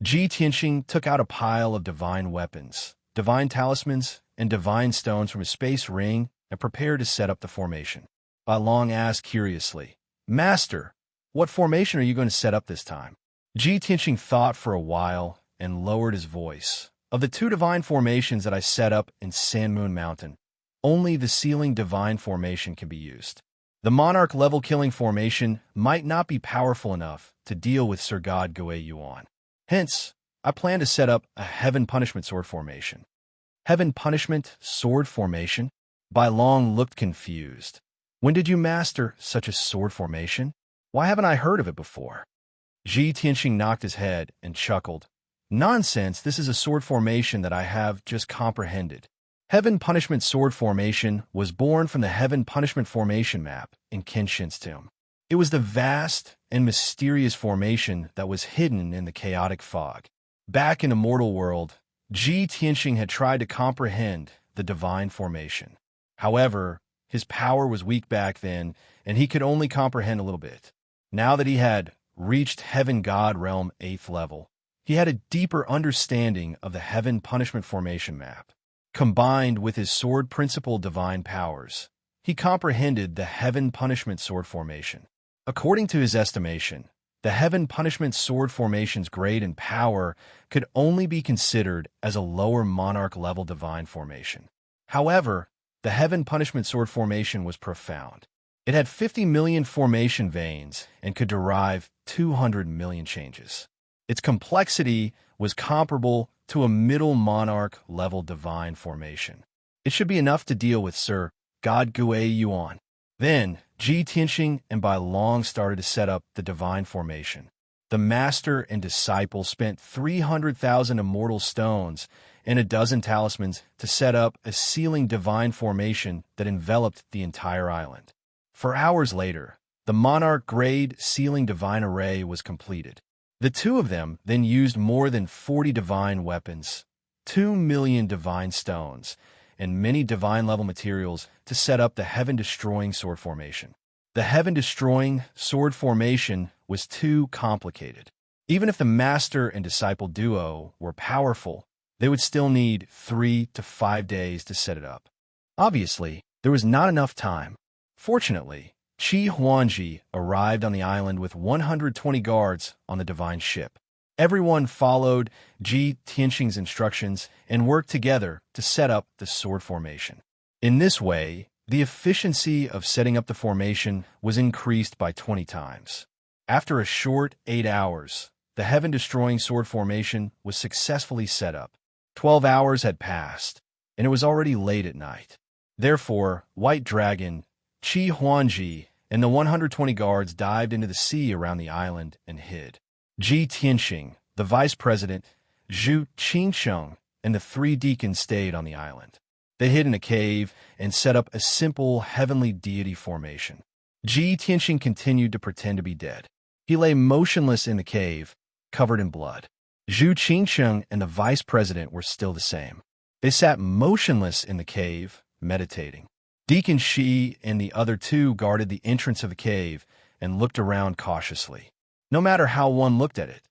Ji Tianxing took out a pile of divine weapons, divine talismans, and divine stones from his space ring and prepared to set up the formation. Bai Long asked curiously, "Master, what formation are you going to set up this time?" Ji Tianxing thought for a while and lowered his voice. "Of the 2 divine formations that I set up in Sanmoon Mountain, only the Sealing Divine Formation can be used. The Monarch level killing formation might not be powerful enough to deal with Sir God Guyuan. Hence, I plan to set up a Heaven Punishment Sword formation." Heaven Punishment Sword formation? Bai Long looked confused. "When did you master such a sword formation? Why haven't I heard of it before?" Ji Tianxing knocked his head and chuckled. "Nonsense, this is a sword formation that I have just comprehended. Heaven Punishment Sword Formation was born from the Heaven Punishment Formation map in Kenshin's tomb. It was the vast and mysterious formation that was hidden in the chaotic fog. Back in the mortal world, Ji Tianxing had tried to comprehend the divine formation. However, his power was weak back then, and he could only comprehend a little bit. Now that he had reached Heaven God Realm 8th level, he had a deeper understanding of the Heaven Punishment Formation map. Combined with his sword principle divine powers, he comprehended the Heaven Punishment Sword Formation. According to his estimation, the Heaven Punishment Sword formation's grade and power could only be considered as a lower monarch-level divine formation. However, the Heaven Punishment Sword formation was profound. It had 50 million formation veins and could derive 200 million changes. Its complexity was comparable to a middle monarch-level divine formation. It should be enough to deal with Sir God Gui Yuan. Then, Ji Tianxing and Bai Long started to set up the divine formation. The master and disciple spent 300,000 immortal stones and a dozen talismans to set up a sealing divine formation that enveloped the entire island. 4 hours later, the monarch-grade sealing divine array was completed. The two of them then used more than 40 divine weapons, 2 million divine stones, and many divine-level materials to set up the heaven-destroying sword formation. The heaven-destroying sword formation was too complicated. Even if the master and disciple duo were powerful, they would still need 3 to 5 days to set it up. Obviously, there was not enough time. Fortunately, Qi Huangji arrived on the island with 120 guards on the divine ship. Everyone followed Ji Tianxing's instructions and worked together to set up the sword formation. In this way, the efficiency of setting up the formation was increased by 20 times. After a short 8 hours, the heaven-destroying sword formation was successfully set up. 12 hours had passed, and it was already late at night. Therefore, White Dragon, Qi Huangji, and the 120 guards dived into the sea around the island and hid. Ji Tianxing, the vice president, Zhu Qingsheng, and the 3 deacons stayed on the island. They hid in a cave and set up a simple heavenly deity formation. Ji Tianxing continued to pretend to be dead. He lay motionless in the cave, covered in blood. Zhu Qingsheng and the vice president were still the same. They sat motionless in the cave, meditating. Deacon Shi and the other 2 guarded the entrance of the cave and looked around cautiously. No matter how one looked at it,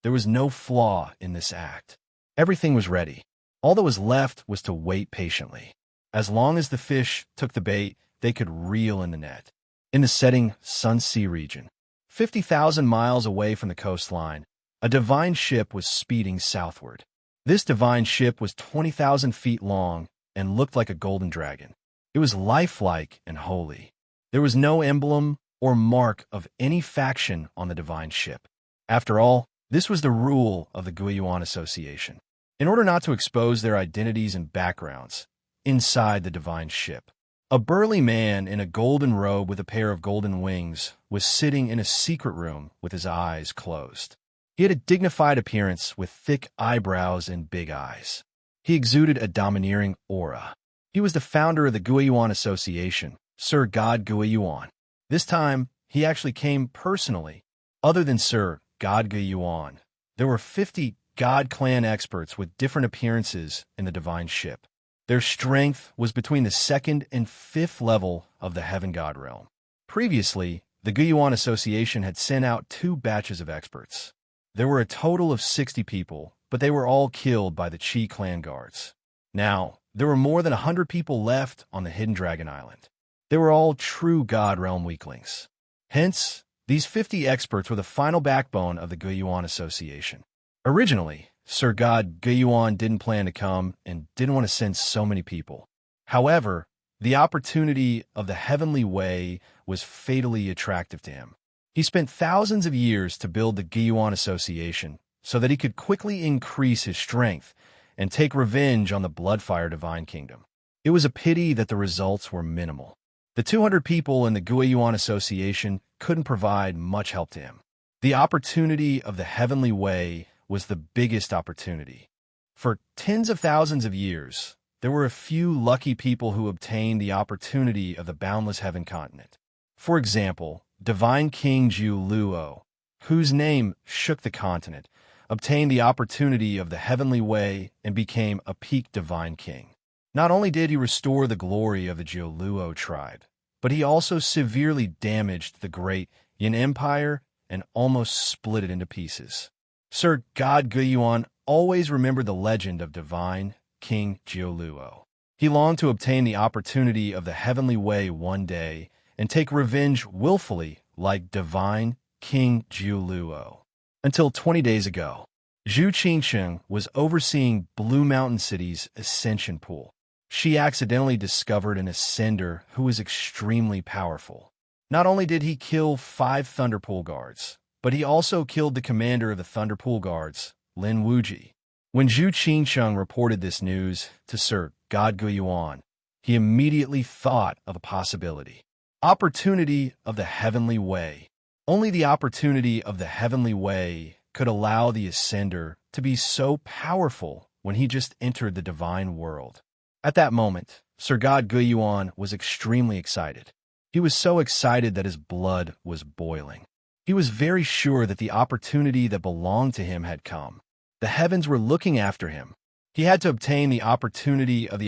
there was no flaw in this act. Everything was ready. All that was left was to wait patiently. As long as the fish took the bait, they could reel in the net. In the setting Sun Sea region, 50,000 miles away from the coastline, a divine ship was speeding southward. This divine ship was 20,000 feet long and looked like a golden dragon. It was lifelike and holy. There was no emblem or mark of any faction on the divine ship. After all, this was the rule of the Guiyuan Association. In order not to expose their identities and backgrounds, inside the divine ship, a burly man in a golden robe with a pair of golden wings was sitting in a secret room with his eyes closed. He had a dignified appearance with thick eyebrows and big eyes. He exuded a domineering aura. He was the founder of the Guiyuan Association, Sir God Guiyuan. This time, he actually came personally. Other than Sir God Guiyuan, there were 50 God clan experts with different appearances in the divine ship. Their strength was between the 2nd and 5th level of the Heaven God realm. Previously, the Guiyuan Association had sent out 2 batches of experts. There were a total of 60 people, but they were all killed by the Qi clan guards. Now, there were more than 100 people left on the Hidden Dragon Island. They were all true God realm weaklings. Hence, these 50 experts were the final backbone of the Guiyuan Association. Originally, Sir God Guiyuan didn't plan to come and didn't want to send so many people. However, the opportunity of the heavenly way was fatally attractive to him. He spent thousands of years to build the Guiyuan Association so that he could quickly increase his strength and take revenge on the Bloodfire Divine Kingdom. It was a pity that the results were minimal. The 200 people in the Guiyuan Association couldn't provide much help to him. The opportunity of the heavenly way was the biggest opportunity. For tens of thousands of years, there were a few lucky people who obtained the opportunity of the boundless heaven continent. For example, Divine King Jiu Luo, whose name shook the continent, obtained the opportunity of the heavenly way and became a peak divine king. Not only did he restore the glory of the Jiuluo tribe, but he also severely damaged the great Yin Empire and almost split it into pieces. Sir God Guiyuan always remembered the legend of divine King Jiuluo. He longed to obtain the opportunity of the heavenly way one day and take revenge willfully like divine King Zhu Luo. Until 20 days ago, Zhu Qingsheng was overseeing Blue Mountain City's ascension pool. She accidentally discovered an ascender who was extremely powerful. Not only did he kill 5 Thunder Pool guards, but he also killed the commander of the Thunder Pool guards, Lin Wuji. When Zhu Qingsheng reported this news to Sir God Guyuan, he immediately thought of a possibility. Opportunity of the Heavenly Way. Only the opportunity of the Heavenly Way could allow the Ascender to be so powerful when he just entered the divine world. At that moment, Sir God Guyuan was extremely excited. He was so excited that his blood was boiling. He was very sure that the opportunity that belonged to him had come. The heavens were looking after him. He had to obtain the opportunity of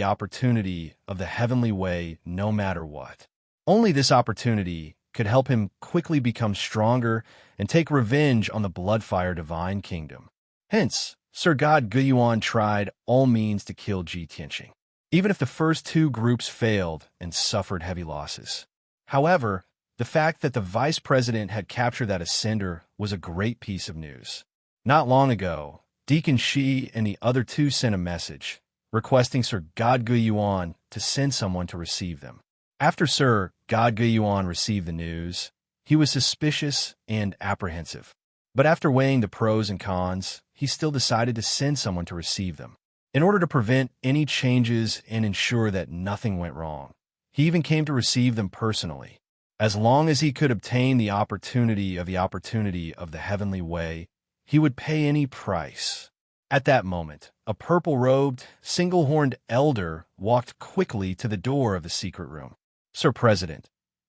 the Heavenly Way no matter what. Only this opportunity could help him quickly become stronger and take revenge on the Bloodfire Divine Kingdom. Hence, Sir God Guyuan tried all means to kill Ji Tianqing, even if the first 2 groups failed and suffered heavy losses. However, the fact that the vice president had captured that ascender was a great piece of news. Not long ago, Deacon Shi and the other 2 sent a message, requesting Sir God Guyuan to send someone to receive them. After Sir God Guyuan received the news, he was suspicious and apprehensive. But after weighing the pros and cons, he still decided to send someone to receive them. In order to prevent any changes and ensure that nothing went wrong, he even came to receive them personally. As long as he could obtain the opportunity of the Heavenly Way, he would pay any price. At that moment, a purple-robed, single-horned elder walked quickly to the door of the secret room. Sir President,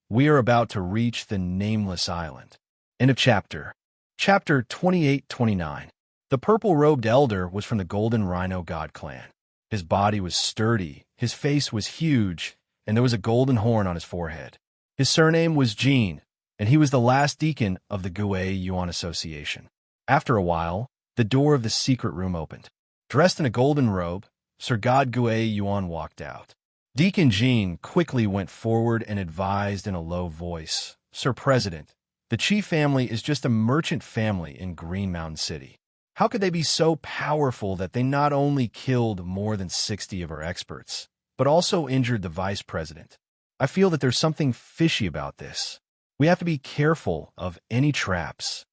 we are about to reach the Nameless Island. End of chapter. Chapter 28-29. The purple-robed elder was from the Golden Rhino God clan. His body was sturdy, his face was huge, and there was a golden horn on his forehead. His surname was Jean, and he was the last deacon of the Gue Yuan Association. After a while, the door of the secret room opened. Dressed in a golden robe, Sir God Gue Yuan walked out. Deacon Jean quickly went forward and advised in a low voice, Sir President, the Qi family is just a merchant family in Green Mountain City. How could they be so powerful that they not only killed more than 60 of our experts, but also injured the vice president? I feel that there's something fishy about this. We have to be careful of any traps.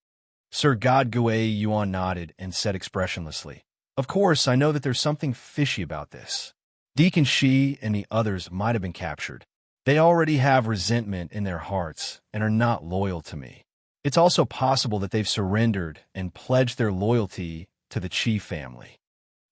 Sir God Gue Yuan nodded and said expressionlessly, Of course, I know that there's something fishy about this. Deacon Shi and the others might have been captured. They already have resentment in their hearts and are not loyal to me. It's also possible that they've surrendered and pledged their loyalty to the Qi family.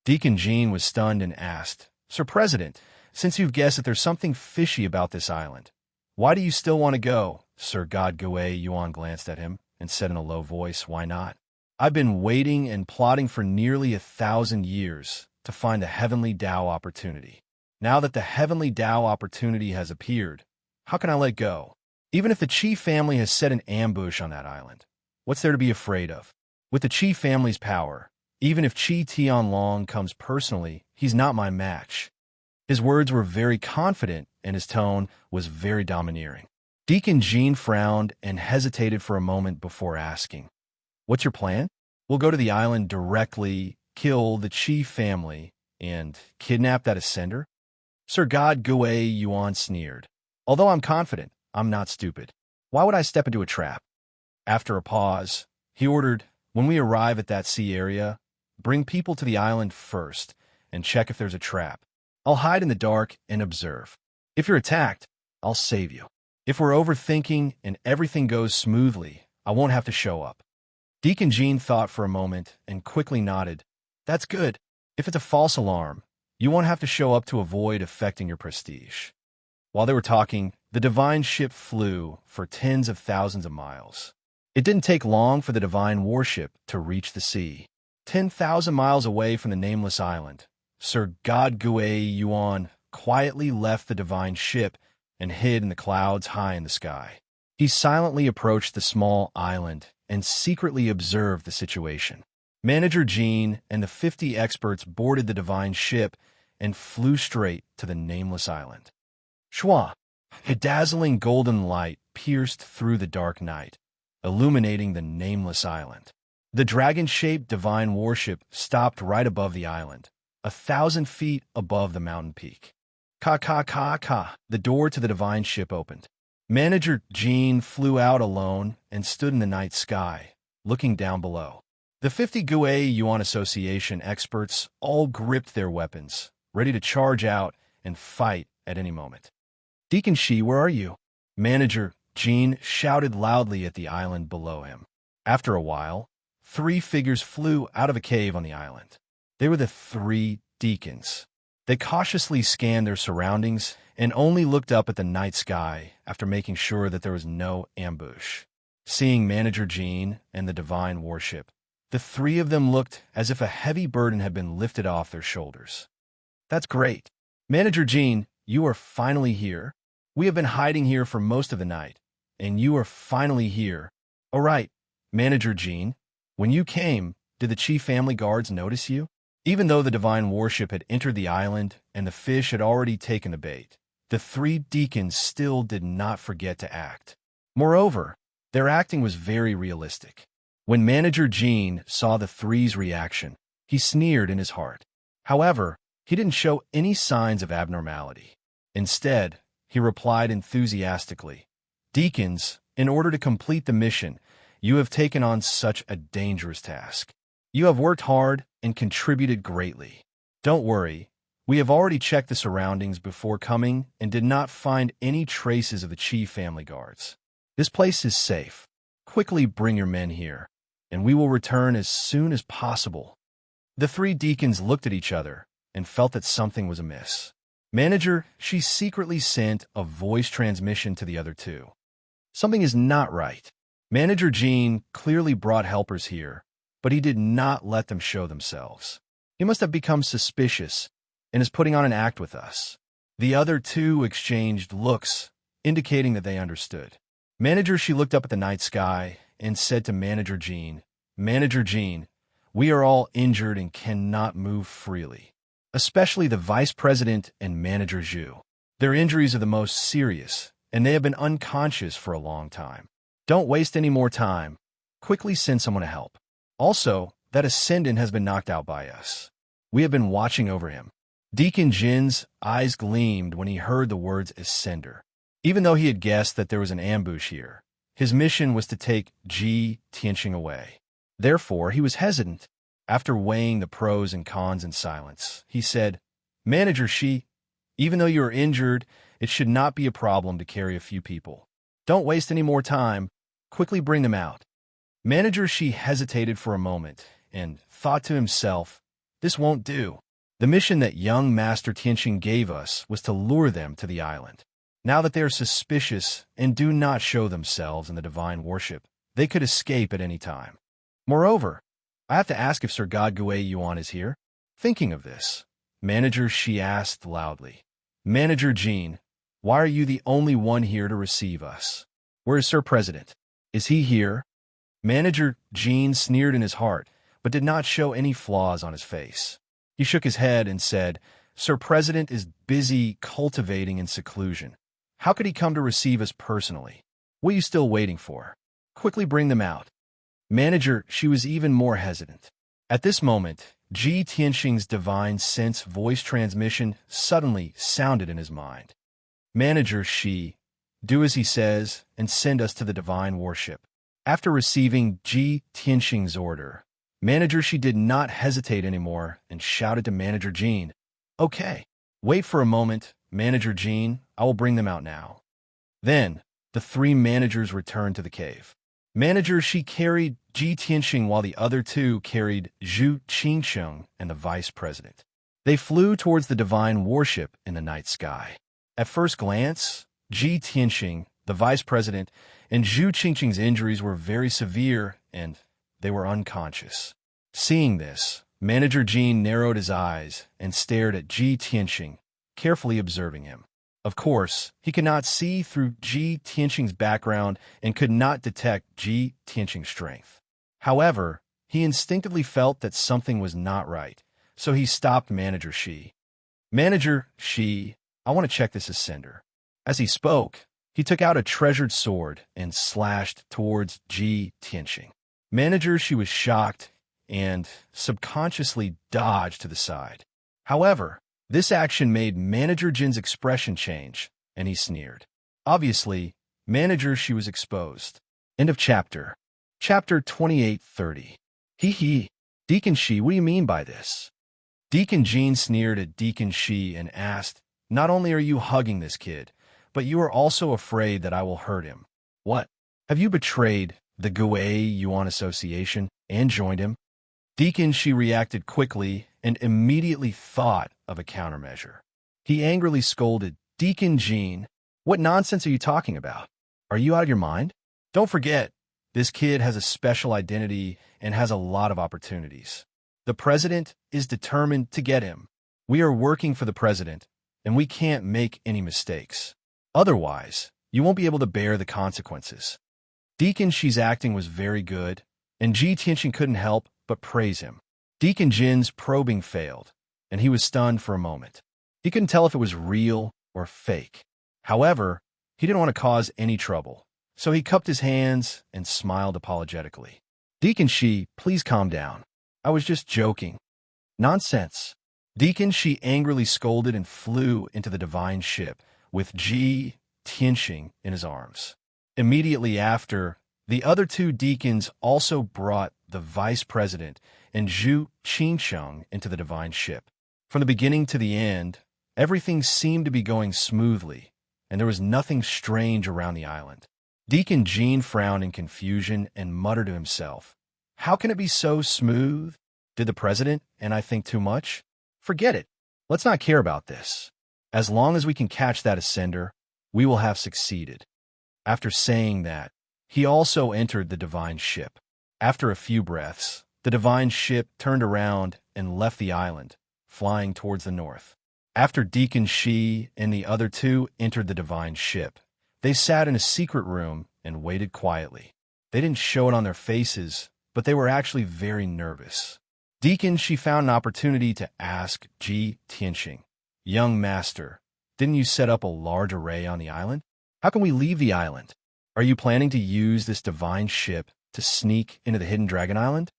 Deacon Jean was stunned and asked, Sir President, since you've guessed that there's something fishy about this island, why do you still want to go? Sir God Gue Yuan glanced at him and said in a low voice, Why not? I've been waiting and plotting for nearly 1,000 years to find the Heavenly Tao opportunity. Now that the Heavenly Tao opportunity has appeared, how can I let go? Even if the Qi family has set an ambush on that island, what's there to be afraid of? With the Qi family's power, even if Qi Tianlong comes personally, he's not my match. His words were very confident and his tone was very domineering. Deacon Jean frowned and hesitated for a moment before asking, What's your plan? We'll go to the island directly, kill the Qi family, and kidnap that ascender? Sir God Gue Yuan sneered. Although I'm confident, I'm not stupid. Why would I step into a trap? After a pause, he ordered, When we arrive at that sea area, bring people to the island first and check if there's a trap. I'll hide in the dark and observe. If you're attacked, I'll save you. If we're overthinking and everything goes smoothly, I won't have to show up. Deacon Jean thought for a moment and quickly nodded. That's good. If it's a false alarm, you won't have to show up to avoid affecting your prestige. While they were talking, the divine ship flew for tens of thousands of miles. It didn't take long for the divine warship to reach the sea. 10,000 miles away from the Nameless Island, Sir God Gue Yuan quietly left the divine ship and hid in the clouds high in the sky. He silently approached the small island and secretly observed the situation. Manager Jean and the 50 experts boarded the divine ship and flew straight to the Nameless Island. Shua! A dazzling golden light pierced through the dark night, illuminating the nameless island. The dragon-shaped divine warship stopped right above the island, 1,000 feet above the mountain peak. Ka. The door to the divine ship opened. Manager Jean flew out alone and stood in the night sky, looking down below. The 50 Gue Yuan Association experts all gripped their weapons, ready to charge out and fight at any moment. Deacon Shi, where are you? Manager Jean shouted loudly at the island below him. After a while, 3 figures flew out of a cave on the island. They were the 3 deacons. They cautiously scanned their surroundings and only looked up at the night sky after making sure that there was no ambush. Seeing Manager Jean and the divine warship, the 3 of them looked as if a heavy burden had been lifted off their shoulders. That's great. Manager Jean, you are finally here. We have been hiding here for most of the night, and you are finally here. All right, Manager Jean, when you came, did the chief family guards notice you? Even though the divine warship had entered the island and the fish had already taken the bait, the 3 deacons still did not forget to act. Moreover, their acting was very realistic. When Manager Jean saw the 3's reaction, he sneered in his heart. However, he didn't show any signs of abnormality. Instead, he replied enthusiastically, "Deacons, in order to complete the mission, you have taken on such a dangerous task. You have worked hard and contributed greatly. Don't worry, we have already checked the surroundings before coming and did not find any traces of the chief family guards. This place is safe. Quickly bring your men here, and we will return as soon as possible." The 3 deacons looked at each other and felt that something was amiss. Manager, she secretly sent a voice transmission to the other 2. Something is not right. Manager Jean clearly brought helpers here, but he did not let them show themselves. He must have become suspicious and is putting on an act with us. The other 2 exchanged looks, indicating that they understood. Manager, she looked up at the night sky and said to Manager Jean, "Manager Jean, we are all injured and cannot move freely, especially the vice president and Manager Zhu. Their injuries are the most serious, and they have been unconscious for a long time. Don't waste any more time. Quickly send someone to help. Also, that ascendant has been knocked out by us. We have been watching over him." Deacon Jin's eyes gleamed when he heard the words ascender. Even though he had guessed that there was an ambush here, his mission was to take Ji Tianxing away. Therefore, he was hesitant. After weighing the pros and cons in silence, he said, "Manager Shi, even though you are injured, it should not be a problem to carry a few people. Don't waste any more time. Quickly bring them out." Manager Shi hesitated for a moment and thought to himself, "This won't do. The mission that young Master Tianxing gave us was to lure them to the island. Now that they are suspicious and do not show themselves in the divine worship, they could escape at any time. Moreover, I have to ask if Sir God Gue Yuan is here." Thinking of this, Manager Shi asked loudly, "Manager Jean, why are you the only one here to receive us? Where is Sir President? Is he here?" Manager Jean sneered in his heart, but did not show any flaws on his face. He shook his head and said, "Sir President is busy cultivating in seclusion. How could he come to receive us personally? What are you still waiting for? Quickly bring them out." Manager, she was even more hesitant. At this moment, Ji Tianxing's divine sense voice transmission suddenly sounded in his mind. "Manager Shi, do as he says and send us to the divine warship." After receiving Ji Tianxing's order, Manager Shi did not hesitate anymore and shouted to Manager Jean, "Okay, wait for a moment, Manager Jean, I will bring them out now." Then, the 3 managers returned to the cave. Manager Shi carried Ji Tianxing while the other 2 carried Zhu Qingsheng and the vice president. They flew towards the divine warship in the night sky. At first glance, Ji Tianxing, the vice president, and Zhu Qingxing's injuries were very severe and they were unconscious. Seeing this, Manager Jean narrowed his eyes and stared at Ji Tianxing, carefully observing him. Of course, he could not see through Ji Tianxing's background and could not detect Ji Tianxing's strength. However, he instinctively felt that something was not right, so he stopped Manager Shi. "Manager Shi, I want to check this ascender." As he spoke, He took out a treasured sword and slashed towards Ji Tianxing. Manager, she was shocked and subconsciously dodged to the side. However, this action made Manager Jin's expression change, and he sneered. Obviously, Manager, she was exposed. End of chapter. Chapter 28:30. Hee hee. Deacon Shi, what do you mean by this? Deacon Jean sneered at Deacon Shi and asked, not only are you hugging this kid, but you are also afraid that I will hurt him. What? Have you betrayed the Gui Yuan Association and joined him? Deacon Shi reacted quickly and immediately thought of a countermeasure. He angrily scolded, Deacon Jean, what nonsense are you talking about? Are you out of your mind? Don't forget, this kid has a special identity and has a lot of opportunities. The president is determined to get him. We are working for the president, and we can't make any mistakes. Otherwise, you won't be able to bear the consequences. Deacon Shi's acting was very good, and Ji Tianxing couldn't help but praise him. Deacon Jin's probing failed, and he was stunned for a moment. He couldn't tell if it was real or fake. However, he didn't want to cause any trouble, so he cupped his hands and smiled apologetically. Deacon Shi, please calm down. I was just joking. Nonsense. Deacon Shi angrily scolded and flew into the divine ship, with Ji Tianxing in his arms. Immediately after, the other two deacons also brought the vice president and Zhu Qingsheng into the divine ship. From the beginning to the end, everything seemed to be going smoothly, and there was nothing strange around the island. Deacon Jean frowned in confusion and muttered to himself, how can it be so smooth? Did the president and I think too much? Forget it. Let's not care about this. As long as we can catch that ascender, we will have succeeded. After saying that, he also entered the divine ship. After a few breaths, the divine ship turned around and left the island, flying towards the north. After Deacon Shi and the other two entered the divine ship, they sat in a secret room and waited quietly. They didn't show it on their faces, but they were actually very nervous. Deacon Shi found an opportunity to ask Ji Tianxing, young master, didn't you set up a large array on the island? How can we leave the island? Are you planning to use this divine ship to sneak into the hidden dragon island?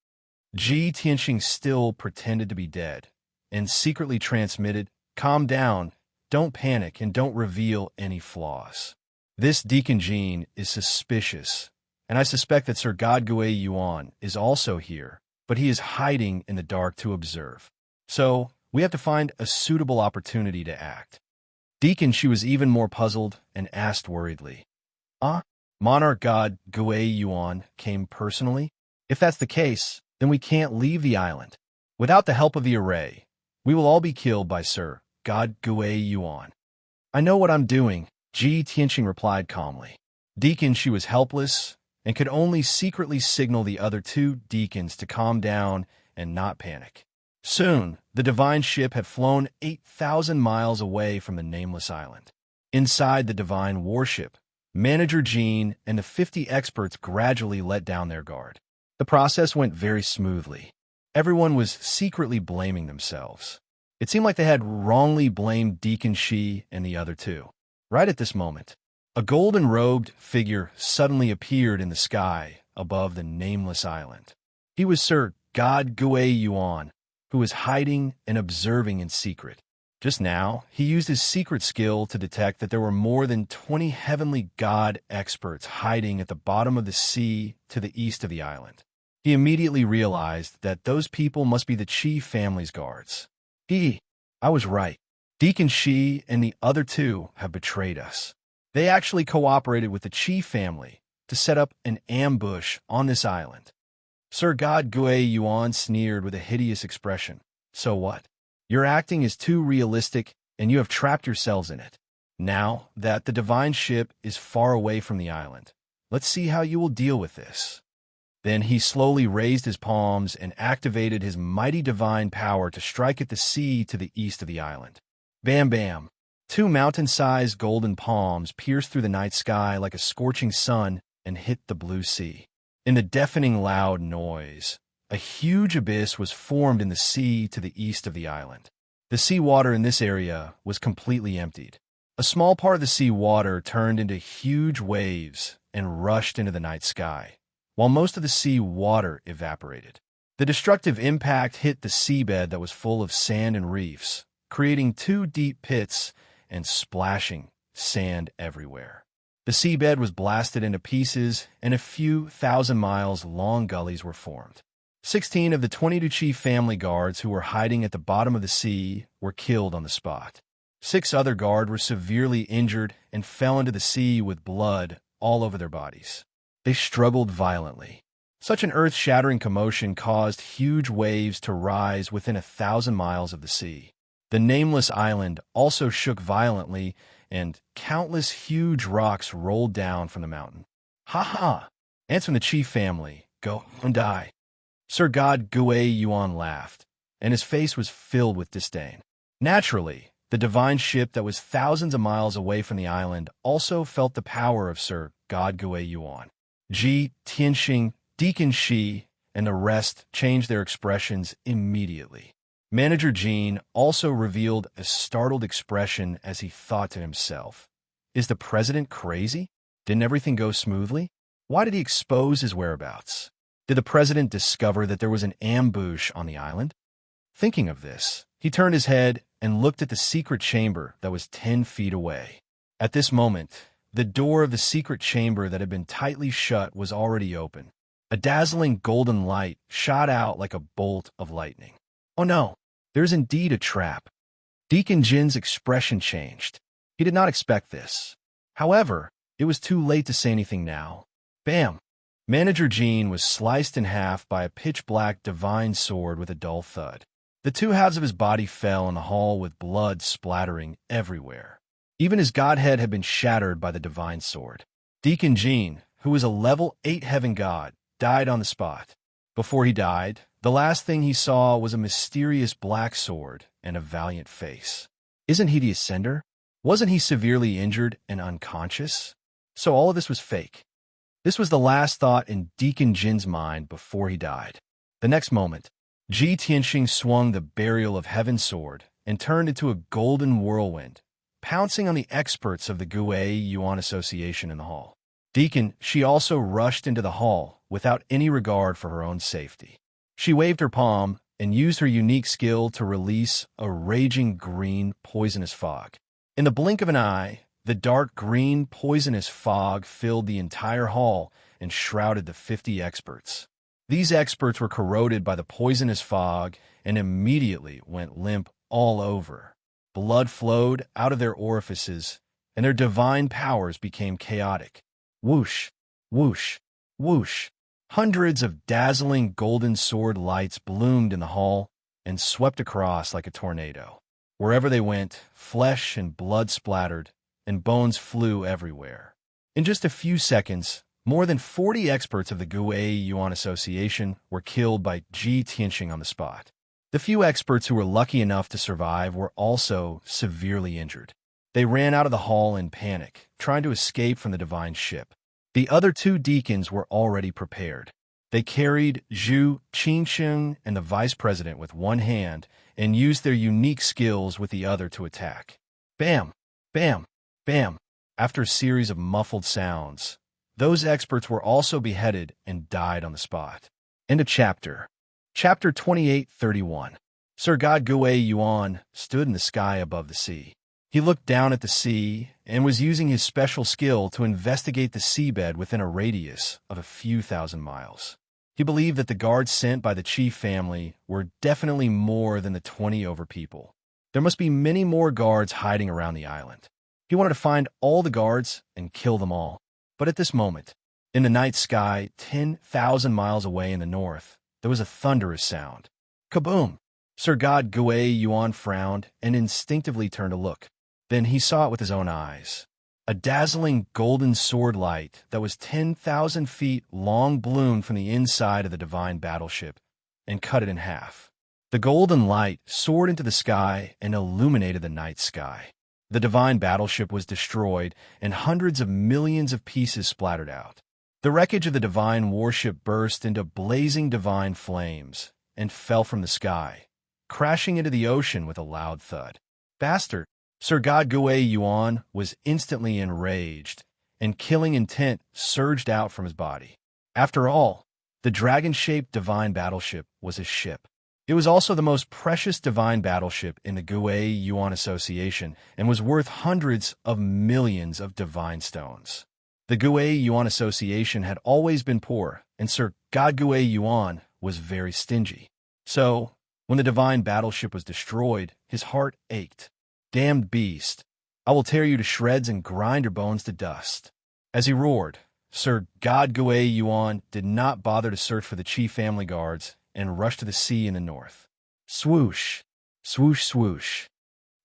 Ji Tianxing still pretended to be dead and secretly transmitted, calm down, don't panic, and don't reveal any flaws. This Deacon Jean is suspicious, and I suspect that Sir God Gui Yuan is also here, but he is hiding in the dark to observe. So, we have to find a suitable opportunity to act. Deacon Shi was even more puzzled and asked worriedly, Monarch God Gui Yuan came personally? If that's the case, then we can't leave the island. Without the help of the array, we will all be killed by Sir God Gui Yuan. I know what I'm doing, Ji Tianxing replied calmly. Deacon Shi was helpless and could only secretly signal the other two deacons to calm down and not panic. Soon, the divine ship had flown 8,000 miles away from the nameless island. Inside the divine warship, Manager Jean and the 50 experts gradually let down their guard. The process went very smoothly. Everyone was secretly blaming themselves. It seemed like they had wrongly blamed Deacon Shi and the other two. Right at this moment, a golden-robed figure suddenly appeared in the sky above the nameless island. He was Sir God Gui Yuan, who was hiding and observing in secret. Just now, he used his secret skill to detect that there were more than 20 heavenly god experts hiding at the bottom of the sea to the east of the island. He immediately realized that those people must be the Qi family's guards. I was right. Deacon Shi and the other two have betrayed us. They actually cooperated with the Qi family to set up an ambush on this island. Sir God Gui Yuan sneered with a hideous expression. So what? Your acting is too realistic, and you have trapped yourselves in it. Now that the divine ship is far away from the island, let's see how you will deal with this. Then he slowly raised his palms and activated his mighty divine power to strike at the sea to the east of the island. Bam bam! 2 mountain-sized golden palms pierced through the night sky like a scorching sun and hit the blue sea. In the deafening loud noise, a huge abyss was formed in the sea to the east of the island. The seawater in this area was completely emptied. A small part of the sea water turned into huge waves and rushed into the night sky, while most of the sea water evaporated. The destructive impact hit the seabed that was full of sand and reefs, creating two deep pits and splashing sand everywhere. The seabed was blasted into pieces, and a few thousand miles long gullies were formed. 16 of the 22 chief family guards who were hiding at the bottom of the sea were killed on the spot. 6 other guards were severely injured and fell into the sea with blood all over their bodies. They struggled violently. Such an earth-shattering commotion caused huge waves to rise within 1,000 miles of the sea. The nameless island also shook violently, and countless huge rocks rolled down from the mountain. "Ha ha!" answering the chief family, "Go and die." Sir God Gui Yuan laughed, and his face was filled with disdain. Naturally, the divine ship that was thousands of miles away from the island also felt the power of Sir God Gui Yuan. Ji Tianxing, Deacon Shi, and the rest changed their expressions immediately. Manager Jean also revealed a startled expression as he thought to himself, "Is the president crazy? Didn't everything go smoothly? Why did he expose his whereabouts? Did the president discover that there was an ambush on the island?" Thinking of this, he turned his head and looked at the secret chamber that was 10 feet away. At this moment, the door of the secret chamber that had been tightly shut was already open. A dazzling golden light shot out like a bolt of lightning. "Oh no, there's indeed a trap." Deacon Jin's expression changed. He did not expect this. However, it was too late to say anything now. Bam! Manager Jean was sliced in half by a pitch-black divine sword with a dull thud. The two halves of his body fell in the hall with blood splattering everywhere. Even his godhead had been shattered by the divine sword. Deacon Jean, who was a level 8 heaven god, died on the spot. Before he died, the last thing he saw was a mysterious black sword and a valiant face. Isn't he the Ascender? Wasn't he severely injured and unconscious? So all of this was fake. This was the last thought in Deacon Jin's mind before he died. The next moment, Ji Tianxing swung the Burial of Heaven sword and turned into a golden whirlwind, pouncing on the experts of the Gui Yuan Association in the hall. Deacon, she also rushed into the hall without any regard for her own safety. She waved her palm and used her unique skill to release a raging green poisonous fog. In the blink of an eye, the dark green poisonous fog filled the entire hall and shrouded the 50 experts. These experts were corroded by the poisonous fog and immediately went limp all over. Blood flowed out of their orifices, and their divine powers became chaotic. Whoosh, whoosh, whoosh. Hundreds of dazzling golden sword lights bloomed in the hall and swept across like a tornado. Wherever they went, flesh and blood splattered, and bones flew everywhere. In just a few seconds, more than 40 experts of the Gui Yuan Association were killed by Ji Tianxing on the spot. The few experts who were lucky enough to survive were also severely injured. They ran out of the hall in panic, trying to escape from the divine ship. The other 2 deacons were already prepared. They carried Zhu Qingsheng and the vice president with one hand and used their unique skills with the other to attack. Bam! Bam! Bam! After a series of muffled sounds, those experts were also beheaded and died on the spot. End of chapter. Chapter 28:31. Sir God Gui Yuan stood in the sky above the sea. He looked down at the sea and was using his special skill to investigate the seabed within a radius of a few thousand miles. He believed that the guards sent by the chief family were definitely more than the 20 over people. There must be many more guards hiding around the island. He wanted to find all the guards and kill them all. But at this moment, in the night sky 10,000 miles away in the north, there was a thunderous sound. Kaboom! Sir God Gui Yuan frowned and instinctively turned to look. Then he saw it with his own eyes. A dazzling golden sword light that was 10,000 feet long bloomed from the inside of the divine battleship and cut it in half. The golden light soared into the sky and illuminated the night sky. The divine battleship was destroyed and hundreds of millions of pieces splattered out. The wreckage of the divine warship burst into blazing divine flames and fell from the sky, crashing into the ocean with a loud thud. "Bastard, Sir God Gui Yuan was instantly enraged, and killing intent surged out from his body. After all, the dragon-shaped divine battleship was his ship. It was also the most precious divine battleship in the Gui Yuan Association and was worth hundreds of millions of divine stones. The Gui Yuan Association had always been poor, and Sir God Gui Yuan was very stingy. So, when the divine battleship was destroyed, his heart ached. Damned beast, I will tear you to shreds and grind your bones to dust. As he roared, Sir God Gui Yuan did not bother to search for the chief family guards and rushed to the sea in the north. Swoosh, swoosh, swoosh.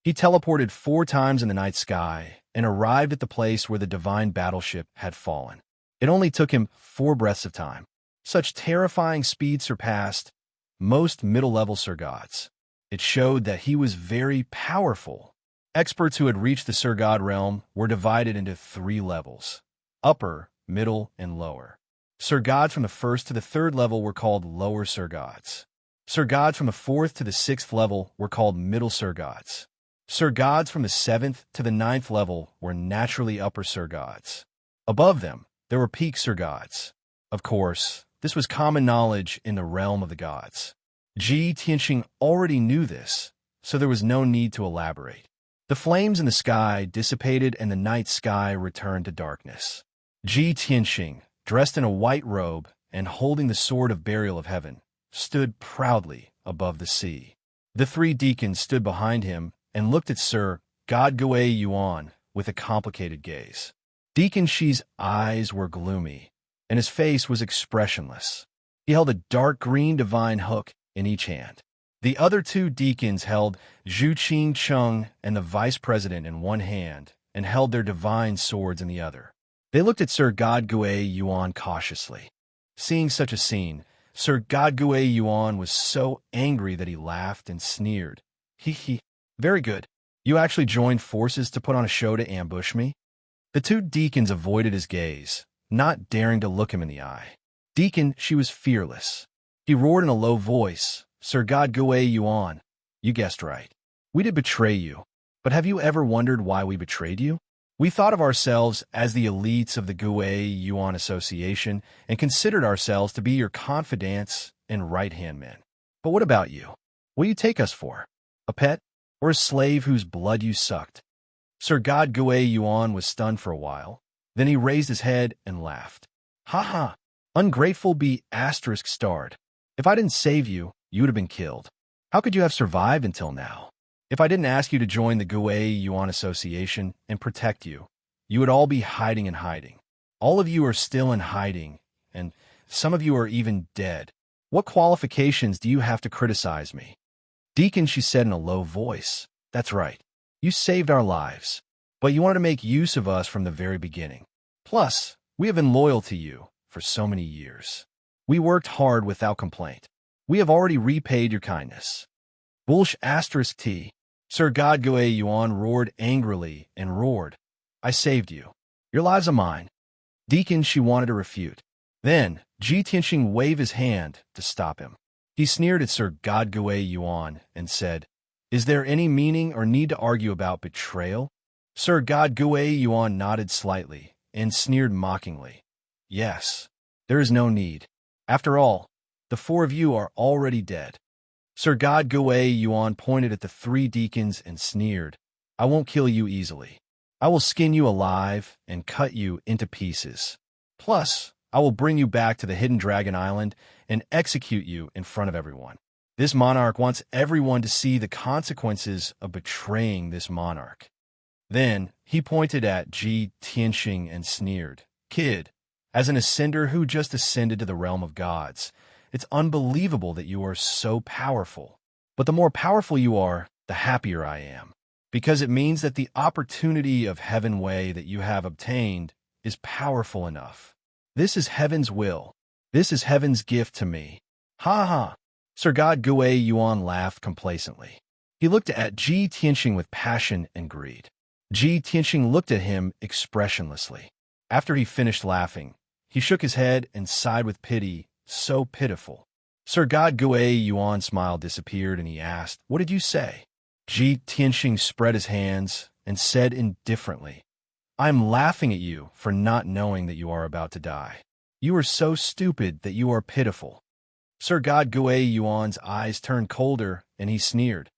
He teleported 4 times in the night sky and arrived at the place where the divine battleship had fallen. It only took him 4 breaths of time. Such terrifying speed surpassed most middle-level Sir Gods. It showed that he was very powerful. Experts who had reached the Sir God realm were divided into 3 levels: upper, middle, and lower. Sir Gods from the 1st to the 3rd level were called lower Sir Gods. Sir Gods from the 4th to the 6th level were called middle Sir Gods. Sir Gods from the 7th to the 9th level were naturally upper Sir Gods. Above them, there were peak Sir Gods. Of course, this was common knowledge in the realm of the gods. Ji Tianxing already knew this, so there was no need to elaborate. The flames in the sky dissipated and the night sky returned to darkness. Ji Tianxing, dressed in a white robe and holding the sword of burial of heaven, stood proudly above the sea. The 3 deacons stood behind him and looked at Sir God Gui Yuan with a complicated gaze. Deacon Shi's eyes were gloomy, and his face was expressionless. He held a dark green divine hook in each hand. The other 2 deacons held Zhu Qing Cheng and the vice president in one hand and held their divine swords in the other. They looked at Sir God Gui Yuan cautiously. Seeing such a scene, Sir God Gui Yuan was so angry that he laughed and sneered. He. Very good. You actually joined forces to put on a show to ambush me? The 2 deacons avoided his gaze, not daring to look him in the eye. Deacon, she was fearless. He roared in a low voice, Sir God Gui Yuan, you guessed right. We did betray you. But have you ever wondered why we betrayed you? We thought of ourselves as the elites of the Gui Yuan Association and considered ourselves to be your confidants and right-hand men. But what about you? What do you take us for? A pet? Or a slave whose blood you sucked? Sir God Gui Yuan was stunned for a while. Then he raised his head and laughed. Ha ha! Ungrateful be asterisk starred. If I didn't save you, you would have been killed. How could you have survived until now? If I didn't ask you to join the Gui Yuan Association and protect you, you would all be hiding and hiding. All of you are still in hiding, and some of you are even dead. What qualifications do you have to criticize me? Deacon, she said in a low voice. That's right. You saved our lives, but you wanted to make use of us from the very beginning. Plus, we have been loyal to you for so many years. We worked hard without complaint. We have already repaid your kindness. Bullsh asterisk T. Sir God Gui Yuan roared angrily and roared. I saved you. Your lives are mine. Deacon, she wanted to refute. Then, Ji Tianxing waved his hand to stop him. He sneered at Sir God Gui Yuan and said, Is there any meaning or need to argue about betrayal? Sir God Gui Yuan nodded slightly and sneered mockingly. Yes, there is no need. After all, the 4 of you are already dead. Sir God Gui Yuan pointed at the 3 deacons and sneered, I won't kill you easily. I will skin you alive and cut you into pieces. Plus, I will bring you back to the Hidden Dragon Island and execute you in front of everyone. This monarch wants everyone to see the consequences of betraying this monarch. Then, he pointed at Ji Tianxing and sneered, Kid, as an ascender who just ascended to the realm of gods, it's unbelievable that you are so powerful. But the more powerful you are, the happier I am, because it means that the opportunity of Heaven Way that you have obtained is powerful enough. This is Heaven's will. This is Heaven's gift to me. Ha ha! Sir God Gui Yuan laughed complacently. He looked at Ji Tianxing with passion and greed. Ji Tianxing looked at him expressionlessly. After he finished laughing, he shook his head and sighed with pity, so pitiful. Sir God Gui Yuan's smile disappeared and he asked, What did you say? Ji Tianxing spread his hands and said indifferently, "I am laughing at you for not knowing that you are about to die. You are so stupid that you are pitiful." Sir God Gui Yuan's eyes turned colder, and he sneered.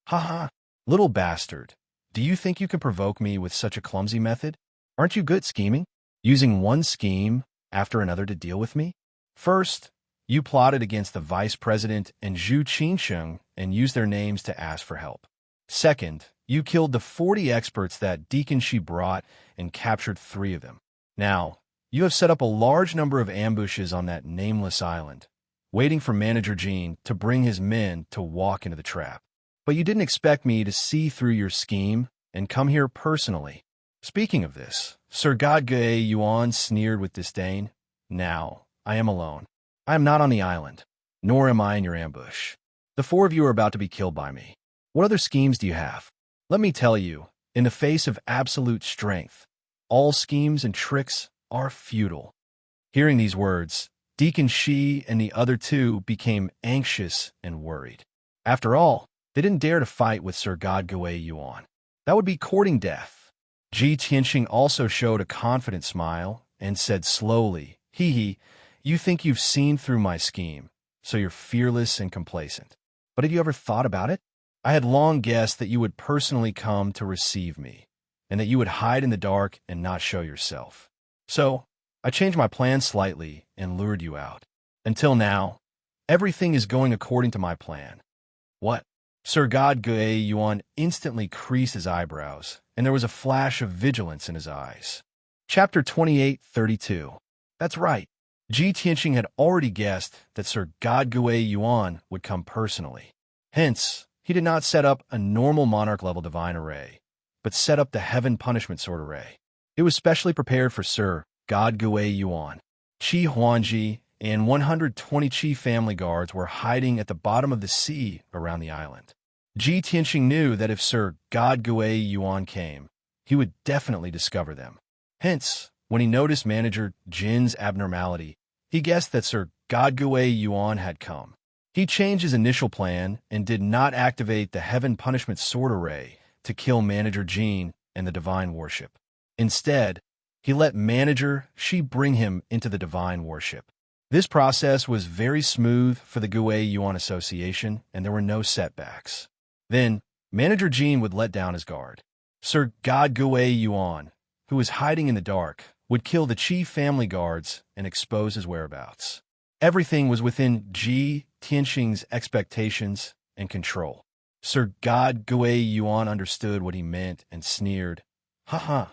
"Ha ha, little bastard. Do you think you can provoke me with such a clumsy method? Aren't you good at scheming? Using one scheme after another to deal with me? First, you plotted against the vice president and Zhu Qingsheng and used their names to ask for help. Second, you killed the 40 experts that Deacon Shi brought and captured 3 of them. Now, you have set up a large number of ambushes on that nameless island, waiting for Manager Jean to bring his men to walk into the trap. But you didn't expect me to see through your scheme and come here personally. Speaking of this, Sir Godge Yuan sneered with disdain. Now, I am alone. I am not on the island, nor am I in your ambush. The 4 of you are about to be killed by me. What other schemes do you have? Let me tell you, in the face of absolute strength, all schemes and tricks are futile." Hearing these words, Deacon Shi and the other 2 became anxious and worried. After all, they didn't dare to fight with Sir Godge Yuan. That would be courting death. Ji Tianxing also showed a confident smile and said slowly, "Hee, you think you've seen through my scheme, so you're fearless and complacent. But have you ever thought about it? I had long guessed that you would personally come to receive me, and that you would hide in the dark and not show yourself. So, I changed my plan slightly and lured you out. Until now, everything is going according to my plan." "What?" Sir God Gui Yuan instantly creased his eyebrows, and there was a flash of vigilance in his eyes. Chapter 28:32. That's right. Ji Tianxing had already guessed that Sir God Gui Yuan would come personally. Hence, he did not set up a normal monarch-level divine array, but set up the heaven punishment sword array. It was specially prepared for Sir God Gui Yuan. Qi Huangji and 120 Qi family guards were hiding at the bottom of the sea around the island. Ji Tianxing knew that if Sir God Gui Yuan came, he would definitely discover them. Hence, when he noticed Manager Jin's abnormality, he guessed that Sir God Gui Yuan had come. He changed his initial plan and did not activate the Heaven Punishment Sword Array to kill Manager Jin and the Divine Worship. Instead, he let Manager Shi bring him into the Divine Worship. This process was very smooth for the Gui Yuan Association, and there were no setbacks. Then, Manager Jin would let down his guard. Sir God Gui Yuan, who was hiding in the dark, would kill the Qi family guards and expose his whereabouts. Everything was within Ji Tianxing's expectations and control. Sir God Gui Yuan understood what he meant and sneered. "Haha,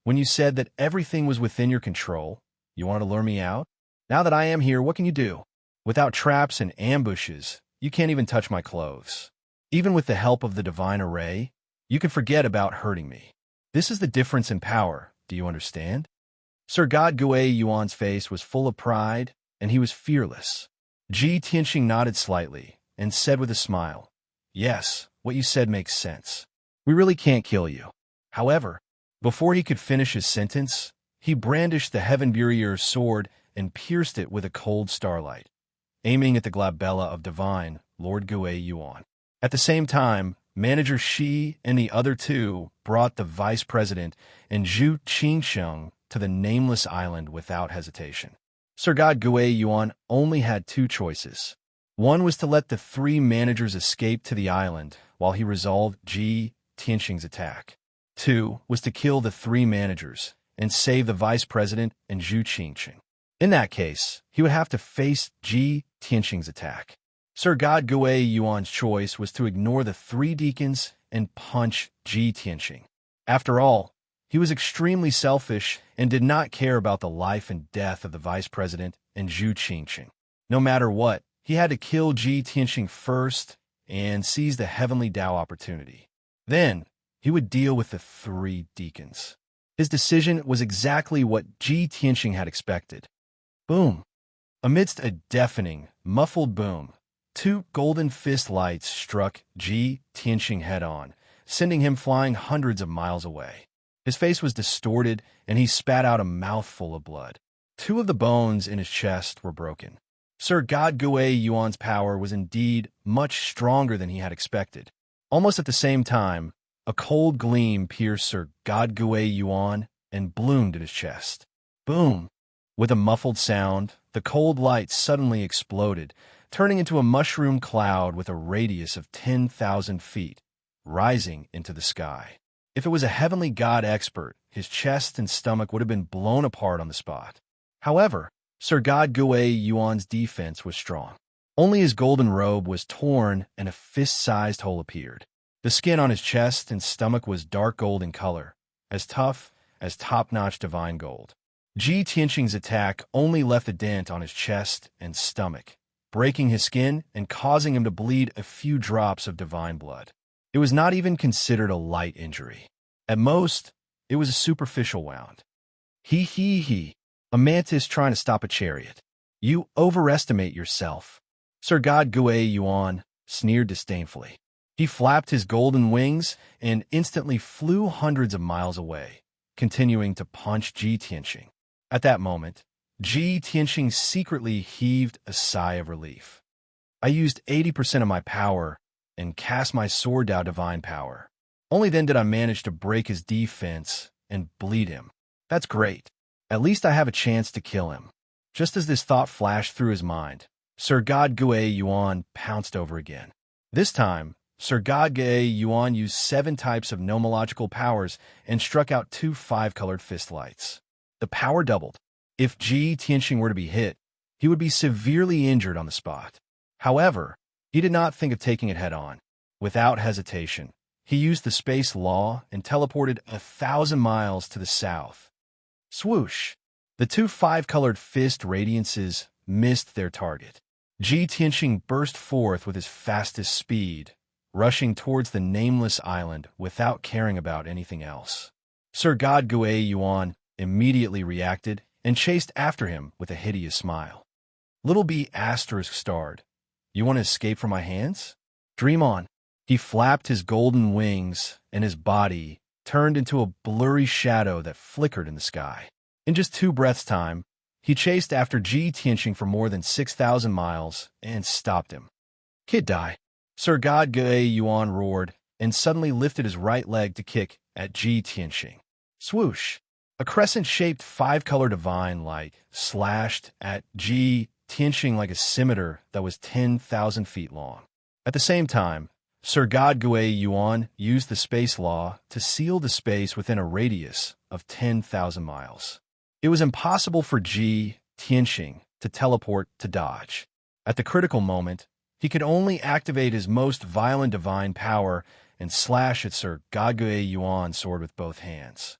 when you said that everything was within your control, you wanted to lure me out? Now that I am here, what can you do? Without traps and ambushes, you can't even touch my clothes. Even with the help of the divine array, you can forget about hurting me. This is the difference in power, do you understand?" Sir God Gui Yuan's face was full of pride, and he was fearless. Ji Tianxing nodded slightly and said with a smile, "Yes, what you said makes sense. We really can't kill you." However, before he could finish his sentence, he brandished the Heaven Burial's sword and pierced it with a cold starlight, aiming at the glabella of Divine Lord Gui Yuan. At the same time, Manager Shi and the other 2 brought the vice president and Zhu Qingsheng to the nameless island without hesitation. Sir God Gui Yuan only had 2 choices. One was to let the 3 managers escape to the island while he resolved Ji Tianxing's attack. 2 was to kill the 3 managers and save the vice president and Zhu Qingsheng. In that case, he would have to face Ji Tianxing's attack. Sir God Gui Yuan's choice was to ignore the 3 deacons and punch Ji Tianxing. After all, he was extremely selfish and did not care about the life and death of the vice president and Zhu Qingsheng. No matter what, he had to kill Ji Tianxing first and seize the heavenly Dao opportunity. Then, he would deal with the 3 deacons. His decision was exactly what Ji Tianxing had expected. Boom! Amidst a deafening, muffled boom, 2 golden fist lights struck Ji Tianxing head-on, sending him flying hundreds of miles away. His face was distorted, and he spat out a mouthful of blood. 2 of the bones in his chest were broken. Sir God Gui Yuan's power was indeed much stronger than he had expected. Almost at the same time, a cold gleam pierced Sir Godgui Yuan and bloomed at his chest. Boom! With a muffled sound, the cold light suddenly exploded, turning into a mushroom cloud with a radius of 10,000 feet, rising into the sky. If it was a heavenly god expert, his chest and stomach would have been blown apart on the spot. However, Sir Godgui Yuan's defense was strong. Only his golden robe was torn and a fist-sized hole appeared. The skin on his chest and stomach was dark gold in color, as tough as top-notch divine gold. Ji Tianqing's attack only left a dent on his chest and stomach, breaking his skin and causing him to bleed a few drops of divine blood. It was not even considered a light injury. At most, it was a superficial wound. He. A mantis trying to stop a chariot. You overestimate yourself. Sir Godgui Yuan sneered disdainfully. He flapped his golden wings and instantly flew hundreds of miles away, continuing to punch Ji Tianqing. At that moment, Ji Tianqing secretly heaved a sigh of relief. I used 80% of my power and cast my Sword Dao divine power. Only then did I manage to break his defense and bleed him. That's great. At least I have a chance to kill him. Just as this thought flashed through his mind, Sir Godgui Yuan pounced over again. This time, Sir Godgui Yuan used 7 types of nomological powers and struck out 2 5-colored fist lights. The power doubled. If Ji Tianqing were to be hit, he would be severely injured on the spot. However, he did not think of taking it head-on. Without hesitation, he used the space law and teleported 1,000 miles to the south. Swoosh! The 2 5-colored fist radiances missed their target. Ji Tianqing burst forth with his fastest speed, rushing towards the nameless island without caring about anything else. Sir Godgui Yuan immediately reacted and chased after him with a hideous smile. Little B** starred. You want to escape from my hands? Dream on. He flapped his golden wings, and his body turned into a blurry shadow that flickered in the sky. In just 2 breaths' time, he chased after Ji Tianqing for more than 6,000 miles and stopped him. Kid die. Sir Godgui Yuan roared and suddenly lifted his right leg to kick at Ji Tianqing. Swoosh! A crescent-shaped 5-color divine light slashed at Ji Tianqing like a scimitar that was 10,000 feet long. At the same time, Sir Godgui Yuan used the space law to seal the space within a radius of 10,000 miles. It was impossible for Ji Tianqing to teleport to dodge. At the critical moment, he could only activate his most violent divine power and slash at Sir Godgui Yuan's sword with both hands.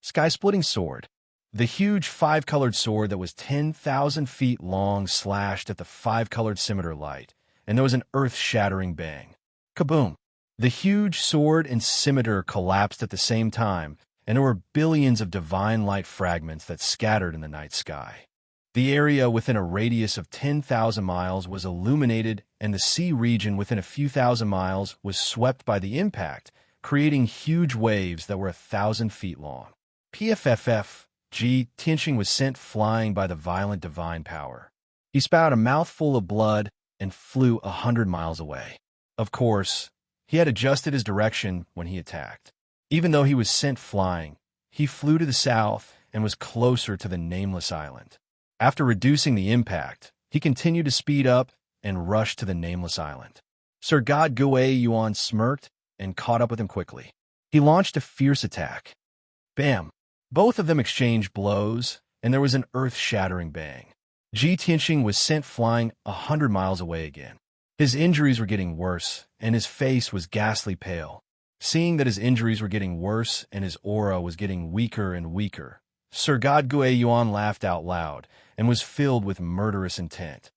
Sky-splitting sword. The huge 5-colored sword that was 10,000 feet long slashed at the 5-colored scimitar light, and there was an earth-shattering bang. Kaboom! The huge sword and scimitar collapsed at the same time, and there were billions of divine light fragments that scattered in the night sky. The area within a radius of 10,000 miles was illuminated, and the sea region within a few thousand miles was swept by the impact, creating huge waves that were 1,000 feet long. PFFF, Ji Tianqing was sent flying by the violent divine power. He spat out a mouthful of blood and flew 100 miles away. Of course, he had adjusted his direction when he attacked. Even though he was sent flying, he flew to the south and was closer to the nameless island. After reducing the impact, he continued to speed up and rush to the nameless island. Sir Godgui Yuan smirked and caught up with him quickly. He launched a fierce attack. Bam! Both of them exchanged blows, and there was an earth-shattering bang. Ji Tianqing was sent flying 100 miles away again. His injuries were getting worse, and his face was ghastly pale. Seeing that his injuries were getting worse and his aura was getting weaker and weaker, Sir Godgui Yuan laughed out loud and was filled with murderous intent.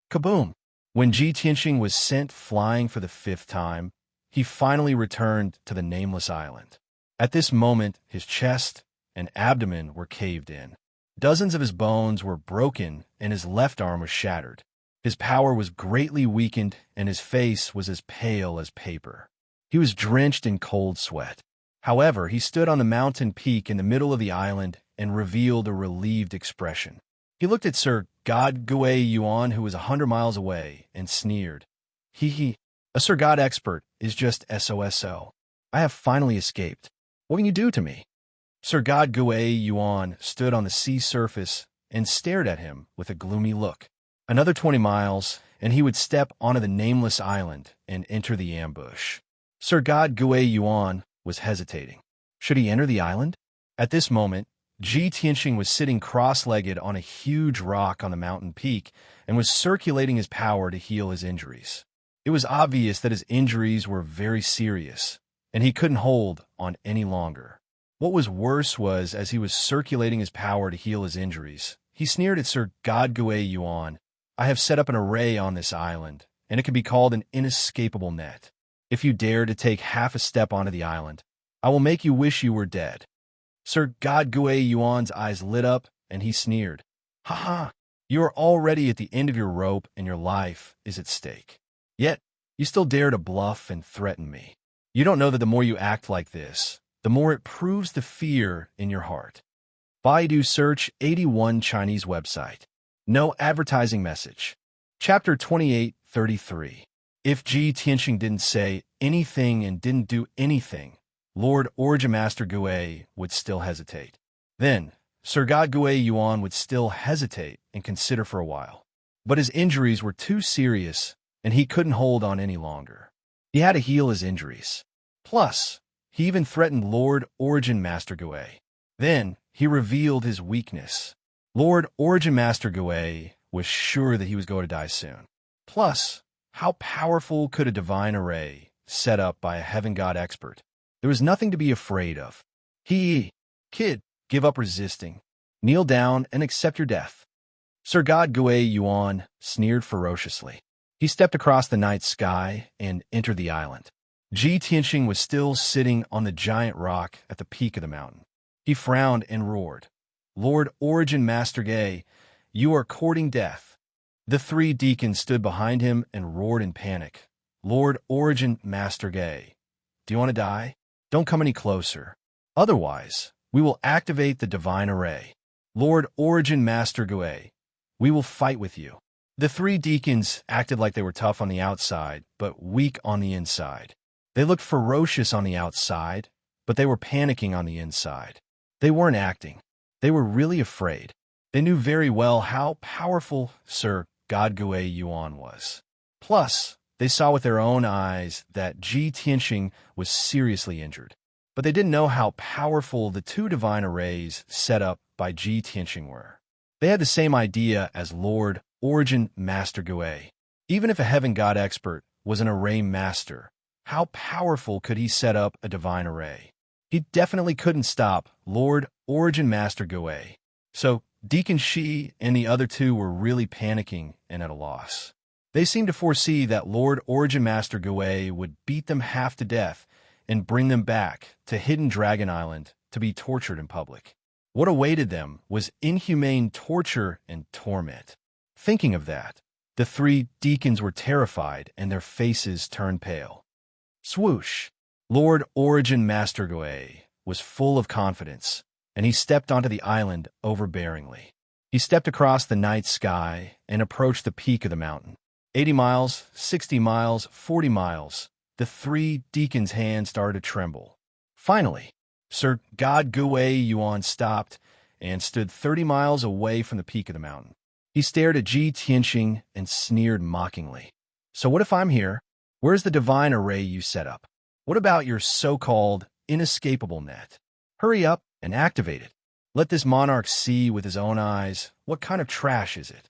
Kaboom! When Ji Tianqing was sent flying for the 5th time, he finally returned to the nameless island. At this moment, his chest and abdomen were caved in. Dozens of his bones were broken and his left arm was shattered. His power was greatly weakened and his face was as pale as paper. He was drenched in cold sweat. However, he stood on the mountain peak in the middle of the island and revealed a relieved expression. He looked at Sir Godgui Yuan, who was 100 miles away, and sneered. He. A Sir God expert is just SOSO. I have finally escaped. What can you do to me? Sir God Gui Yuan stood on the sea surface and stared at him with a gloomy look. Another 20 miles, and he would step onto the nameless island and enter the ambush. Sir God Gui Yuan was hesitating. Should he enter the island? At this moment, Ji Tianxing was sitting cross-legged on a huge rock on the mountain peak and was circulating his power to heal his injuries. It was obvious that his injuries were very serious, and he couldn't hold on any longer. What was worse was, as he was circulating his power to heal his injuries, he sneered at Sir God Gui Yuan. I have set up an array on this island, and it can be called an inescapable net. If you dare to take half a step onto the island, I will make you wish you were dead. Sir God Gui Yuan's eyes lit up, and he sneered. Ha ha! You are already at the end of your rope, and your life is at stake. Yet, you still dare to bluff and threaten me. You don't know that the more you act like this, the more it proves the fear in your heart. Baidu Search 81 Chinese website. No advertising message. Chapter 28:33. If Ji Tianxing didn't say anything and didn't do anything, Lord Origin Master Gui would still hesitate. Then, Sir God Gui Yuan would still hesitate and consider for a while. But his injuries were too serious, and he couldn't hold on any longer. He had to heal his injuries. Plus, he even threatened Lord Origin Master Gui. Then, he revealed his weakness. Lord Origin Master Gui was sure that he was going to die soon. Plus, how powerful could a divine array, set up by a heaven god expert? There was nothing to be afraid of. Kid, give up resisting. Kneel down and accept your death. Sir God Gui Yuan sneered ferociously. He stepped across the night sky and entered the island. Ji Tianxing was still sitting on the giant rock at the peak of the mountain. He frowned and roared. Lord Origin Master Gui, you are courting death. The three deacons stood behind him and roared in panic. Lord Origin Master Gui, do you want to die? Don't come any closer. Otherwise, we will activate the divine array. Lord Origin Master Gui, we will fight with you. The three deacons acted like they were tough on the outside, but weak on the inside. They looked ferocious on the outside, but they were panicking on the inside. They weren't acting. They were really afraid. They knew very well how powerful Sir God Gui Yuan was. Plus, they saw with their own eyes that Ji Tianxing was seriously injured. But they didn't know how powerful the two divine arrays set up by Ji Tianxing were. They had the same idea as Lord Origin Master Gui. Even if a heaven god expert was an array master, how powerful could he set up a divine array? He definitely couldn't stop Lord Origin Master Gui. So, Deacon Shi and the other two were really panicking and at a loss. They seemed to foresee that Lord Origin Master Gui would beat them half to death and bring them back to Hidden Dragon Island to be tortured in public. What awaited them was inhumane torture and torment. Thinking of that, the three deacons were terrified and their faces turned pale. Swoosh! Lord Origin Master Gui was full of confidence, and he stepped onto the island overbearingly. He stepped across the night sky and approached the peak of the mountain. 80 miles, 60 miles, 40 miles. The three deacons' hands started to tremble. Finally, Sir God Gui Yuan stopped and stood 30 miles away from the peak of the mountain. He stared at Ji Tianxing and sneered mockingly. So what if I'm here? Where's the divine array you set up? What about your so-called inescapable net? Hurry up and activate it. Let this monarch see with his own eyes what kind of trash is it.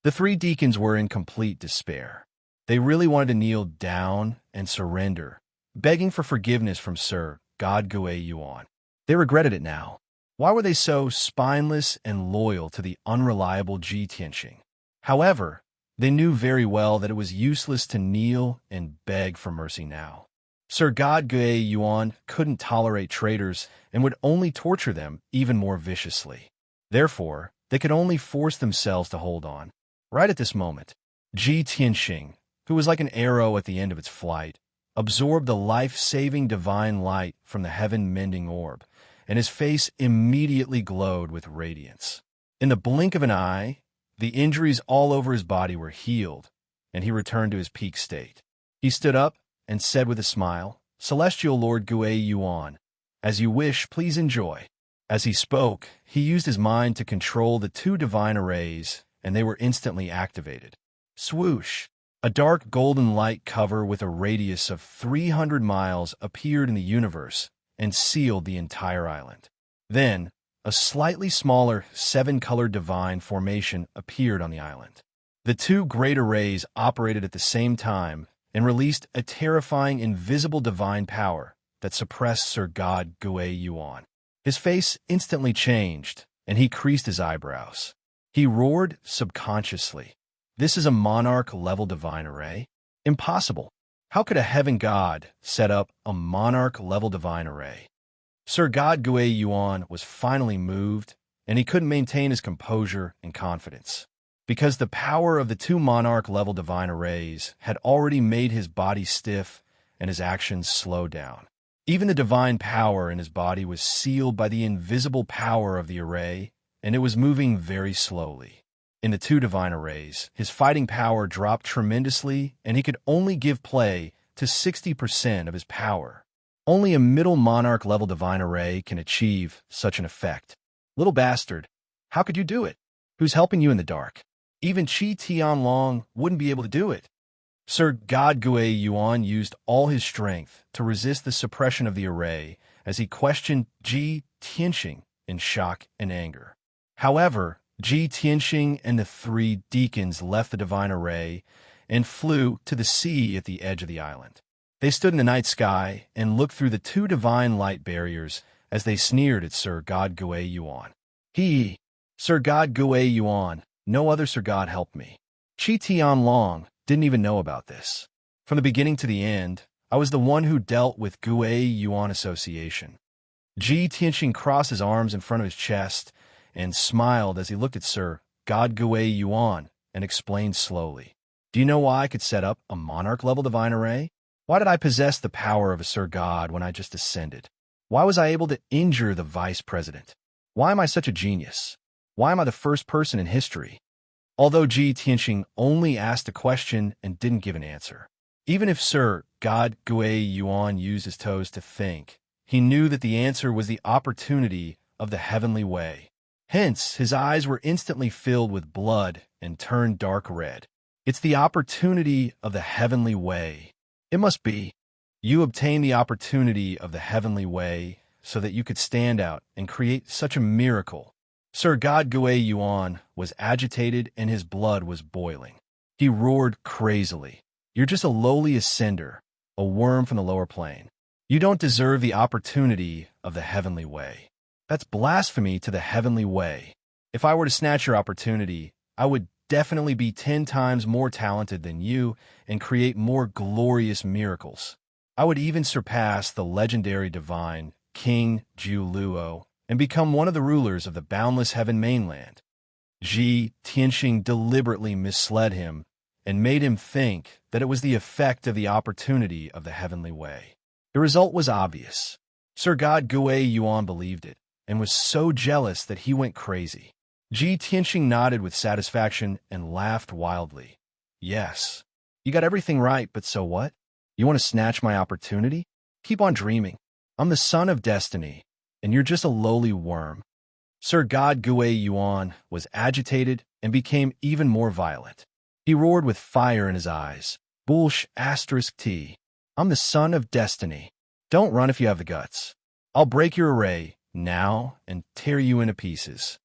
The three deacons were in complete despair. They really wanted to kneel down and surrender, begging for forgiveness from Sir God Gui Yuan. They regretted it now. Why were they so spineless and loyal to the unreliable Ji Tianxing? However, they knew very well that it was useless to kneel and beg for mercy now. Sir God Gui Yuan couldn't tolerate traitors and would only torture them even more viciously. Therefore, they could only force themselves to hold on. Right at this moment, Ji Tianxing, who was like an arrow at the end of its flight, absorbed the life-saving divine light from the heaven-mending orb, and his face immediately glowed with radiance. In the blink of an eye, the injuries all over his body were healed, and he returned to his peak state. He stood up and said with a smile, "Celestial Lord Gui Yuan, as you wish, please enjoy." As he spoke, he used his mind to control the two divine arrays, and they were instantly activated. Swoosh! A dark golden light cover with a radius of 300 miles appeared in the universe and sealed the entire island. Then, a slightly smaller seven-colored divine formation appeared on the island. The two great arrays operated at the same time and released a terrifying invisible divine power that suppressed Sir God Gui Yuan. His face instantly changed, and he creased his eyebrows. He roared subconsciously, "This is a monarch-level divine array? Impossible! How could a heaven god set up a monarch-level divine array?" Sir God Gui Yuan was finally moved, and he couldn't maintain his composure and confidence, because the power of the two monarch-level divine arrays had already made his body stiff and his actions slow down. Even the divine power in his body was sealed by the invisible power of the array, and it was moving very slowly. In the two divine arrays, his fighting power dropped tremendously, and he could only give play to 60% of his power. Only a middle monarch-level divine array can achieve such an effect. Little bastard, how could you do it? Who's helping you in the dark? Even Qi Tianlong wouldn't be able to do it. Sir God Gui Yuan used all his strength to resist the suppression of the array as he questioned Ji Tianxing in shock and anger. However, Ji Tianxing and the three deacons left the divine array and flew to the sea at the edge of the island. They stood in the night sky and looked through the two divine light barriers as they sneered at Sir God Gui Yuan. Sir God Gui Yuan, no other Sir God helped me. Qi Tianlong didn't even know about this. From the beginning to the end, I was the one who dealt with Gui Yuan Association. Ji Tianxing crossed his arms in front of his chest and smiled as he looked at Sir God Gui Yuan and explained slowly, "Do you know why I could set up a monarch-level divine array? Why did I possess the power of a Sir God when I just ascended? Why was I able to injure the vice president? Why am I such a genius? Why am I the first person in history?" Although Ji Tianxing only asked a question and didn't give an answer. Even if Sir God Gui Yuan used his toes to think, he knew that the answer was the opportunity of the heavenly way. Hence, his eyes were instantly filled with blood and turned dark red. It's the opportunity of the heavenly way. It must be. You obtained the opportunity of the heavenly way so that you could stand out and create such a miracle. Sir God Gui Yuan was agitated and his blood was boiling. He roared crazily, "You're just a lowly ascender, a worm from the lower plane. You don't deserve the opportunity of the heavenly way. That's blasphemy to the heavenly way. If I were to snatch your opportunity, I would definitely be 10 times more talented than you and create more glorious miracles. I would even surpass the legendary divine King Ju Luo and become one of the rulers of the boundless heaven mainland." Ji Tianxing deliberately misled him and made him think that it was the effect of the opportunity of the heavenly way. The result was obvious. Sir God Gui Yuan believed it and was so jealous that he went crazy. Ji Tianxing nodded with satisfaction and laughed wildly. "Yes, you got everything right, but so what? You want to snatch my opportunity? Keep on dreaming. I'm the son of destiny, and you're just a lowly worm." Sir God Gui Yuan was agitated and became even more violent. He roared with fire in his eyes. "T. I'm the son of destiny. Don't run if you have the guts. I'll break your array now and tear you into pieces."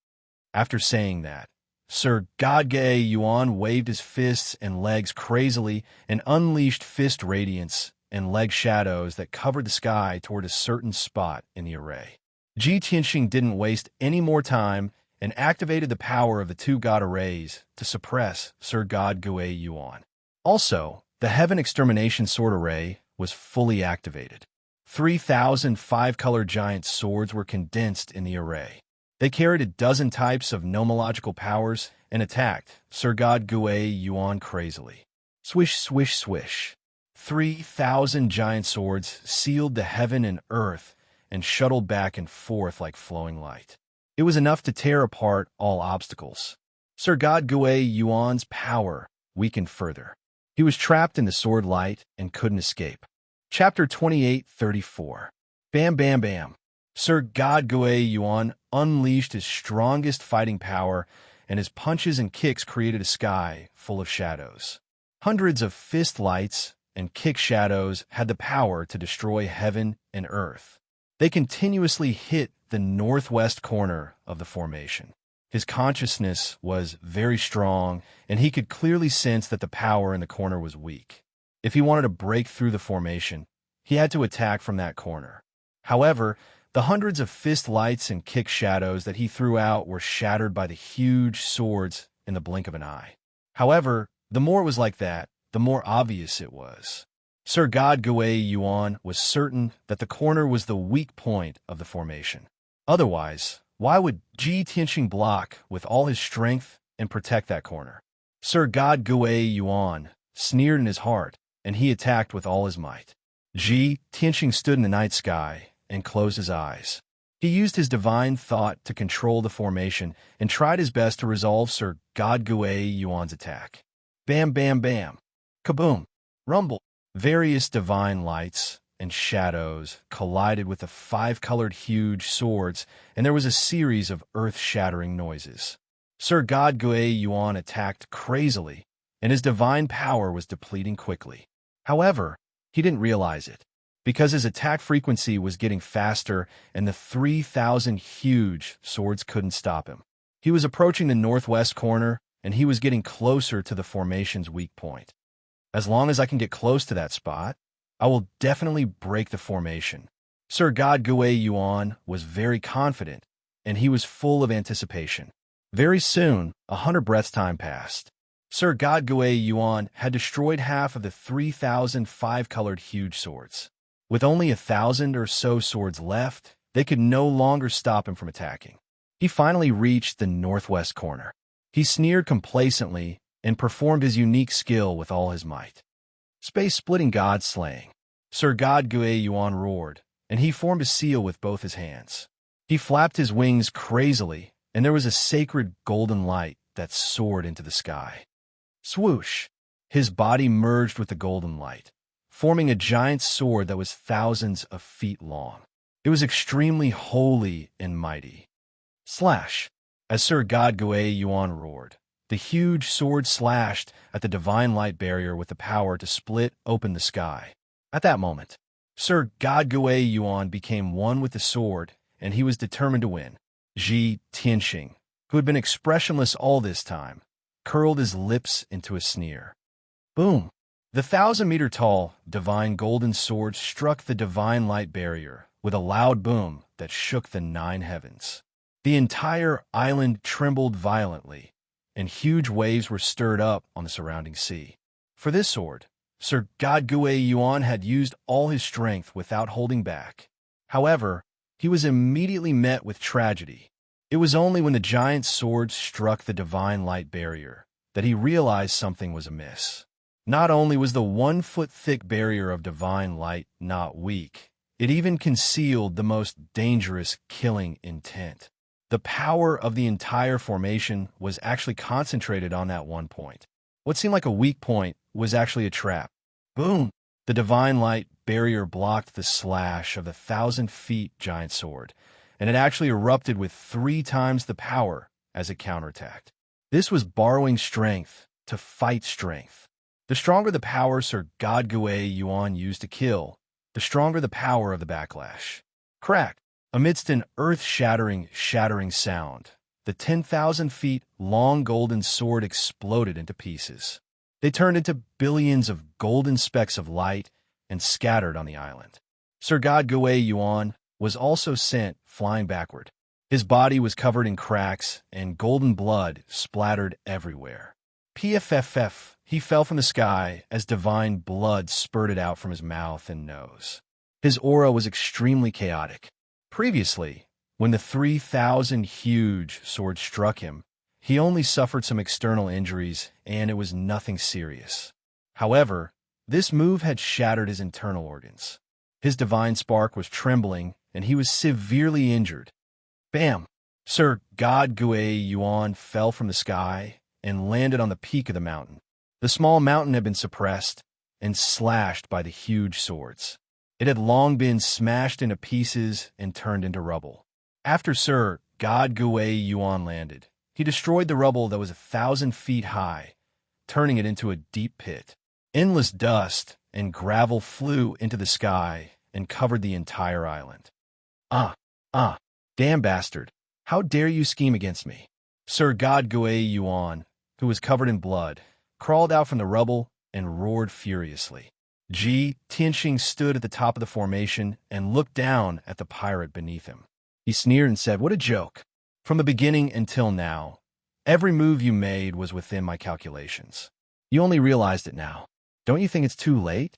After saying that, Sir God Gui Yuan waved his fists and legs crazily and unleashed fist radiance and leg shadows that covered the sky toward a certain spot in the array. Ji Tianxing didn't waste any more time and activated the power of the two god arrays to suppress Sir God Gui Yuan. Also, the Heaven Extermination Sword Array was fully activated. 3,000 five-colored giant swords were condensed in the array. They carried a dozen types of nomological powers and attacked Sir God Gui Yuan crazily. Swish, swish, swish. 3,000 giant swords sealed the heaven and earth and shuttled back and forth like flowing light. It was enough to tear apart all obstacles. Sir God Gui Yuan's power weakened further. He was trapped in the sword light and couldn't escape. Chapter 28:34. Bam Bam Bam. Sir God Gui Yuan unleashed his strongest fighting power, and his punches and kicks created a sky full of shadows. Hundreds of fist lights and kick shadows had the power to destroy heaven and earth. They continuously hit the northwest corner of the formation. His consciousness was very strong, and he could clearly sense that the power in the corner was weak. If he wanted to break through the formation, he had to attack from that corner. However, the hundreds of fist lights and kick shadows that he threw out were shattered by the huge swords in the blink of an eye. However, the more it was like that, the more obvious it was. Sir God Gui Yuan was certain that the corner was the weak point of the formation. Otherwise, why would Ji Tianxing block with all his strength and protect that corner? Sir God Gui Yuan sneered in his heart, and he attacked with all his might. Ji Tianxing stood in the night sky and closed his eyes. He used his divine thought to control the formation and tried his best to resolve Sir God Gui Yuan's attack. Bam Bam Bam. Kaboom. Rumble. Various divine lights and shadows collided with the five-colored huge swords, and there was a series of earth-shattering noises. Sir God Gui Yuan attacked crazily, and his divine power was depleting quickly. However, he didn't realize it, because his attack frequency was getting faster and the 3,000 huge swords couldn't stop him. He was approaching the northwest corner, and he was getting closer to the formation's weak point. As long as I can get close to that spot, I will definitely break the formation. Sir God Gui Yuan was very confident, and he was full of anticipation. Very soon, 100 breaths time passed. Sir God Gui Yuan had destroyed half of the 3,000 five-colored huge swords. With only 1,000 or so swords left, they could no longer stop him from attacking. He finally reached the northwest corner. He sneered complacently and performed his unique skill with all his might. Space-splitting god slaying. Sir God Gui Yuan roared, and he formed a seal with both his hands. He flapped his wings crazily, and there was a sacred golden light that soared into the sky. Swoosh! His body merged with the golden light, forming a giant sword that was thousands of feet long. It was extremely holy and mighty. Slash! As Sir God Gui Yuan roared, the huge sword slashed at the divine light barrier with the power to split open the sky. At that moment, Sir God Gui Yuan became one with the sword, and he was determined to win. Ji Tianxing, who had been expressionless all this time, curled his lips into a sneer. Boom! The 1,000-meter-tall divine golden sword struck the divine light barrier with a loud boom that shook the 9 heavens. The entire island trembled violently, and huge waves were stirred up on the surrounding sea. For this sword, Sir God Gui Yuan had used all his strength without holding back. However, he was immediately met with tragedy. It was only when the giant sword struck the divine light barrier that he realized something was amiss. Not only was the 1-foot-thick barrier of divine light not weak, it even concealed the most dangerous killing intent. The power of the entire formation was actually concentrated on that one point. What seemed like a weak point was actually a trap. Boom! The divine light barrier blocked the slash of the 1,000-feet giant sword, and it actually erupted with 3 times the power as it counterattacked. This was borrowing strength to fight strength. The stronger the power Sir God Gui Yuan used to kill, the stronger the power of the backlash. Crack! Amidst an earth-shattering sound, the 10,000 feet long golden sword exploded into pieces. They turned into billions of golden specks of light and scattered on the island. Sir God Gui Yuan was also sent flying backward. His body was covered in cracks, and golden blood splattered everywhere. Pff, he fell from the sky as divine blood spurted out from his mouth and nose. His aura was extremely chaotic. Previously, when the 3,000 huge sword struck him, he only suffered some external injuries, and it was nothing serious. However, this move had shattered his internal organs. His divine spark was trembling, and he was severely injured. Bam! Sir God Gui Yuan fell from the sky and landed on the peak of the mountain. The small mountain had been suppressed and slashed by the huge swords. It had long been smashed into pieces and turned into rubble. After Sir God Gui Yuan landed, he destroyed the rubble that was 1,000 feet high, turning it into a deep pit. Endless dust and gravel flew into the sky and covered the entire island. Ah, damn bastard. How dare you scheme against me? Sir God Gui Yuan, who was covered in blood, crawled out from the rubble and roared furiously. Ji Tianxing stood at the top of the formation and looked down at the pirate beneath him. He sneered and said, "What a joke. From the beginning until now, every move you made was within my calculations. You only realized it now. Don't you think it's too late?"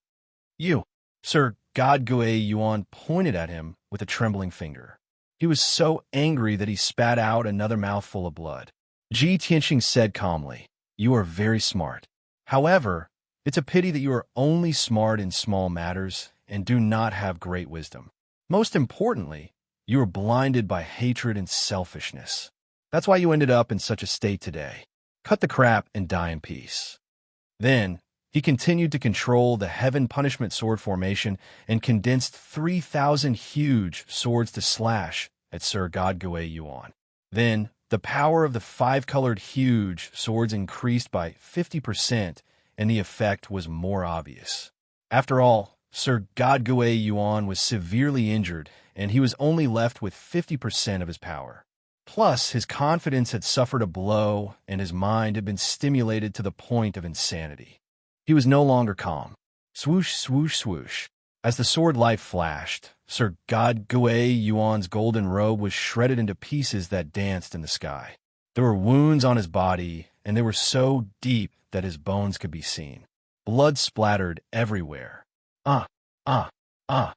"You." Sir God Gui Yuan pointed at him with a trembling finger. He was so angry that he spat out another mouthful of blood. Ji Tianxing said calmly, "You are very smart. However, it's a pity that you are only smart in small matters and do not have great wisdom. Most importantly, you are blinded by hatred and selfishness. That's why you ended up in such a state today. Cut the crap and die in peace." Then, he continued to control the Heaven Punishment Sword formation and condensed 3,000 huge swords to slash at Sir God Gui Yuan. Then, the power of the 5-colored huge swords increased by 50%, and the effect was more obvious. After all, Sir God Gui Yuan was severely injured, and he was only left with 50% of his power. Plus, his confidence had suffered a blow, and his mind had been stimulated to the point of insanity. He was no longer calm. Swoosh, swoosh, swoosh. As the sword light flashed, Sir God Gui Yuan's golden robe was shredded into pieces that danced in the sky. There were wounds on his body, and they were so deep that his bones could be seen. Blood splattered everywhere. Ah, ah, ah.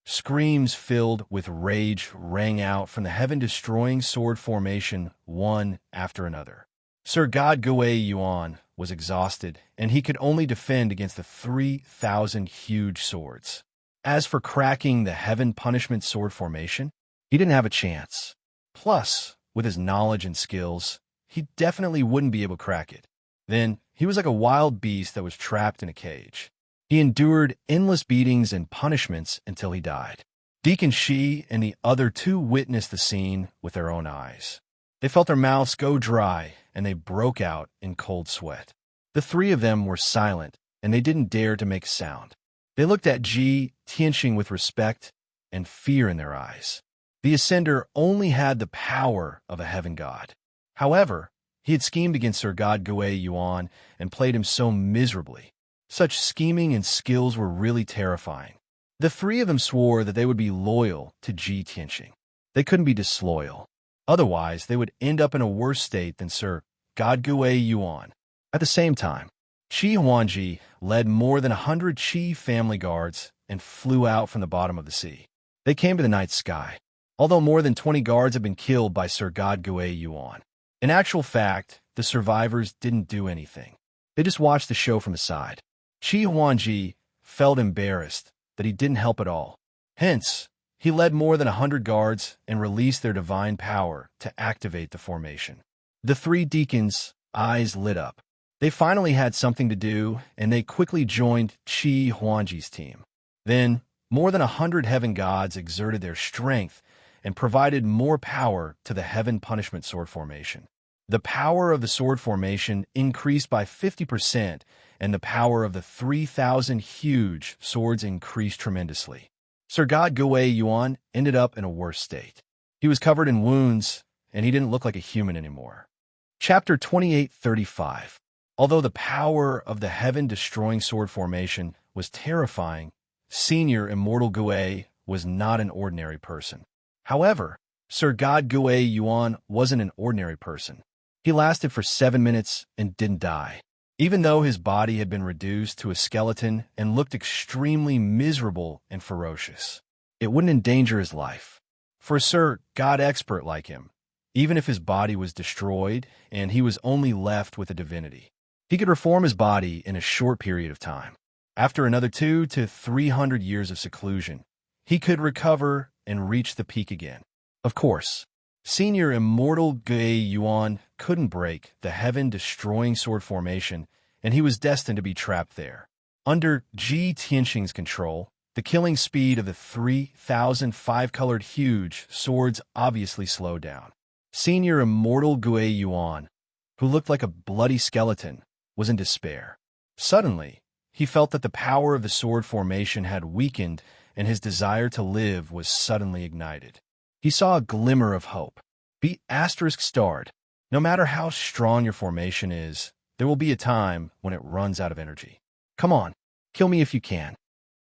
Screams filled with rage rang out from the heaven-destroying sword formation, one after another. Sir God Gui Yuan was exhausted, and he could only defend against the 3,000 huge swords. As for cracking the Heaven Punishment Sword formation, he didn't have a chance. Plus, with his knowledge and skills, he definitely wouldn't be able to crack it. Then, he was like a wild beast that was trapped in a cage. He endured endless beatings and punishments until he died. Deacon Shi and the other two witnessed the scene with their own eyes. They felt their mouths go dry, and they broke out in cold sweat. The three of them were silent, and they didn't dare to make a sound. They looked at Ji Tianxing with respect and fear in their eyes. The Ascender only had the power of a heaven god. However, he had schemed against Sir God Gui Yuan and played him so miserably. Such scheming and skills were really terrifying. The three of them swore that they would be loyal to Ji Tianxing. They couldn't be disloyal. Otherwise, they would end up in a worse state than Sir God Gui Yuan. At the same time, Qi Huangji led more than 100 Qi family guards and flew out from the bottom of the sea. They came to the night sky, although more than 20 guards had been killed by Sir God Gui Yuan. In actual fact, the survivors didn't do anything. They just watched the show from the side. Qi Huangji felt embarrassed that he didn't help at all. Hence, he led more than 100 guards and released their divine power to activate the formation. The three deacons' eyes lit up. They finally had something to do, and they quickly joined Qi Huangji's team. Then, more than 100 heaven gods exerted their strength and provided more power to the Heaven Punishment Sword formation. The power of the sword formation increased by 50%, and the power of the 3,000 huge swords increased tremendously. Sir God Gui Yuan ended up in a worse state. He was covered in wounds, and he didn't look like a human anymore. Chapter 28:35. Although the power of the heaven-destroying sword formation was terrifying, Senior Immortal Gui was not an ordinary person. However, Sir God Gui Yuan wasn't an ordinary person. He lasted for 7 minutes and didn't die. Even though his body had been reduced to a skeleton and looked extremely miserable and ferocious, it wouldn't endanger his life. For a Sir God expert like him, even if his body was destroyed and he was only left with a divinity, he could reform his body in a short period of time. After another 200 to 300 years of seclusion, he could recover and reach the peak again. Of course, Senior Immortal Gui Yuan couldn't break the heaven-destroying sword formation, and he was destined to be trapped there. Under Ji Tianxing's control, the killing speed of the 3,000 five-colored huge swords obviously slowed down. Senior Immortal Gui Yuan, who looked like a bloody skeleton, was in despair. Suddenly, he felt that the power of the sword formation had weakened and his desire to live was suddenly ignited. He saw a glimmer of hope. Be *starred. No matter how strong your formation is, there will be a time when it runs out of energy. Come on, kill me if you can.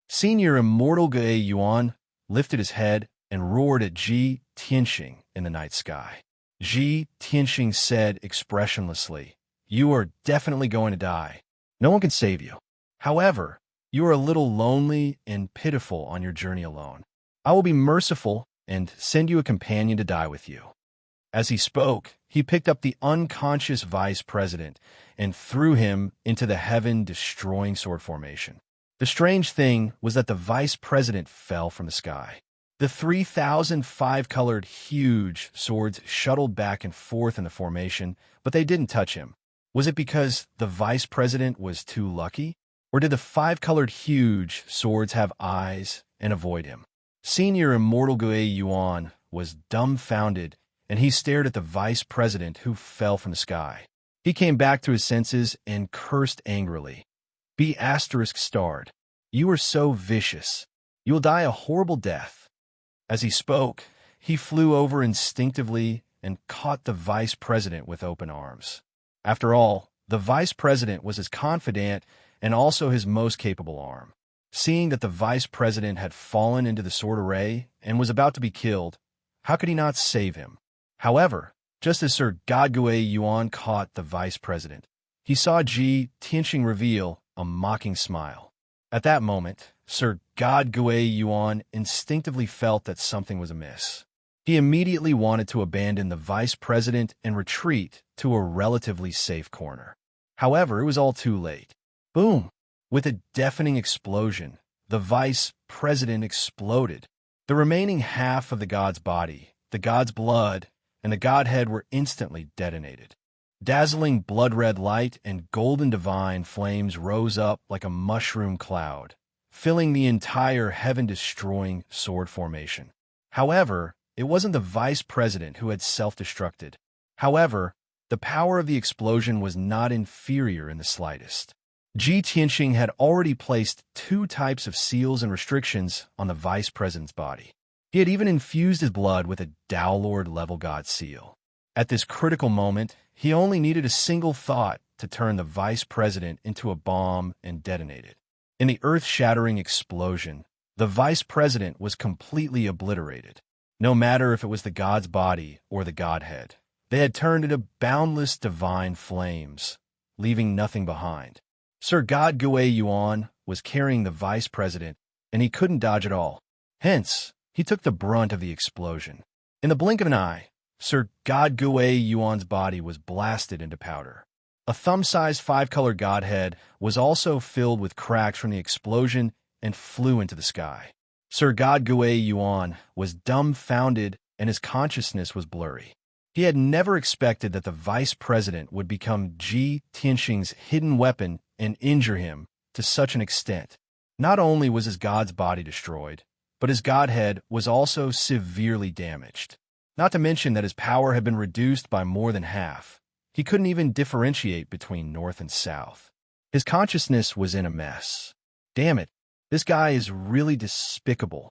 Senior Immortal Gui Yuan lifted his head and roared at Ji Tianxing in the night sky. Ji Tianxing said expressionlessly, "You are definitely going to die. No one can save you. However, you are a little lonely and pitiful on your journey alone. I will be merciful and send you a companion to die with you." As he spoke, he picked up the unconscious vice president and threw him into the heaven-destroying sword formation. The strange thing was that the vice president fell from the sky. The 3,000 five-colored huge swords shuttled back and forth in the formation, but they didn't touch him. Was it because the vice president was too lucky? Or did the five-colored huge swords have eyes and avoid him? Senior Immortal Gui Yuan was dumbfounded, and he stared at the vice president who fell from the sky. He came back to his senses and cursed angrily. Be *starred. You are so vicious. You will die a horrible death. As he spoke, he flew over instinctively and caught the vice president with open arms. After all, the vice president was his confidant and also his most capable arm. Seeing that the vice president had fallen into the sword array and was about to be killed, how could he not save him? However, just as Sir Godgui Yuan caught the vice president, he saw Ji Tianxing reveal a mocking smile. At that moment, Sir Godgui Yuan instinctively felt that something was amiss. He immediately wanted to abandon the vice president and retreat to a relatively safe corner. However, it was all too late. Boom! With a deafening explosion, the vice president exploded. The remaining half of the god's body, the god's blood, and the godhead were instantly detonated. Dazzling blood-red light and golden divine flames rose up like a mushroom cloud, filling the entire heaven-destroying sword formation. However, it wasn't the vice president who had self-destructed. However, the power of the explosion was not inferior in the slightest. Ji Tianxing had already placed 2 types of seals and restrictions on the vice president's body. He had even infused his blood with a Downlord level god seal. At this critical moment, he only needed a single thought to turn the vice president into a bomb and detonate it. In the earth-shattering explosion, the vice president was completely obliterated. No matter if it was the god's body or the godhead, they had turned into boundless divine flames, leaving nothing behind. Sir Godgui Yuan was carrying the vice president, and he couldn't dodge at all. Hence, he took the brunt of the explosion. In the blink of an eye, Sir Godgui Yuan's body was blasted into powder. A thumb-sized 5-colored godhead was also filled with cracks from the explosion and flew into the sky. Sir Godgui Yuan was dumbfounded and his consciousness was blurry. He had never expected that the vice president would become Ji Tianxing's hidden weapon and injure him to such an extent. Not only was his god's body destroyed, but his godhead was also severely damaged. Not to mention that his power had been reduced by more than half. He couldn't even differentiate between north and south. His consciousness was in a mess. Damn it, this guy is really despicable.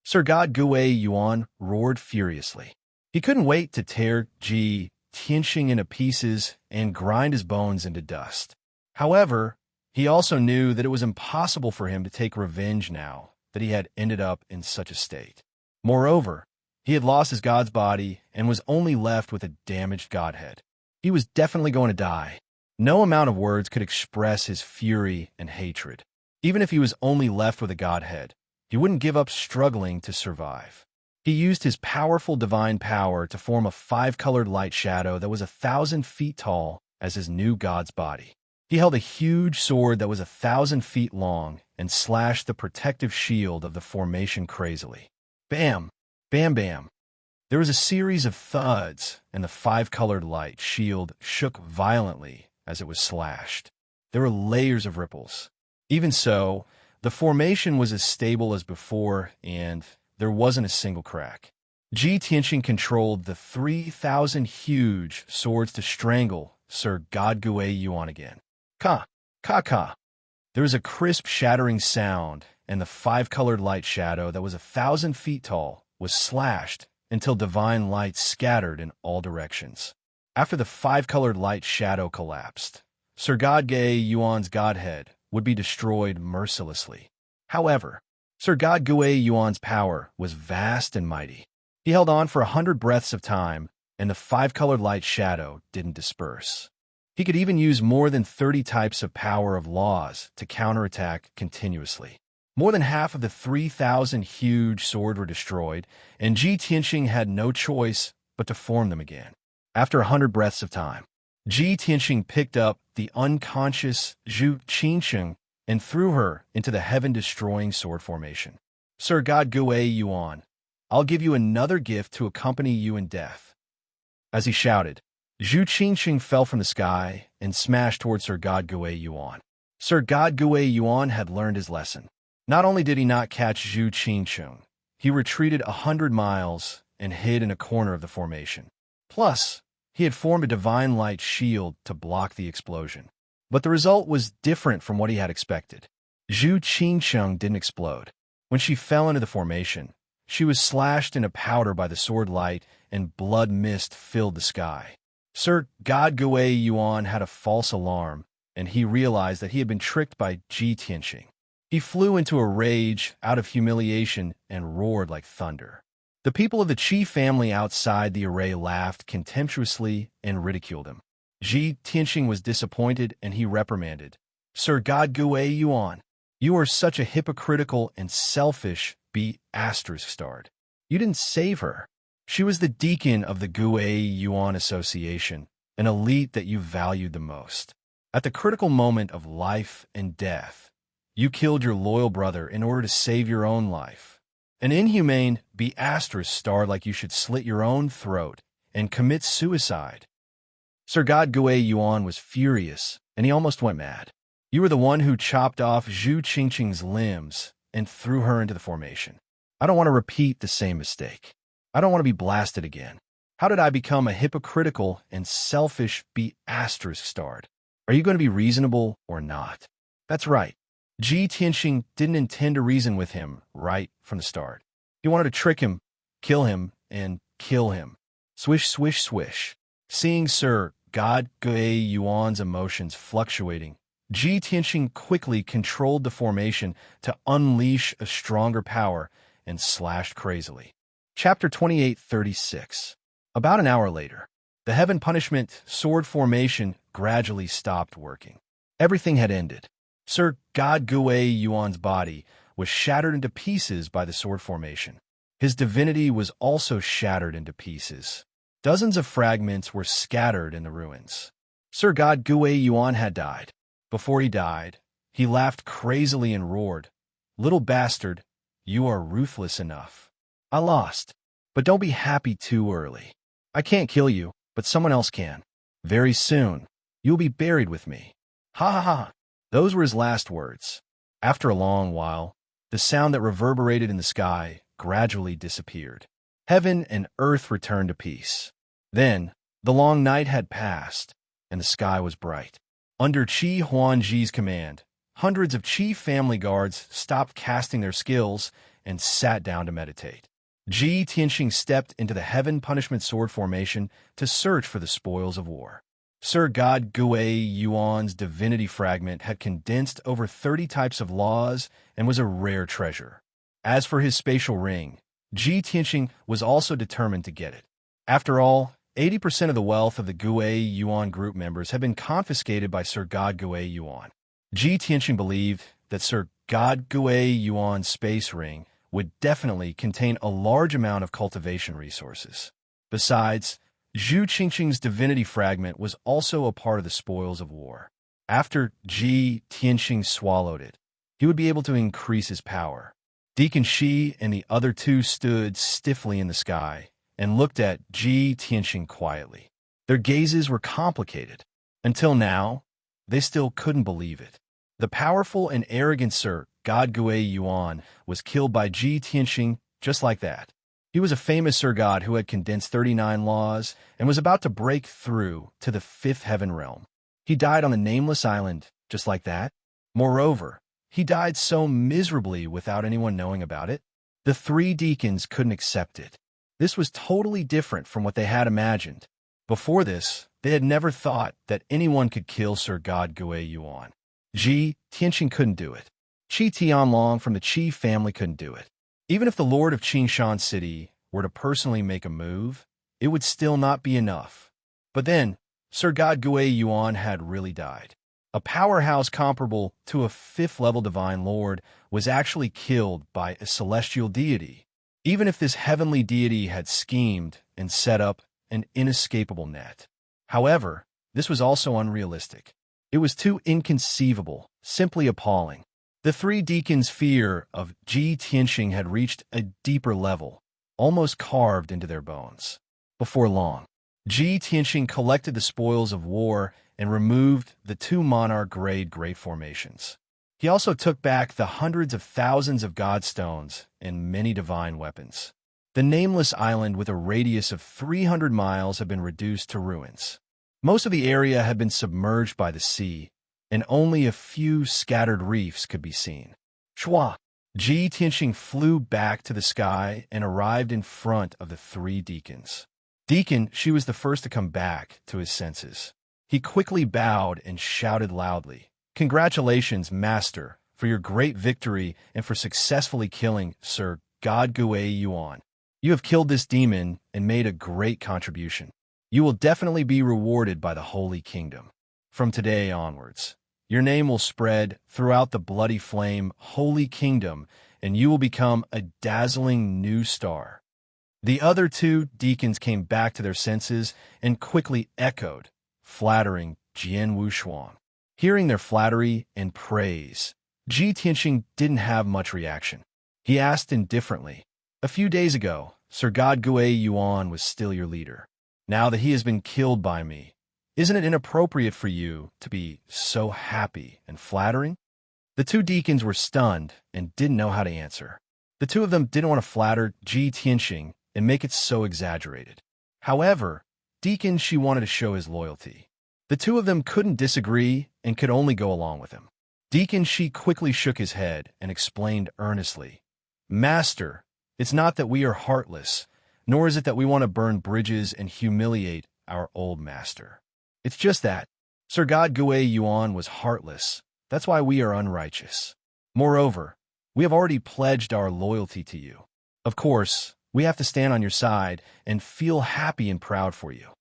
Sir Godgui Yuan roared furiously. He couldn't wait to tear Ji Tianxing into pieces and grind his bones into dust. However, he also knew that it was impossible for him to take revenge now that he had ended up in such a state. Moreover, he had lost his god's body and was only left with a damaged godhead. He was definitely going to die. No amount of words could express his fury and hatred. Even if he was only left with a godhead, he wouldn't give up struggling to survive. He used his powerful divine power to form a 5-colored light shadow that was 1,000 feet tall as his new god's body. He held a huge sword that was 1,000 feet long and slashed the protective shield of the formation crazily. Bam! Bam bam! There was a series of thuds, and the 5-colored light shield shook violently as it was slashed. there were layers of ripples. Even so, the formation was as stable as before, and there wasn't a single crack. Ji Tianqing controlled the 3,000 huge swords to strangle Sir Godgui Yuan again. Ka! Ka ka! There was a crisp shattering sound, and the five-colored light shadow that was 1,000 feet tall was slashed until divine light scattered in all directions. After the five-colored light shadow collapsed, Sir Godgui Yuan's godhead would be destroyed mercilessly. However, Sir Godgui Yuan's power was vast and mighty. He held on for 100 breaths of time, and the five-colored light shadow didn't disperse. He could even use more than 30 types of power of laws to counterattack continuously. More than half of the 3,000 huge swords were destroyed, and Ji Tianqing had no choice but to form them again. After 100 breaths of time, Ji Tianqing picked up the unconscious Zhu Qingsheng and threw her into the heaven-destroying sword formation. Sir Godgui Yuan, I'll give you another gift to accompany you in death. As he shouted, Zhu Qingsheng fell from the sky and smashed towards Sir Godgui Yuan. Sir Godgui Yuan had learned his lesson. Not only did he not catch Zhu Qingsheng, he retreated 100 miles and hid in a corner of the formation. Plus, he had formed a divine light shield to block the explosion. But the result was different from what he had expected. Zhu Qingsheng didn't explode. When she fell into the formation, she was slashed into powder by the sword light, and blood mist filled the sky. Sir Godgui Yuan had a false alarm, and he realized that he had been tricked by Ji Tianqing. He flew into a rage out of humiliation and roared like thunder. The people of the Qi family outside the array laughed contemptuously and ridiculed him. Ji Tianqing was disappointed, and he reprimanded, Sir Godgui Yuan, you are such a hypocritical and selfish ****. You didn't save her. She was the deacon of the Gui Yuan Association, an elite that you valued the most. At the critical moment of life and death, you killed your loyal brother in order to save your own life. An inhumane **** like you should slit your own throat and commit suicide. Sir Godgui Yuan was furious, and he almost went mad. You were the one who chopped off Zhu Qingqing's limbs and threw her into the formation. I don't want to repeat the same mistake. I don't want to be blasted again. How did I become a hypocritical and selfish ****? Are you going to be reasonable or not? That's right. Ji Tianqing didn't intend to reason with him right from the start. He wanted to trick him, and kill him. Swish, swish, swish. Seeing Sir Godgui Yuan's emotions fluctuating, Ji Tianqing quickly controlled the formation to unleash a stronger power and slashed crazily. Chapter 28:36. About an hour later, the Heaven Punishment sword formation gradually stopped working. Everything had ended. Sir Godgui Yuan's body was shattered into pieces by the sword formation. His divinity was also shattered into pieces. Dozens of fragments were scattered in the ruins. Sir Godgui Yuan had died. Before he died, he laughed crazily and roared, "Little bastard, you are ruthless enough. I lost, but don't be happy too early. I can't kill you, but someone else can. Very soon, you'll be buried with me. Ha ha ha." Those were his last words. After a long while, the sound that reverberated in the sky gradually disappeared. Heaven and earth returned to peace. Then, the long night had passed, and the sky was bright. Under Qi Huangji's command, hundreds of Qi family guards stopped casting their skills and sat down to meditate. Ji Tianqing stepped into the Heaven Punishment Sword formation to search for the spoils of war. Sir Godgui Yuan's divinity fragment had condensed over 30 types of laws and was a rare treasure. As for his spatial ring, Ji Tianqing was also determined to get it. After all, 80% of the wealth of the Gui Yuan group members had been confiscated by Sir Godgui Yuan. Ji Tianqing believed that Sir Godgui Yuan's space ring would definitely contain a large amount of cultivation resources. Besides, Zhu Qingqing's divinity fragment was also a part of the spoils of war. After Ji Tianqing swallowed it, he would be able to increase his power. Deacon Shi and the other two stood stiffly in the sky and looked at Ji Tianqing quietly. Their gazes were complicated. Until now, They still couldn't believe it. The powerful and arrogant Sir God Gui Yuan was killed by Ji Tianxing just like that. He was a famous Sir God who had condensed 39 laws and was about to break through to the fifth heaven realm. He died on a nameless island just like that. Moreover, he died so miserably without anyone knowing about it. The three deacons couldn't accept it. This was totally different from what they had imagined. Before this, they had never thought that anyone could kill Sir God Gui Yuan. Ji Tianxing couldn't do it. Qi Tianlong from the Qi family couldn't do it. Even if the Lord of Qingshan City were to personally make a move, it would still not be enough. But then, Sir God Gui Yuan had really died. A powerhouse comparable to a fifth-level divine lord was actually killed by a celestial deity, even if this heavenly deity had schemed and set up an inescapable net. However, this was also unrealistic. It was too inconceivable, simply appalling. The three deacons' fear of Ji Tianxing had reached a deeper level, almost carved into their bones. Before long, Ji Tianxing collected the spoils of war and removed the two monarch-grade great formations. He also took back the hundreds of thousands of godstones and many divine weapons. The nameless island with a radius of 300 miles had been reduced to ruins. Most of the area had been submerged by the sea, and only a few scattered reefs could be seen. Shua! Ji Tianxing flew back to the sky and arrived in front of the three deacons. Deacon, she was the first to come back to his senses. He quickly bowed and shouted loudly, "Congratulations, Master, for your great victory and for successfully killing Sir God Gui Yuan. You have killed this demon and made a great contribution. You will definitely be rewarded by the Holy Kingdom. From today onwards, your name will spread throughout the bloody flame Holy Kingdom, and you will become a dazzling new star." The other two deacons came back to their senses and quickly echoed, flattering Jian Wushuang. Hearing their flattery and praise, Ji Tianxing didn't have much reaction. He asked indifferently, "A few days ago, Sir God Gui Yuan was still your leader. Now that he has been killed by me, isn't it inappropriate for you to be so happy and flattering?" The two deacons were stunned and didn't know how to answer. The two of them didn't want to flatter Ji Tianxing and make it so exaggerated. However, Deacon she wanted to show his loyalty. The two of them couldn't disagree and could only go along with him. Deacon she quickly shook his head and explained earnestly, "Master, it's not that we are heartless, nor is it that we want to burn bridges and humiliate our old master. It's just that Sir God Gui Yuan was heartless. That's why we are unrighteous. Moreover, we have already pledged our loyalty to you. Of course, we have to stand on your side and feel happy and proud for you."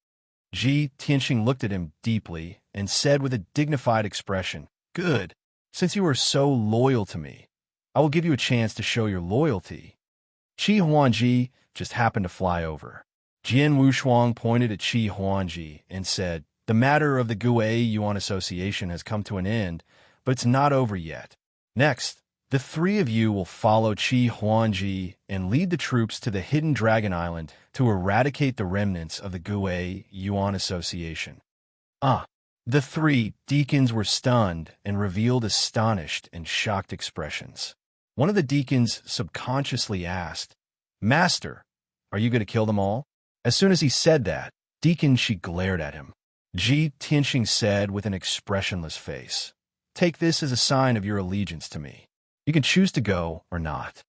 Ji Tianxing looked at him deeply and said with a dignified expression, "Good. Since you are so loyal to me, I will give you a chance to show your loyalty." Qi Huangji just happened to fly over. Jian Wushuang pointed at Qi Huangji and said, "The matter of the Gui Yuan Association has come to an end, but it's not over yet. Next, the three of you will follow Qi Huangji and lead the troops to the Hidden Dragon Island to eradicate the remnants of the Gui Yuan Association." The three deacons were stunned and revealed astonished and shocked expressions. One of the deacons subconsciously asked, "Master, are you going to kill them all?" As soon as he said that, Deacon she glared at him. Ji Tianxing said with an expressionless face, "Take this as a sign of your allegiance to me. You can choose to go or not."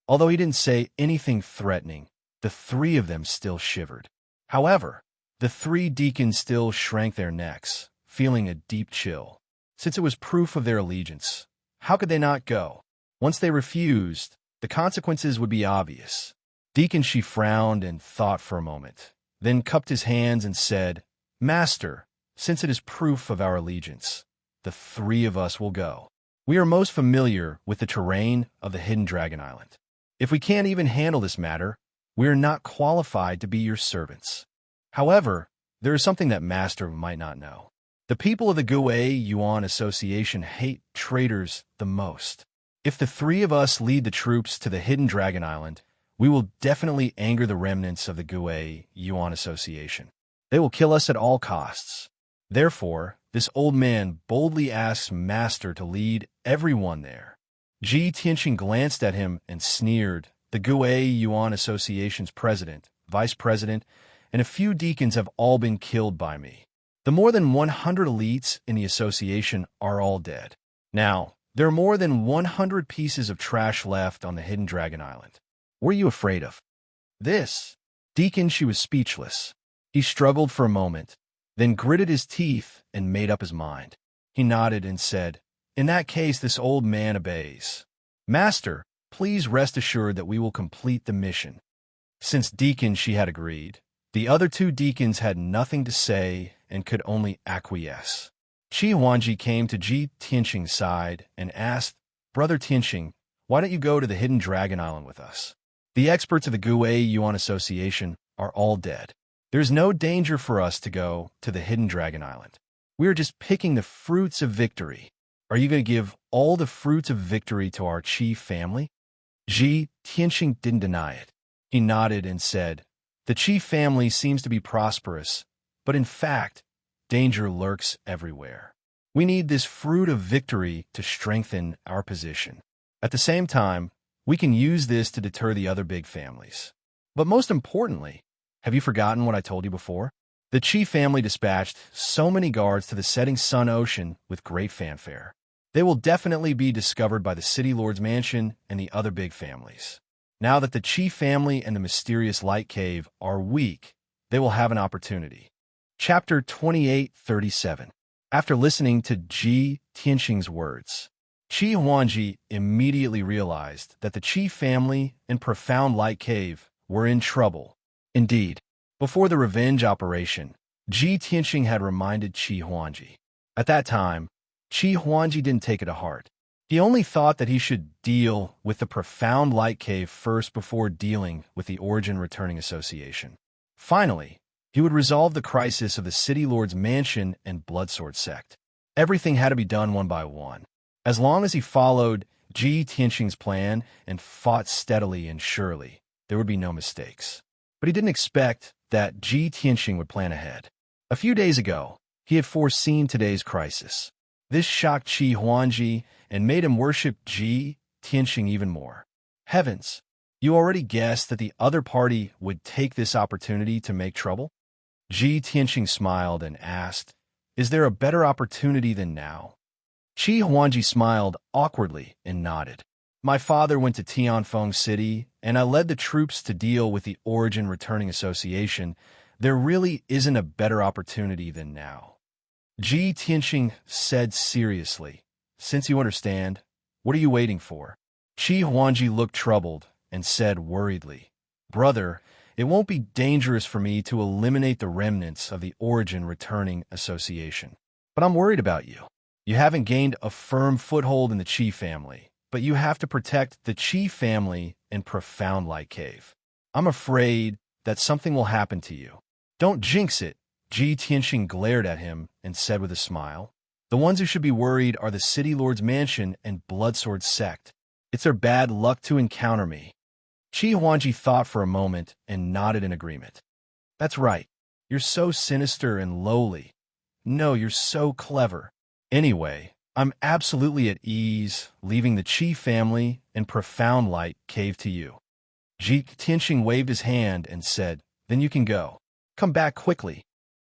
Although he didn't say anything threatening, the three of them still shivered. However, the three deacons still shrank their necks, feeling a deep chill. Since it was proof of their allegiance, how could they not go? Once they refused, the consequences would be obvious. Deacon she frowned and thought for a moment, then cupped his hands and said, "Master, since it is proof of our allegiance, the three of us will go. We are most familiar with the terrain of the Hidden Dragon Island. If we can't even handle this matter, we are not qualified to be your servants. However, there is something that Master might not know. The people of the Gui Yuan Association hate traitors the most. If the three of us lead the troops to the Hidden Dragon Island, we will definitely anger the remnants of the Gui Yuan Association. They will kill us at all costs. Therefore, this old man boldly asks Master to lead everyone there. Ji Tianqing glanced at him and sneered. The Gui Yuan Association's president, vice president, and a few deacons have all been killed by me. The more than 100 elites in the association are all dead. Now, there are more than 100 pieces of trash left on the hidden Dragon Island. What are you afraid of? This. Deacon, she was speechless. He struggled for a moment, then gritted his teeth and made up his mind. He nodded and said, "In that case, this old man obeys. Master, please rest assured that we will complete the mission." Since Deacon she had agreed, the other two deacons had nothing to say and could only acquiesce. Qi Huangji came to Ji Tianqing's side and asked, "Brother Tianqing, why don't you go to the hidden Dragon Island with us? The experts of the Gui Yuan Association are all dead. There's no danger for us to go to the hidden Dragon Island. We are just picking the fruits of victory. Are you going to give all the fruits of victory to our Qi family?" Ji Tianqing didn't deny it. He nodded and said, "The Qi family seems to be prosperous, but in fact, danger lurks everywhere. We need this fruit of victory to strengthen our position. At the same time, we can use this to deter the other big families. But most importantly, have you forgotten what I told you before? The Qi family dispatched so many guards to the setting sun ocean with great fanfare. They will definitely be discovered by the City Lord's mansion and the other big families. Now that the Qi family and the mysterious light cave are weak, they will have an opportunity." Chapter 28:37. After listening to Ji Tianqing's words, Qi Huangji immediately realized that the Qi family and Profound Light Cave were in trouble. Indeed, before the revenge operation, Ji Tianqing had reminded Qi Huangji. At that time, Qi Huangji didn't take it to heart. He only thought that he should deal with the Profound Light Cave first before dealing with the Origin Returning Association. Finally, he would resolve the crisis of the City Lord's mansion and Bloodsword sect. Everything had to be done one by one. As long as he followed Ji Tianqing's plan and fought steadily and surely, there would be no mistakes. But he didn't expect that Ji Tianqing would plan ahead. A few days ago, he had foreseen today's crisis. This shocked Qi Huangji and made him worship Ji Tianqing even more. Heavens, you already guessed that the other party would take this opportunity to make trouble? Ji Tianqing smiled and asked, "Is there a better opportunity than now?" Qi Huangji smiled awkwardly and nodded. "My father went to Tianfeng City, and I led the troops to deal with the Origin Returning Association. There really isn't a better opportunity than now." Ji Tianqing said seriously, "Since you understand, what are you waiting for?" Qi Huangji looked troubled and said worriedly, "Brother, it won't be dangerous for me to eliminate the remnants of the Origin Returning Association. But I'm worried about you. You haven't gained a firm foothold in the Qi family, but you have to protect the Qi family in Profound Light Cave. I'm afraid that something will happen to you. Don't jinx it." Ji Tianqing glared at him and said with a smile, "The ones who should be worried are the City Lord's mansion and Bloodsword sect. It's their bad luck to encounter me." Qi Huangji thought for a moment and nodded in agreement. "That's right. You're so sinister and lowly. No, you're so clever. Anyway, I'm absolutely at ease leaving the Qi family and Profound Light Cave to you." Ji Tianqing waved his hand and said, "Then you can go. Come back quickly."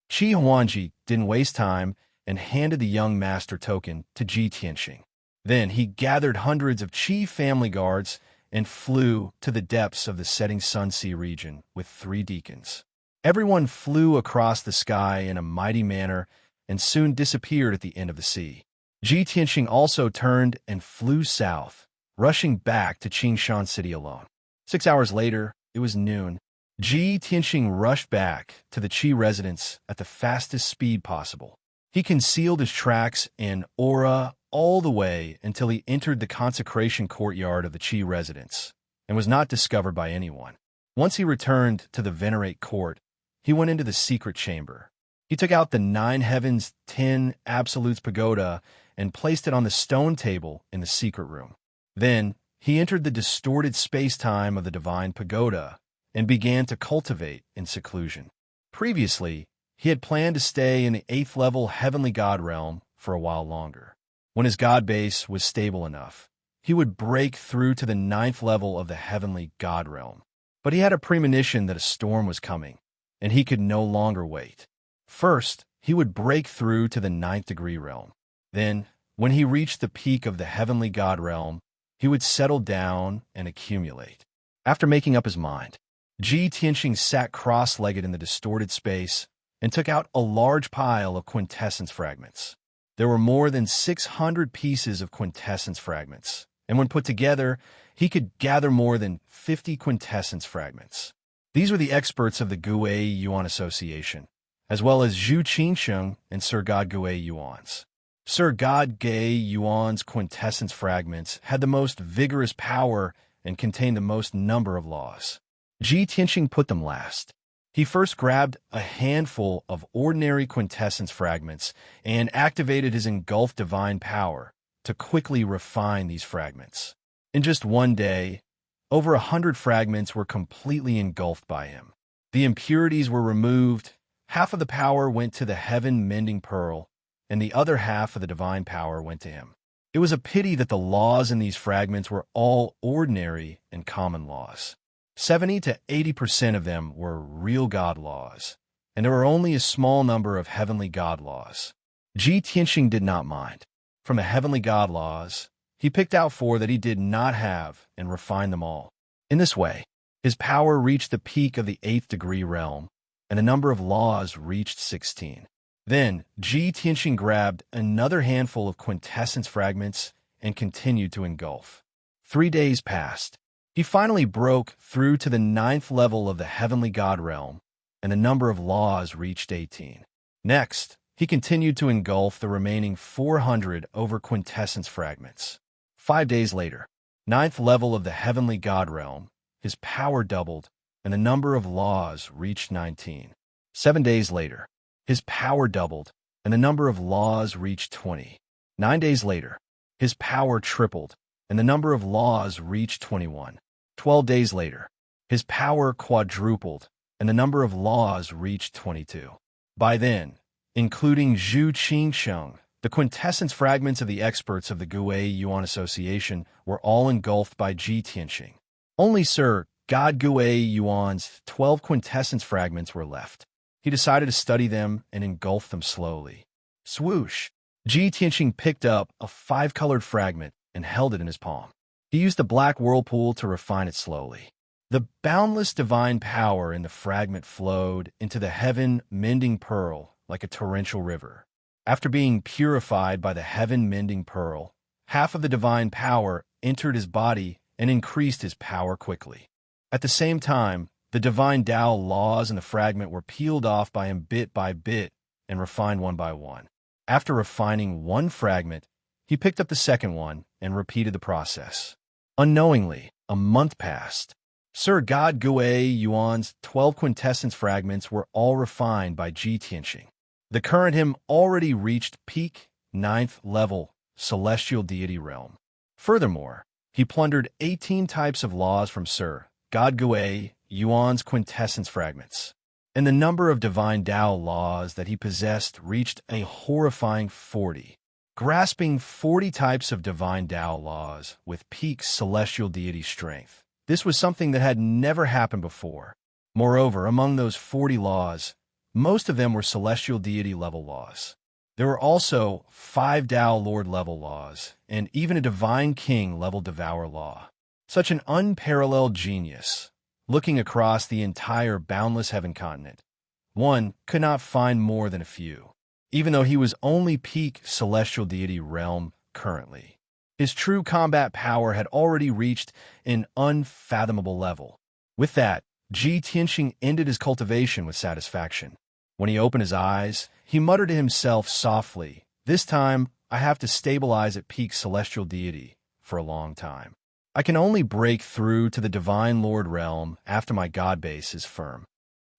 Qi Huangji didn't waste time and handed the young master token to Ji Tianqing. Then he gathered hundreds of Qi family guards and flew to the depths of the setting sun sea region with 3 deacons. Everyone flew across the sky in a mighty manner and soon disappeared at the end of the sea. Ji Tianqing also turned and flew south, rushing back to Qingshan City alone. 6 hours later, it was noon. Ji Tianqing rushed back to the Qi residence at the fastest speed possible. He concealed his tracks in aura all the way until he entered the consecration courtyard of the Qi residence and was not discovered by anyone. Once he returned to the Venerate court, he went into the secret chamber. He took out the 9 Heavens 10 Absolutes pagoda and placed it on the stone table in the secret room. Then he entered the distorted space-time of the divine pagoda and began to cultivate in seclusion. Previously, He had planned to stay in the 8th level heavenly god realm for a while longer. When his god base was stable enough, he would break through to the 9th level of the heavenly god realm. But he had a premonition that a storm was coming, and he could no longer wait. First, he would break through to the 9th degree realm. Then, when he reached the peak of the heavenly god realm, he would settle down and accumulate. After making up his mind, Ji Tianxing sat cross-legged in the distorted space and took out a large pile of quintessence fragments. There were more than 600 pieces of quintessence fragments, and when put together, he could gather more than 50 quintessence fragments. These were the experts of the Gui Yuan Association, as well as Zhu Qingsheng and Sir God Gui Yuan's. Sir God Gui Yuan's quintessence fragments had the most vigorous power and contained the most number of laws. Ji Tianxing put them last. He first grabbed a handful of ordinary quintessence fragments and activated his engulfed divine power to quickly refine these fragments. In just one day, over 100 fragments were completely engulfed by him. The impurities were removed, half of the power went to the heaven-mending pearl, and the other half of the divine power went to him. It was a pity that the laws in these fragments were all ordinary and common laws. 70 to 80% of them were real God laws, and there were only a small number of heavenly God laws. Ji Tianxing did not mind. From the heavenly God laws, he picked out 4 that he did not have and refined them all. In this way, his power reached the peak of the 8th degree realm, and the number of laws reached 16. Then, Ji Tianxing grabbed another handful of quintessence fragments and continued to engulf. 3 days passed. He finally broke through to the 9th level of the heavenly god realm, and the number of laws reached 18. Next, he continued to engulf the remaining 400 over quintessence fragments. 5 days later, 9th level of the heavenly god realm, his power doubled, and the number of laws reached 19. 7 days later, his power doubled, and the number of laws reached 20. 9 days later, his power tripled, and the number of laws reached 21. 12 days later, his power quadrupled, and the number of laws reached 22. By then, including Zhu Qingsheng, the quintessence fragments of the experts of the Gui Yuan Association were all engulfed by Ji Tianxing. Only Sir God Gui Yuan's 12 quintessence fragments were left. He decided to study them and engulf them slowly. Swoosh! Ji Tianxing picked up a 5-colored fragment and held it in his palm. He used the black whirlpool to refine it slowly. The boundless divine power in the fragment flowed into the heaven-mending pearl like a torrential river. After being purified by the heaven-mending pearl, half of the divine power entered his body and increased his power quickly. At the same time, the divine Tao laws in the fragment were peeled off by him bit by bit and refined one by one. After refining one fragment, he picked up the second one and repeated the process. Unknowingly, a month passed. Sir God Gui Yuan's 12 quintessence fragments were all refined by Ji Tianxing. The current him already reached peak 9th level celestial deity realm. Furthermore, he plundered 18 types of laws from Sir God Gui Yuan's quintessence fragments, and the number of divine Tao laws that he possessed reached a horrifying 40. Grasping 40 types of divine Tao laws with peak celestial deity strength. This was something that had never happened before. Moreover, among those 40 laws, most of them were celestial deity level laws. There were also 5 Tao Lord level laws, and even a divine king level devour law. Such an unparalleled genius. Looking across the entire boundless heaven continent, one could not find more than a few. Even though he was only peak celestial deity realm currently, his true combat power had already reached an unfathomable level. With that, Ji Tianxing ended his cultivation with satisfaction. When he opened his eyes, he muttered to himself softly, "This time, I have to stabilize at peak celestial deity for a long time. I can only break through to the divine lord realm after my god base is firm."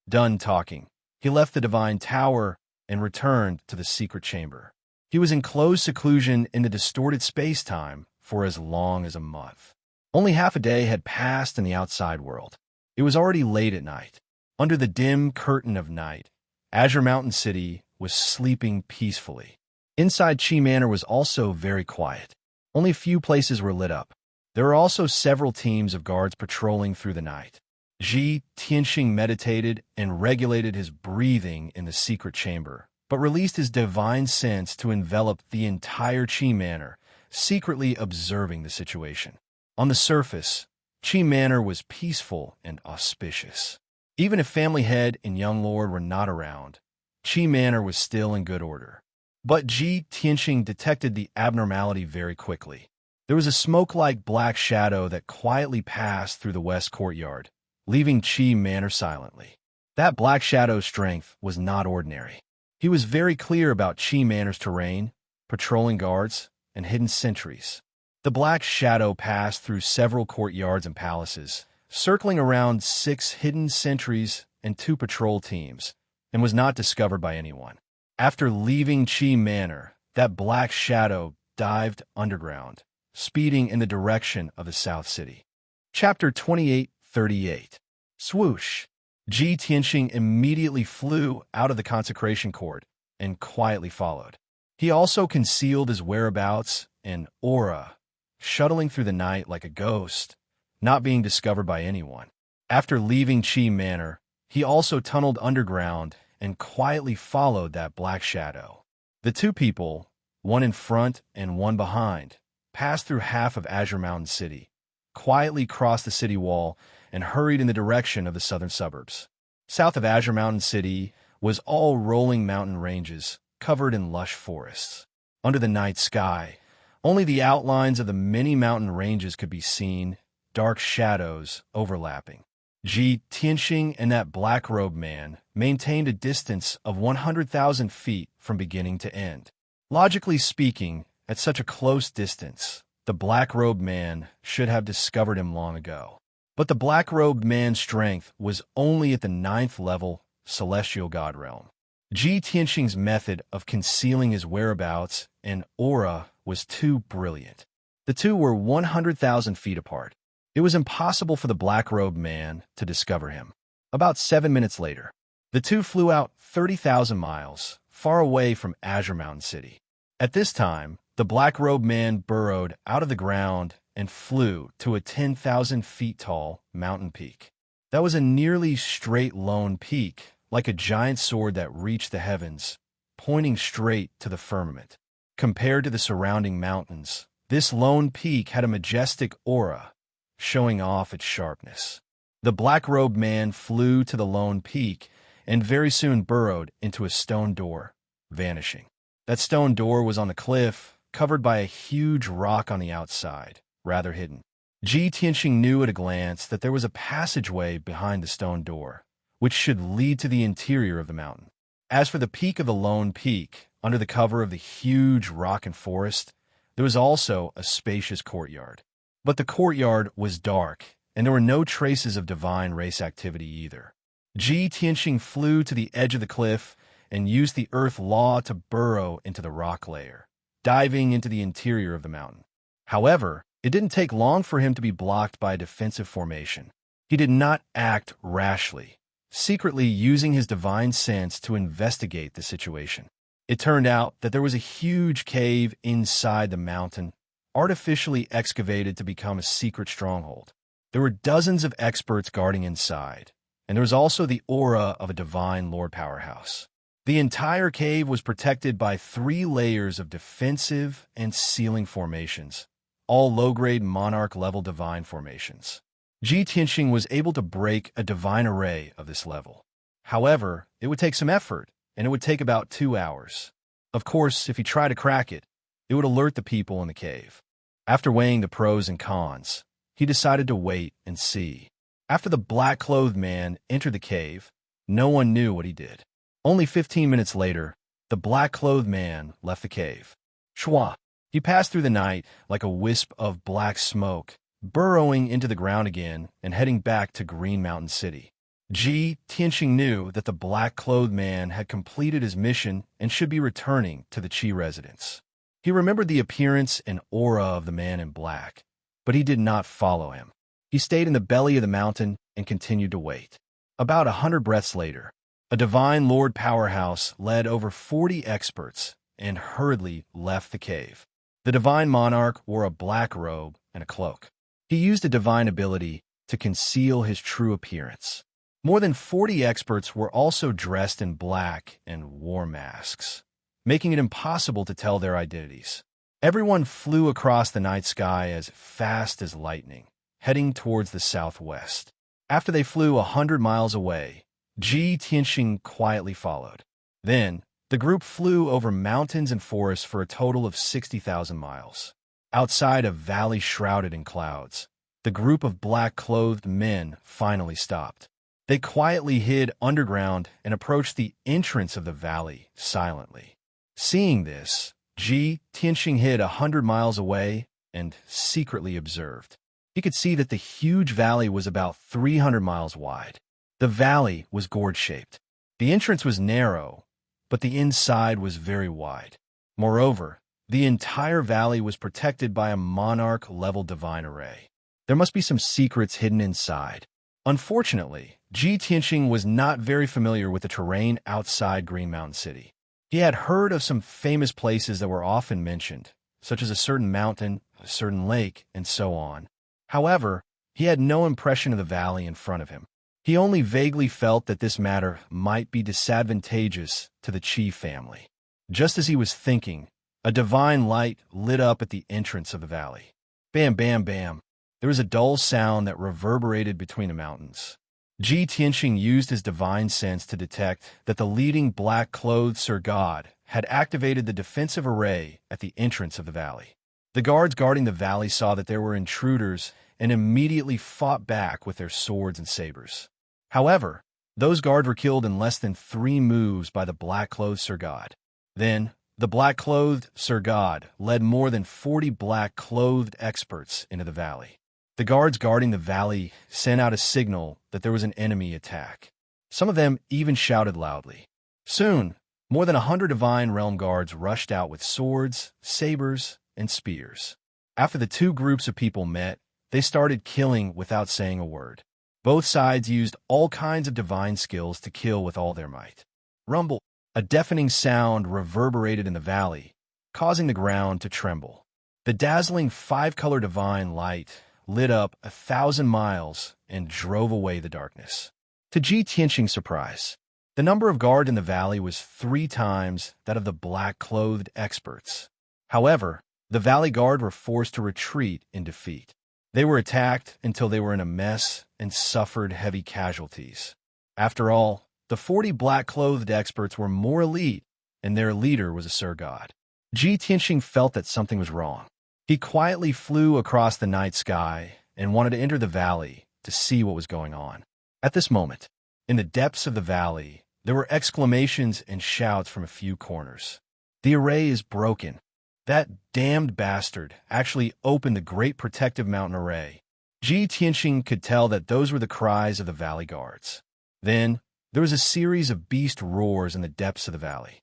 Done talking, he left the divine tower and returned to the secret chamber. He was in closed seclusion in the distorted space-time for as long as a month. Only half a day had passed in the outside world. It was already late at night. Under the dim curtain of night, Azure Mountain City was sleeping peacefully. Inside Qi Manor was also very quiet. Only a few places were lit up. There were also several teams of guards patrolling through the night. Ji Tianxing meditated and regulated his breathing in the secret chamber, but released his divine sense to envelop the entire Qi Manor, secretly observing the situation. On the surface, Qi Manor was peaceful and auspicious. Even if Family Head and Young Lord were not around, Qi Manor was still in good order. But Ji Tianxing detected the abnormality very quickly. There was a smoke-like black shadow that quietly passed through the west courtyard, leaving Qi Manor silently. That black shadow's strength was not ordinary. He was very clear about Qi Manor's terrain, patrolling guards, and hidden sentries. The black shadow passed through several courtyards and palaces, circling around 6 hidden sentries and 2 patrol teams, and was not discovered by anyone. After leaving Qi Manor, that black shadow dived underground, speeding in the direction of the South City. Chapter 28:38. Swoosh! Ji Tianxing immediately flew out of the consecration court and quietly followed. He also concealed his whereabouts and aura, shuttling through the night like a ghost, not being discovered by anyone. After leaving Qi Manor, he also tunneled underground and quietly followed that black shadow. The 2 people, one in front and one behind, passed through half of Azure Mountain City, quietly crossed the city wall, and hurried in the direction of the southern suburbs. South of Azure Mountain City was all rolling mountain ranges covered in lush forests. Under the night sky, only the outlines of the many mountain ranges could be seen, dark shadows overlapping. Ji Tianxing and that black-robed man maintained a distance of 100,000 feet from beginning to end. Logically speaking, at such a close distance, the black-robed man should have discovered him long ago. But the black-robed man's strength was only at the 9th level celestial god realm. Ji Tianxing's method of concealing his whereabouts and aura was too brilliant. The 2 were 100,000 feet apart. It was impossible for the black-robed man to discover him. About 7 minutes later, the 2 flew out 30,000 miles, far away from Azure Mountain City. At this time, the black-robed man burrowed out of the ground and flew to a 10,000 feet tall mountain peak. That was a nearly straight lone peak, like a giant sword that reached the heavens, pointing straight to the firmament. Compared to the surrounding mountains, this lone peak had a majestic aura, showing off its sharpness. The black-robed man flew to the lone peak and very soon burrowed into a stone door, vanishing. That stone door was on the cliff, covered by a huge rock on the outside, rather hidden. Ji Tianxing knew at a glance that there was a passageway behind the stone door, which should lead to the interior of the mountain. As for the peak of the lone peak, under the cover of the huge rock and forest, there was also a spacious courtyard. But the courtyard was dark, and there were no traces of divine race activity either. Ji Tianxing flew to the edge of the cliff and used the earth law to burrow into the rock layer, diving into the interior of the mountain. However, it didn't take long for him to be blocked by a defensive formation. He did not act rashly, secretly using his divine sense to investigate the situation. It turned out that there was a huge cave inside the mountain, artificially excavated to become a secret stronghold. There were dozens of experts guarding inside, and there was also the aura of a divine lord powerhouse. The entire cave was protected by 3 layers of defensive and sealing formations, all low-grade monarch-level divine formations. Ji Tianxing was able to break a divine array of this level. However, it would take some effort, and it would take about 2 hours. Of course, if he tried to crack it, it would alert the people in the cave. After weighing the pros and cons, he decided to wait and see. After the black-clothed man entered the cave, no one knew what he did. Only 15 minutes later, the black-clothed man left the cave. Shwa! He passed through the night like a wisp of black smoke, burrowing into the ground again and heading back to Green Mountain City. Ji Tianxing knew that the black-clothed man had completed his mission and should be returning to the Qi residence. He remembered the appearance and aura of the man in black, but he did not follow him. He stayed in the belly of the mountain and continued to wait. About 100 breaths later, A divine lord powerhouse led over 40 experts and hurriedly left the cave. The divine monarch wore a black robe and a cloak. He used a divine ability to conceal his true appearance. More than 40 experts were also dressed in black and wore masks, making it impossible to tell their identities. Everyone flew across the night sky as fast as lightning, heading towards the southwest. After they flew 100 miles away, Ji Tianxing quietly followed. Then, the group flew over mountains and forests for a total of 60,000 miles. Outside a valley shrouded in clouds, the group of black-clothed men finally stopped. They quietly hid underground and approached the entrance of the valley silently. Seeing this, Ji Tianxing hid 100 miles away and secretly observed. He could see that the huge valley was about 300 miles wide. The valley was gourd-shaped. The entrance was narrow, but the inside was very wide. Moreover, the entire valley was protected by a monarch-level divine array. There must be some secrets hidden inside. Unfortunately, Ji Tianxing was not very familiar with the terrain outside Green Mountain City. He had heard of some famous places that were often mentioned, such as a certain mountain, a certain lake, and so on. However, he had no impression of the valley in front of him. He only vaguely felt that this matter might be disadvantageous to the Qi family. Just as he was thinking, a divine light lit up at the entrance of the valley. Bam, bam, bam. There was a dull sound that reverberated between the mountains. Ji Tianxing used his divine sense to detect that the leading black-clothed Sir God had activated the defensive array at the entrance of the valley. The guards guarding the valley saw that there were intruders and immediately fought back with their swords and sabers. However, those guards were killed in less than 3 moves by the black-clothed Sir God. Then, the black-clothed Sir God led more than 40 black-clothed experts into the valley. The guards guarding the valley sent out a signal that there was an enemy attack. Some of them even shouted loudly. Soon, more than 100 Divine Realm guards rushed out with swords, sabers, and spears. After the two groups of people met, they started killing without saying a word. Both sides used all kinds of divine skills to kill with all their might. Rumble! A deafening sound reverberated in the valley, causing the ground to tremble. The dazzling 5-color divine light lit up 1,000 miles and drove away the darkness. To Ji Tianxing's surprise, the number of guards in the valley was 3 times that of the black-clothed experts. However, the valley guard were forced to retreat in defeat. They were attacked until they were in a mess and suffered heavy casualties. After all, the 40 black-clothed experts were more elite, and their leader was a Sir God. Ji Tianxing felt that something was wrong. He quietly flew across the night sky and wanted to enter the valley to see what was going on. At this moment, in the depths of the valley, there were exclamations and shouts from a few corners. The array is broken. That damned bastard actually opened the Great Protective Mountain Array. Ji Tianxing could tell that those were the cries of the valley guards. Then, there was a series of beast roars in the depths of the valley.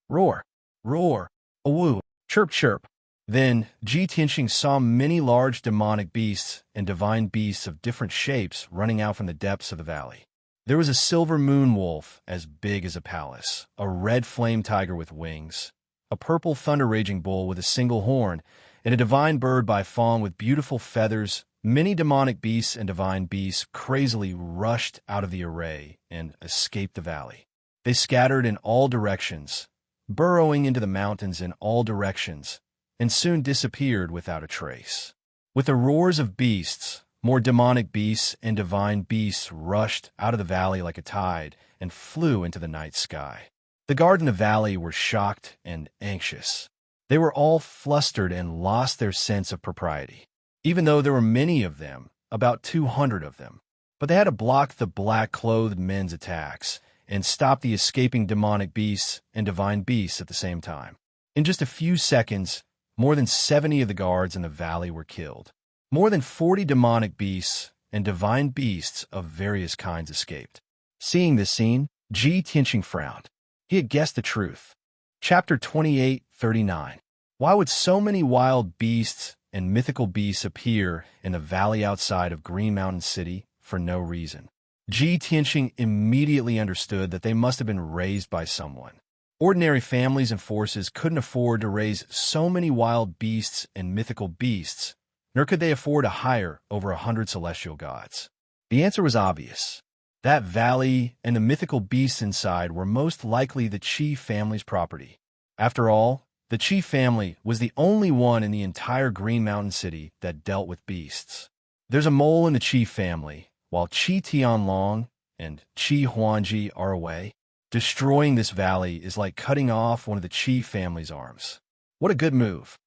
Roar! Roar! Awoo! Chirp! Chirp! Then, Ji Tianxing saw many large demonic beasts and divine beasts of different shapes running out from the depths of the valley. There was a silver moon wolf as big as a palace, a red flame tiger with wings, a purple thunder-raging bull with a single horn, and a divine bird by fawn with beautiful feathers. Many demonic beasts and divine beasts crazily rushed out of the array and escaped the valley. They scattered in all directions, burrowing into the mountains in all directions, and soon disappeared without a trace. With the roars of beasts, more demonic beasts and divine beasts rushed out of the valley like a tide and flew into the night sky. The guards in the valley were shocked and anxious. They were all flustered and lost their sense of propriety. Even though there were many of them, about 200 of them, but they had to block the black-clothed men's attacks and stop the escaping demonic beasts and divine beasts at the same time. In just a few seconds, more than 70 of the guards in the valley were killed. More than 40 demonic beasts and divine beasts of various kinds escaped. Seeing this scene, Ji Tianxing frowned. He had guessed the truth. Chapter 28:39. Why would so many wild beasts and mythical beasts appear in the valley outside of Green Mountain City for no reason? Ji Tianxing immediately understood that they must have been raised by someone. Ordinary families and forces couldn't afford to raise so many wild beasts and mythical beasts, nor could they afford to hire over 100 celestial gods. The answer was obvious. That valley and the mythical beasts inside were most likely the Qi family's property. After all, the Qi family was the only one in the entire Green Mountain City that dealt with beasts. There's a mole in the Qi family, while Qi Tianlong and Qi Huangji are away. Destroying this valley is like cutting off one of the Qi family's arms. What a good move.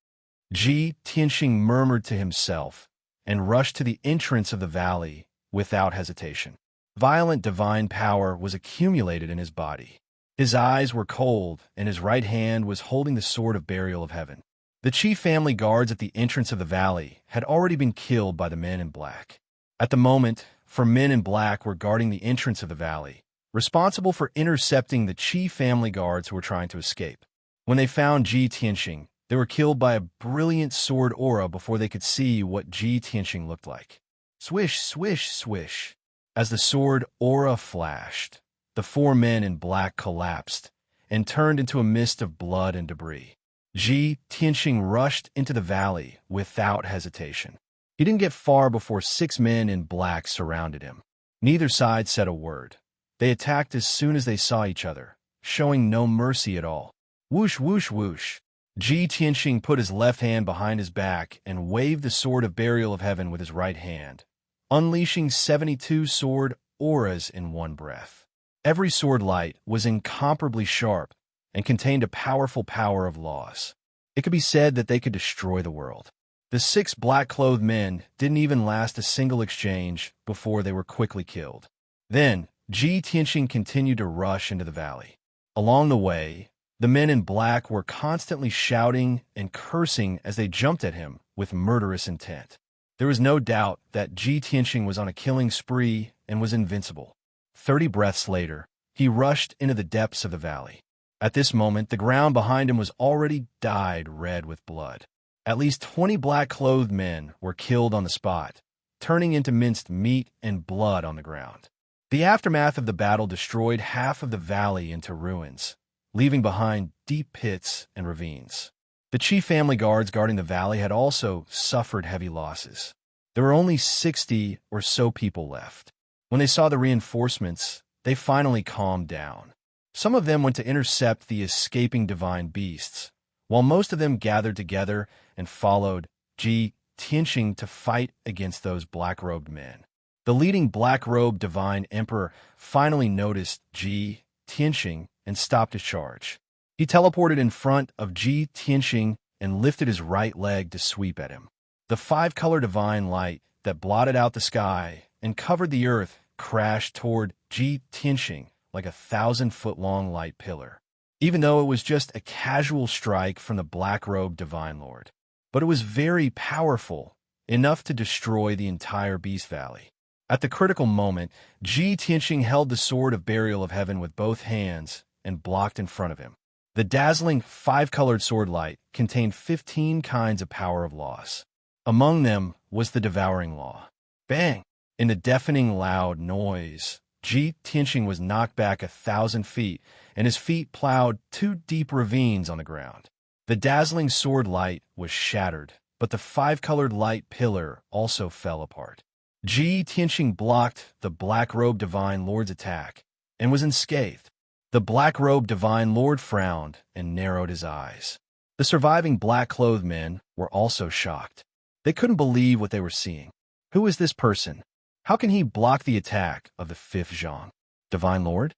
Ji Tianxing murmured to himself and rushed to the entrance of the valley without hesitation. Violent divine power was accumulated in his body. His eyes were cold, and his right hand was holding the sword of burial of heaven. The Qi family guards at the entrance of the valley had already been killed by the men in black. At the moment, 4 men in black were guarding the entrance of the valley, responsible for intercepting the Qi family guards who were trying to escape. When they found Ji Tianxing, they were killed by a brilliant sword aura before they could see what Ji Tianxing looked like. Swish, swish, swish. As the sword aura flashed, the 4 men in black collapsed and turned into a mist of blood and debris. Ji Tianxing rushed into the valley without hesitation. He didn't get far before 6 men in black surrounded him. Neither side said a word. They attacked as soon as they saw each other, showing no mercy at all. Whoosh, whoosh, whoosh. Ji Tianxing put his left hand behind his back and waved the sword of burial of heaven with his right hand, unleashing 72 sword auras in one breath. Every sword light was incomparably sharp and contained a powerful power of loss. It could be said that they could destroy the world. The 6 black-clothed men didn't even last a single exchange before they were quickly killed. Then, Ji Tianxing continued to rush into the valley. Along the way, the men in black were constantly shouting and cursing as they jumped at him with murderous intent. There was no doubt that Ji Tianxing was on a killing spree and was invincible. 30 breaths later, he rushed into the depths of the valley. At this moment, the ground behind him was already dyed red with blood. At least 20 black-clothed men were killed on the spot, turning into minced meat and blood on the ground. The aftermath of the battle destroyed half of the valley into ruins, leaving behind deep pits and ravines. The Qi family guards guarding the valley had also suffered heavy losses. There were only 60 or so people left. When they saw the reinforcements, they finally calmed down. Some of them went to intercept the escaping divine beasts, while most of them gathered together and followed Ji Tianxing to fight against those black-robed men. The leading black-robed divine emperor finally noticed Ji Tianxing and stopped his charge. He teleported in front of Ji Tianxing and lifted his right leg to sweep at him. The 5-color divine light that blotted out the sky and covered the earth crashed toward Ji Tianxing like a 1,000-foot-long light pillar, even though it was just a casual strike from the black-robed divine lord. But it was very powerful, enough to destroy the entire Beast Valley. At the critical moment, Ji Tianxing held the sword of burial of heaven with both hands and blocked in front of him. The dazzling 5-colored sword light contained 15 kinds of power of loss. Among them was the devouring law. Bang! In the deafening loud noise, Ji Tianxing was knocked back 1,000 feet, and his feet plowed 2 deep ravines on the ground. The dazzling sword light was shattered, but the 5-colored light pillar also fell apart. Ji Tianxing blocked the black-robed divine lord's attack and was unscathed. The black-robed divine lord frowned and narrowed his eyes. The surviving black-clothed men were also shocked. They couldn't believe what they were seeing. Who is this person? How can he block the attack of the 5th Zhang? Divine Lord?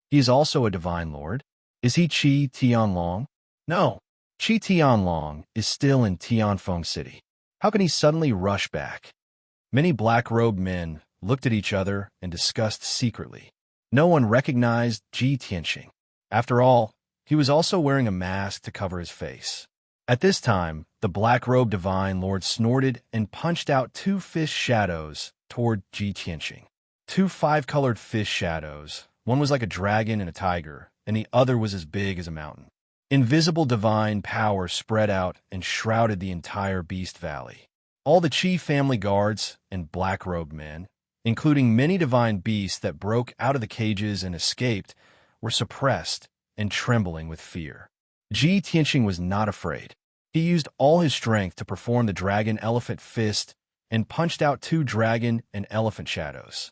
He is also a divine lord. Is he Qi Tianlong? No. Qi Tianlong is still in Tianfeng City. How can he suddenly rush back? Many black-robed men looked at each other and discussed secretly. No one recognized Ji Tianxing. After all, he was also wearing a mask to cover his face. At this time, the black-robed divine lord snorted and punched out 2 fish shadows toward Ji Tianxing. 2 5-colored fish shadows. One was like a dragon and a tiger, and the other was as big as a mountain. Invisible divine power spread out and shrouded the entire Beast Valley. All the Qi family guards and black-robed men, including many divine beasts that broke out of the cages and escaped, were suppressed and trembling with fear. Ji Tianqing was not afraid. He used all his strength to perform the dragon-elephant fist and punched out 2 dragon and elephant shadows.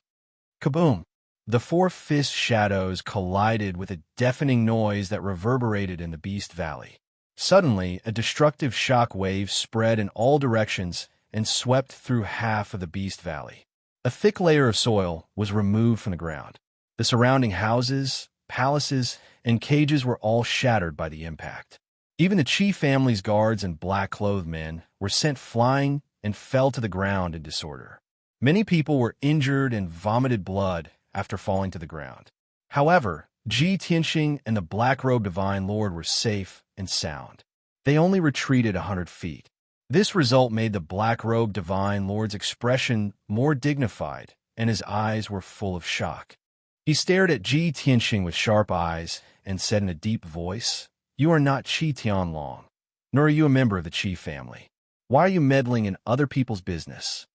Kaboom! The 4 fist shadows collided with a deafening noise that reverberated in the Beast Valley. Suddenly, a destructive shock wave spread in all directions and swept through half of the Beast Valley. A thick layer of soil was removed from the ground. The surrounding houses, palaces, and cages were all shattered by the impact. Even the Qi family's guards and black-clothed men were sent flying and fell to the ground in disorder. Many people were injured and vomited blood after falling to the ground. However, Ji Tianqing and the black-robed divine lord were safe and sound. They only retreated 100 feet. This result made the black-robed divine lord's expression more dignified, and his eyes were full of shock. He stared at Ji Tianqing with sharp eyes and said in a deep voice, "You are not Qi Tianlong, nor are you a member of the Qi family. Why are you meddling in other people's business?"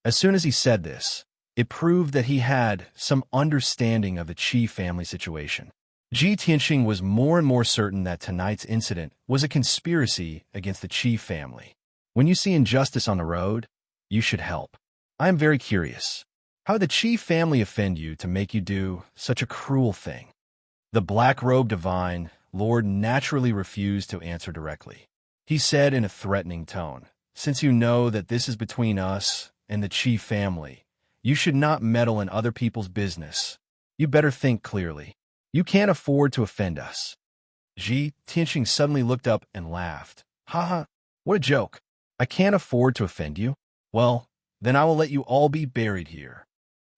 As soon as he said this, it proved that he had some understanding of the Qi family situation. Ji Tianqing was more and more certain that tonight's incident was a conspiracy against the Qi family. When you see injustice on the road, you should help. I am very curious. How did the Qi family offend you to make you do such a cruel thing? The black-robed divine lord naturally refused to answer directly. He said in a threatening tone, "Since you know that this is between us and the Qi family, you should not meddle in other people's business. You better think clearly. You can't afford to offend us." Ji Tianqing suddenly looked up and laughed. "Haha, what a joke. I can't afford to offend you? Well, then I will let you all be buried here."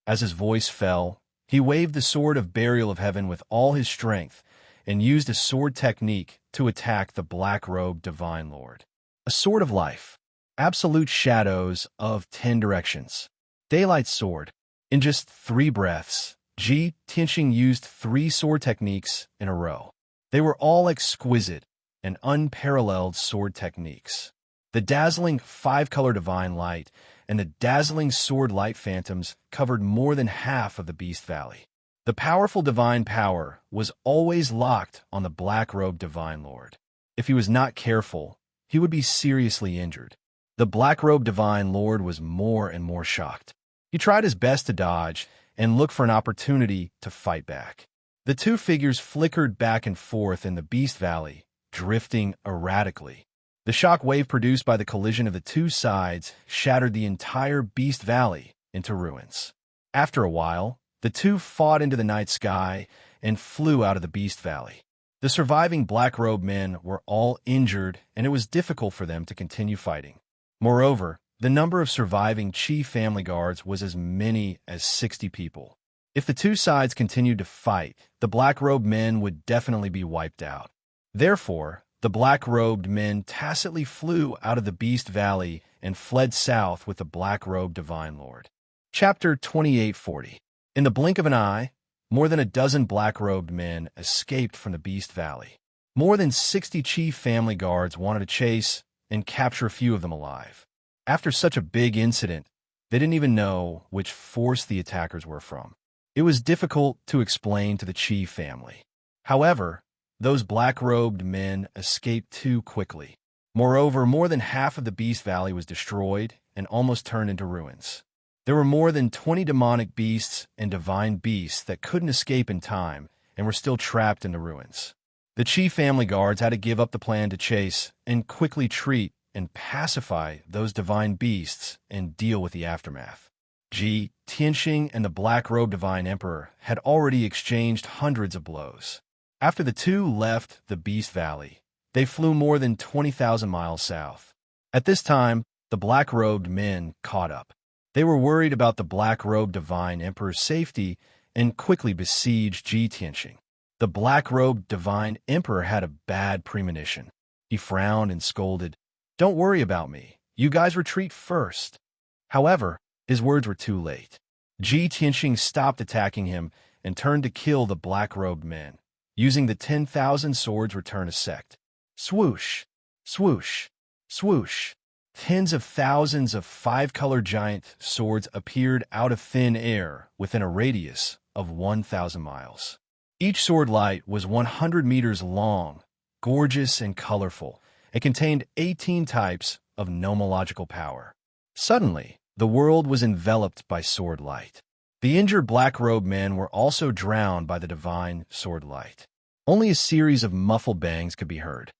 As his voice fell, he waved the sword of burial of heaven with all his strength and used a sword technique to attack the black-robed divine lord. A sword of life. Absolute shadows of 10 directions. Daylight sword. In just 3 breaths, Ji Tianqing used 3 sword techniques in a row. They were all exquisite and unparalleled sword techniques. The dazzling 5-color divine light and the dazzling sword light phantoms covered more than half of the Beast Valley. The powerful divine power was always locked on the black-robed divine lord. If he was not careful, he would be seriously injured. The black-robed divine lord was more and more shocked. He tried his best to dodge and look for an opportunity to fight back. The 2 figures flickered back and forth in the Beast Valley, drifting erratically. The shock wave produced by the collision of the 2 sides shattered the entire Beast Valley into ruins. After a while, the 2 fought into the night sky and flew out of the Beast Valley. The surviving black-robed men were all injured, and it was difficult for them to continue fighting. Moreover, the number of surviving Qi family guards was as many as 60 people. If the 2 sides continued to fight, the black-robed men would definitely be wiped out. Therefore, the black-robed men tacitly flew out of the Beast Valley and fled south with the black-robed divine lord. Chapter 2840. In the blink of an eye, more than a dozen black-robed men escaped from the Beast Valley. More than 60 Qi family guards wanted to chase and capture a few of them alive. After such a big incident, they didn't even know which force the attackers were from. It was difficult to explain to the Qi family. However, those black-robed men escaped too quickly. Moreover, more than half of the Beast Valley was destroyed and almost turned into ruins. There were more than 20 demonic beasts and divine beasts that couldn't escape in time and were still trapped in the ruins. The Qi family guards had to give up the plan to chase and quickly treat and pacify those divine beasts and deal with the aftermath. Ji Tianqing and the black-robed divine emperor had already exchanged hundreds of blows. After the 2 left the Beast Valley, they flew more than 20,000 miles south. At this time, the black-robed men caught up. They were worried about the black-robed divine emperor's safety and quickly besieged Ji Tianqing. The black-robed divine emperor had a bad premonition. He frowned and scolded, "Don't worry about me. You guys retreat first." However, his words were too late. Ji Tianqing stopped attacking him and turned to kill the black-robed men, using the 10,000 swords return effect. Swoosh, swoosh, swoosh. Tens of thousands of five-color giant swords appeared out of thin air within a radius of 1,000 miles. Each sword light was 100 meters long, gorgeous and colorful, and contained 18 types of nomological power. Suddenly, the world was enveloped by sword light. The injured black-robed men were also drowned by the divine sword light. Only a series of muffled bangs could be heard.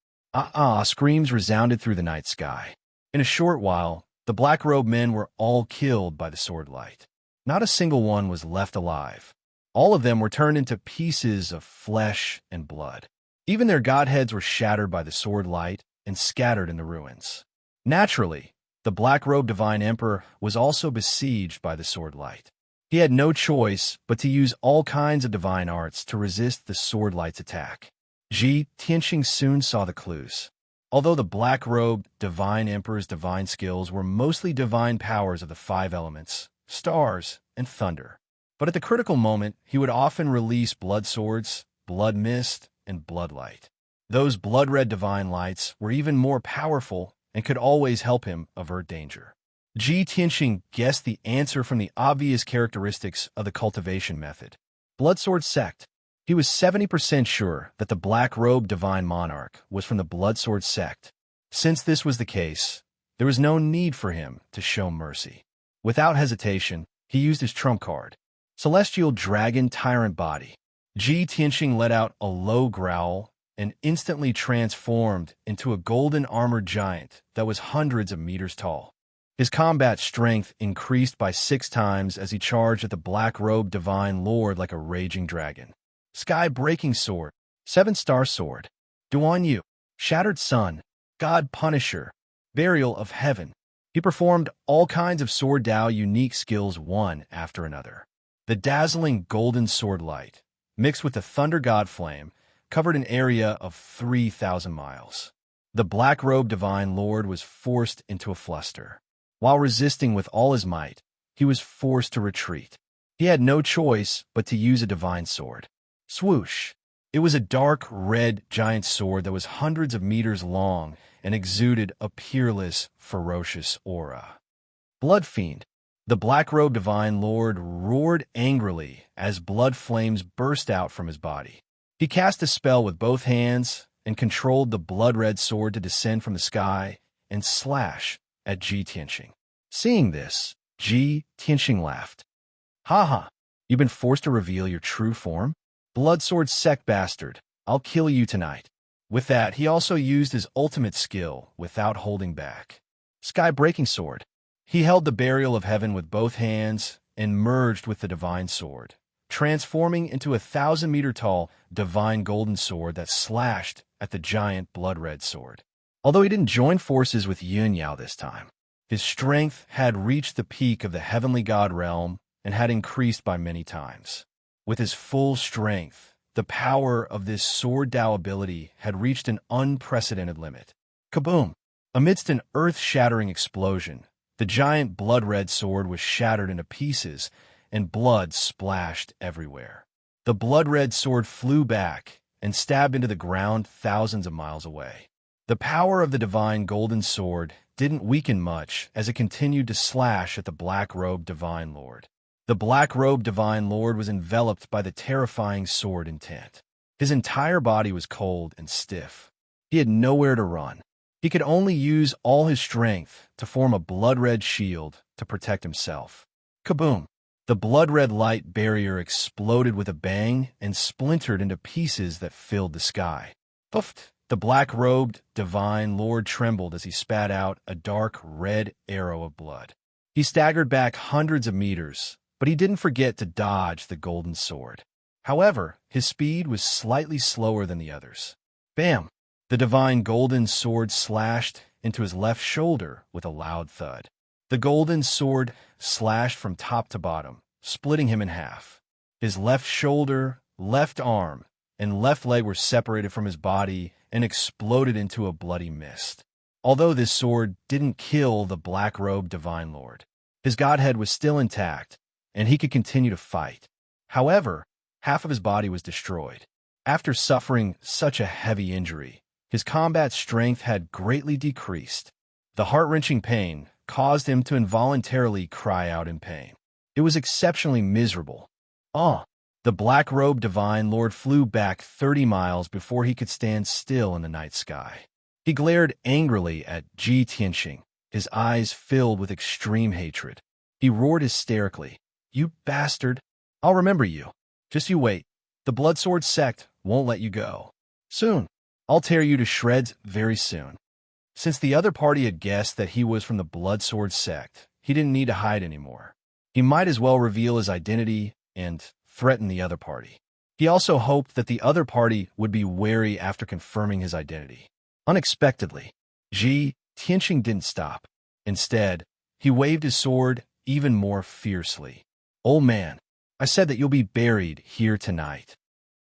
Screams resounded through the night sky. In a short while, the black-robed men were all killed by the sword light. Not a single one was left alive. All of them were turned into pieces of flesh and blood. Even their godheads were shattered by the sword light and scattered in the ruins. Naturally, the black-robed divine emperor was also besieged by the sword light. He had no choice but to use all kinds of divine arts to resist the sword light's attack. Tianxing soon saw the clues. Although the black-robed divine emperor's divine skills were mostly divine powers of the five elements, stars, and thunder. But at the critical moment, he would often release blood swords, blood mist, and blood light. Those blood-red divine lights were even more powerful and could always help him avert danger. Tianxing guessed the answer from the obvious characteristics of the cultivation method. Blood sword sect. He was 70% sure that the black-robed divine monarch was from the blood sword sect. Since this was the case, there was no need for him to show mercy. Without hesitation, he used his trump card, Celestial Dragon Tyrant Body. Tianxing let out a low growl and instantly transformed into a golden armored giant that was hundreds of meters tall. His combat strength increased by 6 times as he charged at the black-robed divine lord like a raging dragon. Sky-breaking sword, 7-star sword, Duan Yu, shattered sun, God Punisher, burial of heaven. He performed all kinds of sword Dao unique skills one after another. The dazzling golden sword light, mixed with the thunder god flame, covered an area of 3,000 miles. The black-robed divine lord was forced into a fluster. While resisting with all his might, he was forced to retreat. He had no choice but to use a divine sword. Swoosh! It was a dark red giant sword that was hundreds of meters long and exuded a peerless, ferocious aura. Blood Fiend. The black-robed divine lord roared angrily as blood flames burst out from his body. He cast a spell with both hands and controlled the blood-red sword to descend from the sky and slash at Tianxing. Seeing this, Tianxing laughed. Ha! You've been forced to reveal your true form? Blood sword sect bastard, I'll kill you tonight. With that, he also used his ultimate skill without holding back. Sky-breaking sword. He held the burial of heaven with both hands and merged with the divine sword, transforming into a 1,000-meter-tall divine golden sword that slashed at the giant blood-red sword. Although he didn't join forces with Yun Yao this time, his strength had reached the peak of the heavenly god realm and had increased by many times. With his full strength, the power of this sword Dao ability had reached an unprecedented limit. Kaboom! Amidst an earth-shattering explosion, the giant blood-red sword was shattered into pieces and blood splashed everywhere. The blood-red sword flew back and stabbed into the ground thousands of miles away. The power of the divine golden sword didn't weaken much as it continued to slash at the black-robed divine lord. The black-robed divine lord was enveloped by the terrifying sword intent. His entire body was cold and stiff. He had nowhere to run. He could only use all his strength to form a blood-red shield to protect himself. Kaboom! The blood-red light barrier exploded with a bang and splintered into pieces that filled the sky. Puffed! The black-robed divine lord trembled as he spat out a dark red arrow of blood. He staggered back hundreds of meters, but he didn't forget to dodge the golden sword. However, his speed was slightly slower than the others. Bam! The divine golden sword slashed into his left shoulder with a loud thud. The golden sword slashed from top to bottom, splitting him in half. His left shoulder, left arm, and left leg were separated from his body and exploded into a bloody mist. Although this sword didn't kill the black-robed divine lord, his godhead was still intact, and he could continue to fight. However, half of his body was destroyed. After suffering such a heavy injury, his combat strength had greatly decreased. The heart-wrenching pain caused him to involuntarily cry out in pain. It was exceptionally miserable. The black-robed divine lord flew back 30 miles before he could stand still in the night sky. He glared angrily at Ji Tianxing, his eyes filled with extreme hatred. He roared hysterically, "You bastard! I'll remember you. Just you wait. The Bloodsword sect won't let you go. Soon. I'll tear you to shreds very soon." Since the other party had guessed that he was from the Bloodsword sect, he didn't need to hide anymore. He might as well reveal his identity and threaten the other party. He also hoped that the other party would be wary after confirming his identity. Unexpectedly, Ji Tianxing didn't stop. Instead, he waved his sword even more fiercely. "Old man, I said that you'll be buried here tonight."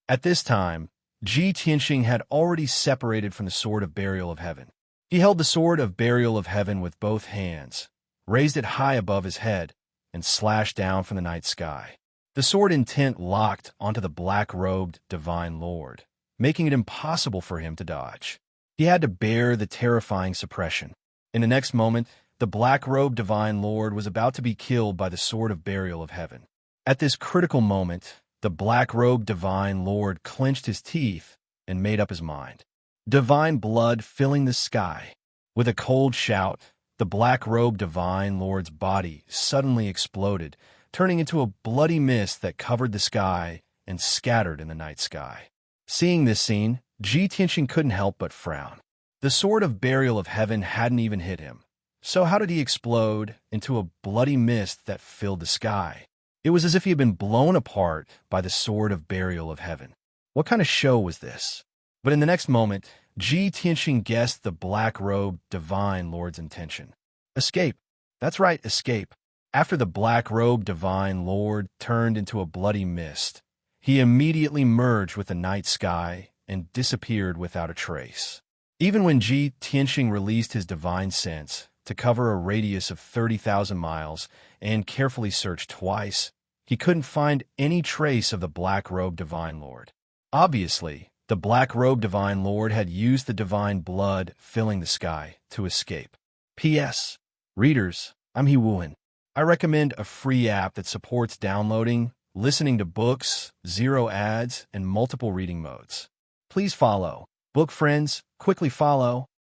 At this time, Ji Tianxing had already separated from the Sword of Burial of Heaven. He held the Sword of Burial of Heaven with both hands, raised it high above his head, and slashed down from the night sky. The sword intent locked onto the black-robed Divine Lord, making it impossible for him to dodge. He had to bear the terrifying suppression. In the next moment, the black-robed Divine Lord was about to be killed by the Sword of Burial of Heaven. At this critical moment, the black-robed Divine Lord clenched his teeth and made up his mind. Divine blood filling the sky. With a cold shout, the black-robed Divine Lord's body suddenly exploded, turning into a bloody mist that covered the sky and scattered in the night sky. Seeing this scene, Ji Tianxing couldn't help but frown. The Sword of Burial of Heaven hadn't even hit him. So how did he explode into a bloody mist that filled the sky? It was as if he had been blown apart by the Sword of Burial of Heaven. What kind of show was this? But in the next moment, Ji Tianxing guessed the black-robed Divine Lord's intention. Escape. That's right, escape. After the black-robed Divine Lord turned into a bloody mist, he immediately merged with the night sky and disappeared without a trace. Even when Ji Tianxing released his divine sense to cover a radius of 30,000 miles and carefully searched twice, he couldn't find any trace of the black-robed Divine Lord. Obviously, the black-robed Divine Lord had used the divine blood filling the sky to escape. P.S. Readers, I'm He Wuhan. I recommend a free app that supports downloading, listening to books, zero ads, and multiple reading modes. Please follow. Book friends, quickly follow.